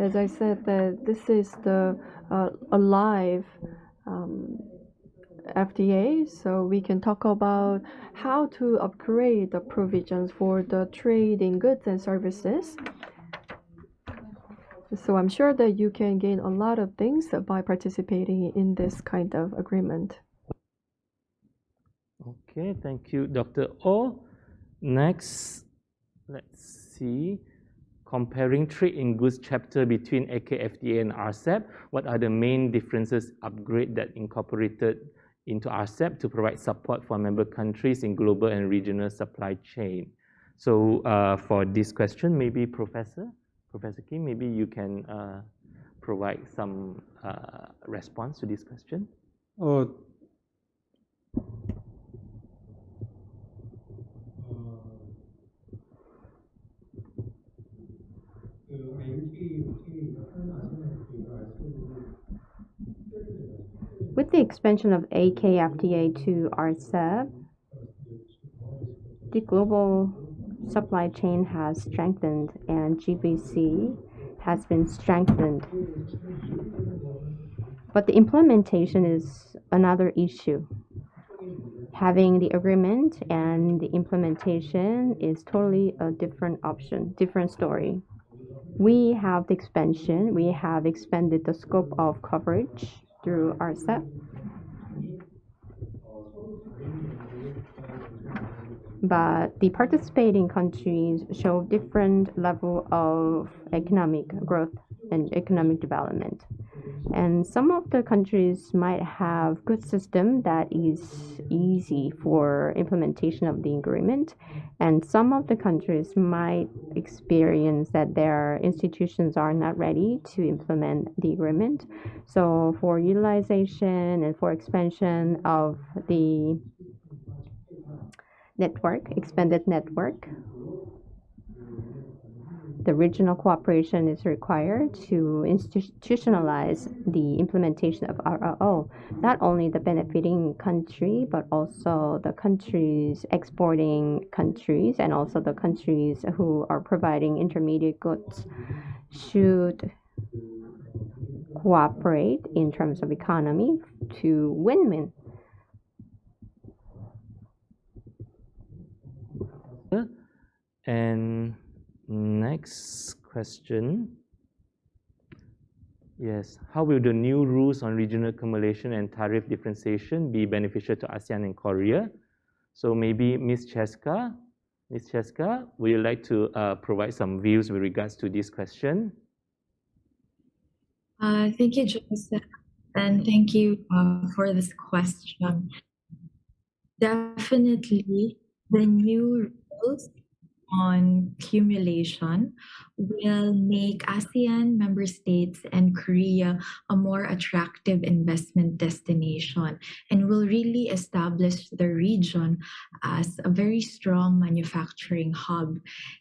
as I said, that this is the alive FTA, so we can talk about how to upgrade the provisions for the trade in goods and services. So I'm sure that you can gain a lot of things by participating in this kind of agreement. Okay, thank you, Dr. O. Next, let's see. Comparing trade in goods chapter between AKFTA and RCEP, what are the main differences upgrade that incorporated into RCEP to provide support for member countries in global and regional supply chain? So for this question, maybe Professor Kim, maybe you can provide some response to this question. With the expansion of AKFTA to RCEP, the global supply chain has strengthened and GBC has been strengthened. But the implementation is another issue. Having the agreement and the implementation is totally a different option, different story. We have the expansion, we have expanded the scope of coverage through RCEP. But the participating countries show different level of economic growth and economic development. And some of the countries might have good system that is easy for implementation of the agreement. And some of the countries might experience that their institutions are not ready to implement the agreement. So for utilization and for expansion of the network, expanded network, the regional cooperation is required to institutionalize the implementation of RRO, not only the benefiting country, but also the countries, exporting countries, and also the countries who are providing intermediate goods should cooperate in terms of economy to win-win. And next question. Yes, how will the new rules on regional accumulation and tariff differentiation be beneficial to ASEAN and Korea? So maybe Ms. Cheska, would you like to provide some views with regards to this question? Thank you, Joseph, and thank you for this question. Definitely, the new rules on accumulation will make ASEAN member states and Korea a more attractive investment destination and will really establish the region as a very strong manufacturing hub.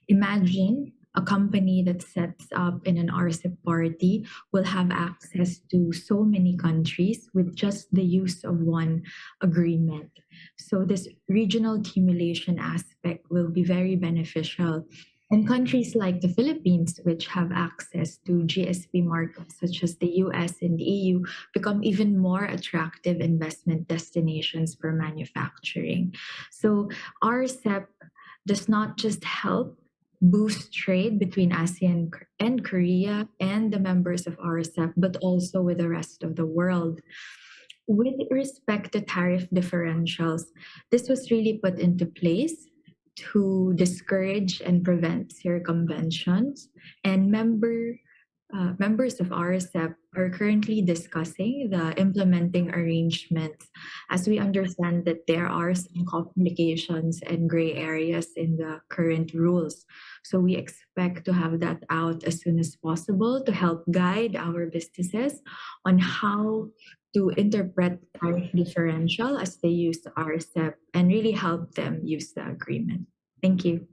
Imagine a company that sets up in an RCEP party will have access to so many countries with just the use of one agreement. So this regional accumulation aspect will be very beneficial. And countries like the Philippines, which have access to GSP markets such as the US and the EU, become even more attractive investment destinations for manufacturing. So RCEP does not just help boost trade between ASEAN and Korea and the members of RCEP, but also with the rest of the world. With respect to tariff differentials, this was really put into place to discourage and prevent circumventions, and members of RCEP are currently discussing the implementing arrangements, as we understand that there are some complications and gray areas in the current rules. So we expect to have that out as soon as possible to help guide our businesses on how to interpret tariff differential as they use RCEP and really help them use the agreement. Thank you.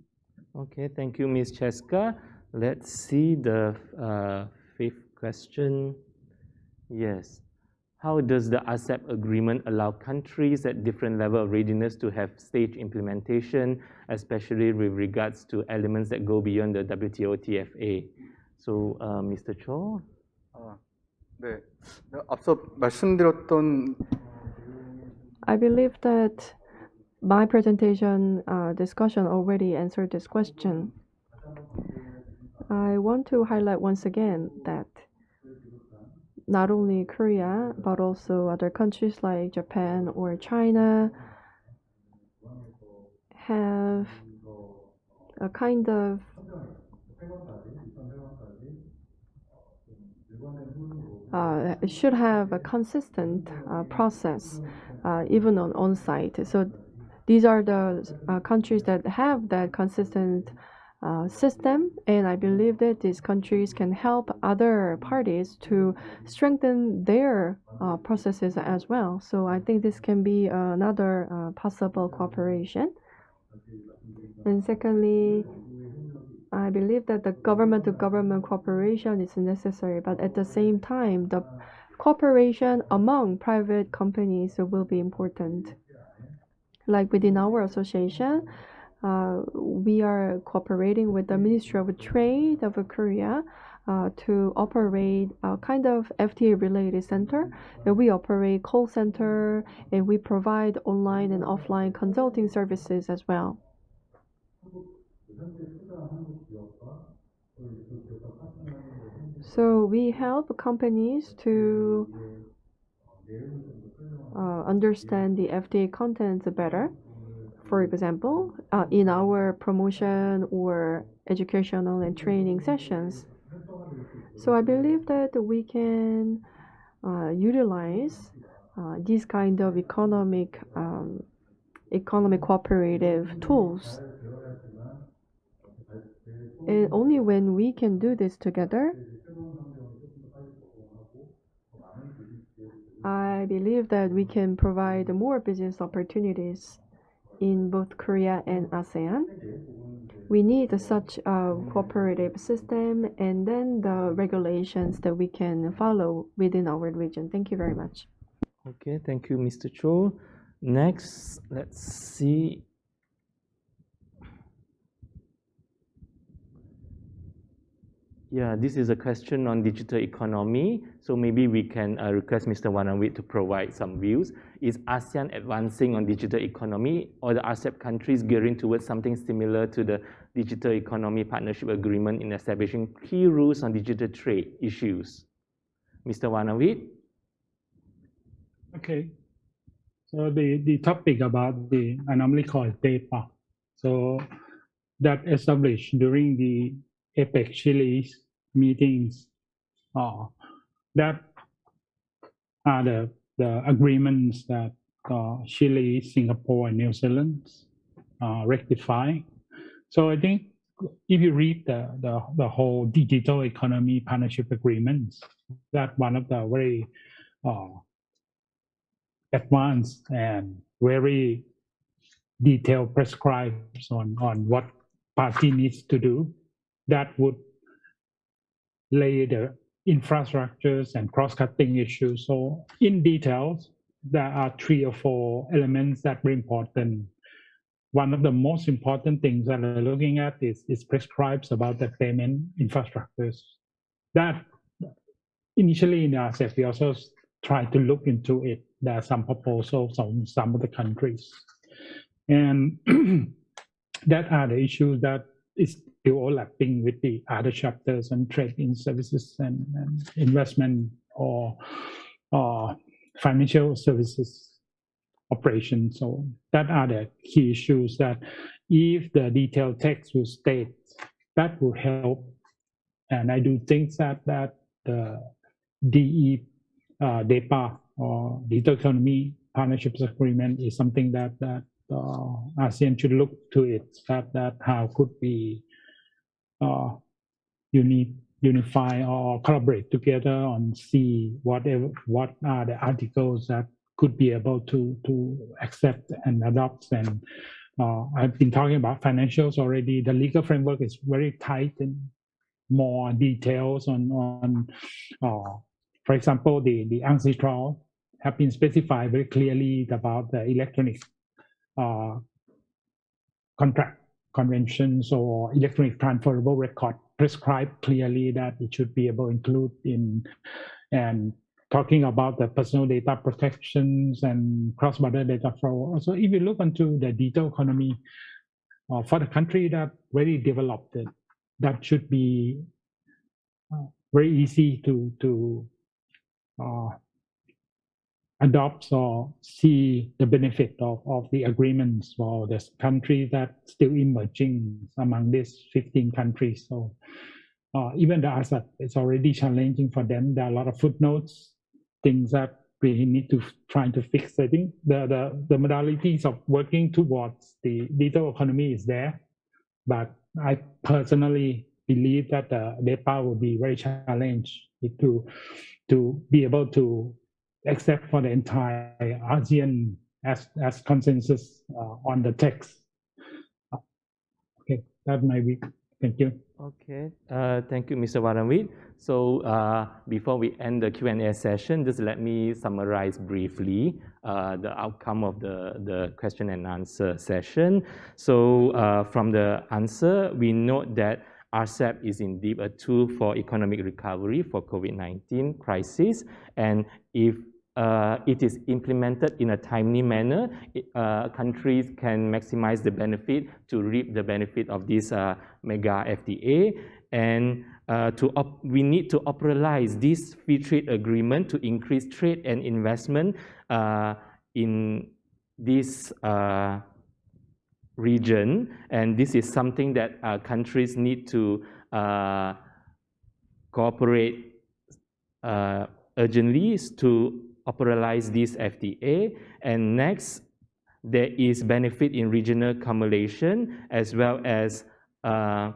Okay, thank you, Ms. Cheska. Let's see the fifth question. Yes. How does the RCEP agreement allow countries at different level of readiness to have stage implementation, especially with regards to elements that go beyond the WTO TFA? So, Mr. Cho? 네, 앞서 말씀드렸던 I believe that my presentation discussion already answered this question. I want to highlight once again that not only Korea, but also other countries like Japan or China have a kind of should have a consistent process even on site. So these are the countries that have that consistent system, and I believe that these countries can help other parties to strengthen their processes as well. So I think this can be another possible cooperation. And secondly, I believe that the government-to-government cooperation is necessary, but at the same time, the cooperation among private companies will be important. Like within our association, we are cooperating with the Ministry of Trade of Korea to operate a kind of FTA-related center. And we operate call center, and we provide online and offline consulting services as well. So we help companies to understand the FTA contents better. For example, in our promotion or educational and training sessions. So I believe that we can utilize these kind of economic cooperative tools. And only when we can do this together, I believe that we can provide more business opportunities in both Korea and ASEAN. We need such a cooperative system and then the regulations that we can follow within our region. Thank you very much. Okay, thank you, Mr. Cho. Next, let's see. Yeah, this is a question on digital economy. So maybe we can request Mr. Wanawit to provide some views. Is ASEAN advancing on digital economy, or the ASEAN countries gearing towards something similar to the Digital Economy Partnership Agreement in establishing key rules on digital trade issues? Mr. Wanawit? Okay. So the topic about the, I normally call it DEPA. So that established during the APEC Chile meetings, that are the agreements that Chile, Singapore, and New Zealand rectify. So I think if you read the whole digital economy partnership agreements, that one of the very advanced and very detailed prescribes on what party needs to do, that would lay the infrastructures and cross-cutting issues. So in details, there are 3 or 4 elements that are important. One of the most important things that we're looking at is prescribes about the payment infrastructures. That initially in ASEAN, we also tried to look into it. There are some proposals on some of the countries. And that are the issues that is still overlapping with the other chapters on trade in services and investment or financial services operations. So that are the key issues that if the detailed text will state, that will help. And I do think that the DEPA or Digital Economy Partnerships Agreement is something that ASEAN should look to it, that how could we unify or collaborate together on see what are the articles that could be able to accept and adopt. And I've been talking about financials already. The legal framework is very tight and more details on for example, the ancestral have been specified very clearly about the electronic contract conventions or electronic transferable record prescribed clearly that it should be able to include in, and talking about the personal data protections and cross-border data flow. So if you look into the digital economy for the country that very developed, that should be very easy to adopt or see the benefit of the agreements for the country that still emerging among these 15 countries. So even the ASEAN, it's already challenging for them. There are a lot of footnotes, things that we need to try to fix. I think the modalities of working towards the digital economy is there, but I personally believe that the DEPA will be very challenged to be able to accept for the entire ASEAN as consensus on the text. Okay, that might be. Thank you. Okay, thank you, Mr. Waranwit. So before we end the Q&A session, just let me summarize briefly the outcome of the question and answer session. So from the answer, we note that RCEP is indeed a tool for economic recovery for COVID-19 crisis, and if it is implemented in a timely manner, countries can maximize the benefit to reap the benefit of this mega FTA. And we need to operationalize this free trade agreement to increase trade and investment in this region. And this is something that countries need to cooperate urgently to operationalize this FTA. And next, there is benefit in regional accumulation as well as the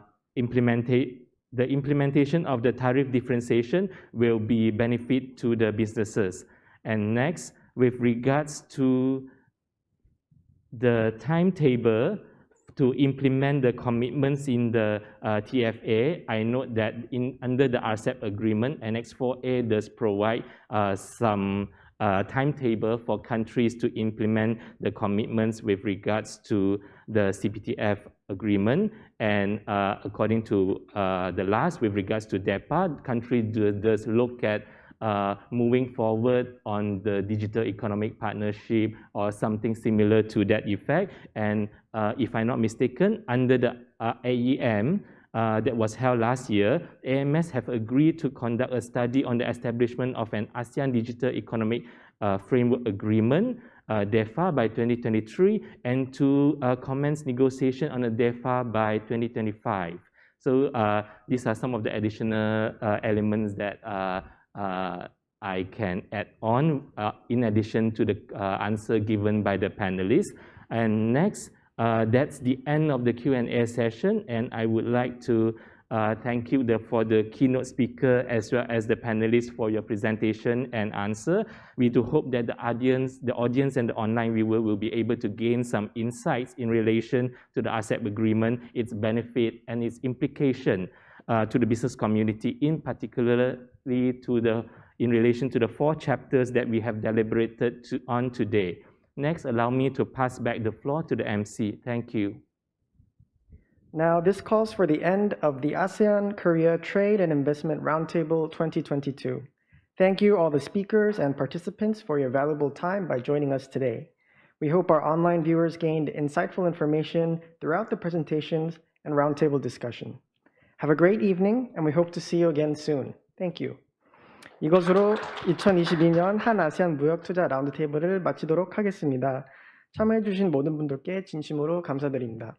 implementation of the tariff differentiation will be benefit to the businesses. And next, with regards to the timetable to implement the commitments in the TFA, I note that under the RCEP agreement, Annex 4A does provide some timetable for countries to implement the commitments with regards to the CPTF agreement. And according to the last, with regards to DEPA, country does look at moving forward on the digital economic partnership or something similar to that effect. And if I'm not mistaken, under the AEM that was held last year, AMS have agreed to conduct a study on the establishment of an ASEAN Digital Economic Framework Agreement, DEFA, by 2023, and to commence negotiation on a DEFA by 2025. So these are some of the additional elements that I can add on in addition to the answer given by the panelists. And next, that's the end of the Q&A session, and I would like to thank you for the keynote speaker as well as the panelists for your presentation and answer. We do hope that the audience and the online viewer will be able to gain some insights in relation to the RCEP agreement, its benefit and its implication to the business community, in particularly in relation to the 4 chapters that we have deliberated on today. Next, allow me to pass back the floor to the MC. Thank you. Now, this calls for the end of the ASEAN-Korea Trade and Investment Roundtable 2022. Thank you all the speakers and participants for your valuable time by joining us today. We hope our online viewers gained insightful information throughout the presentations and roundtable discussion. Have a great evening, and we hope to see you again soon. Thank you. 이것으로 2022년 한아시안 무역투자 라운드테이블을 마치도록 하겠습니다. 참여해주신 모든 분들께 진심으로 감사드립니다.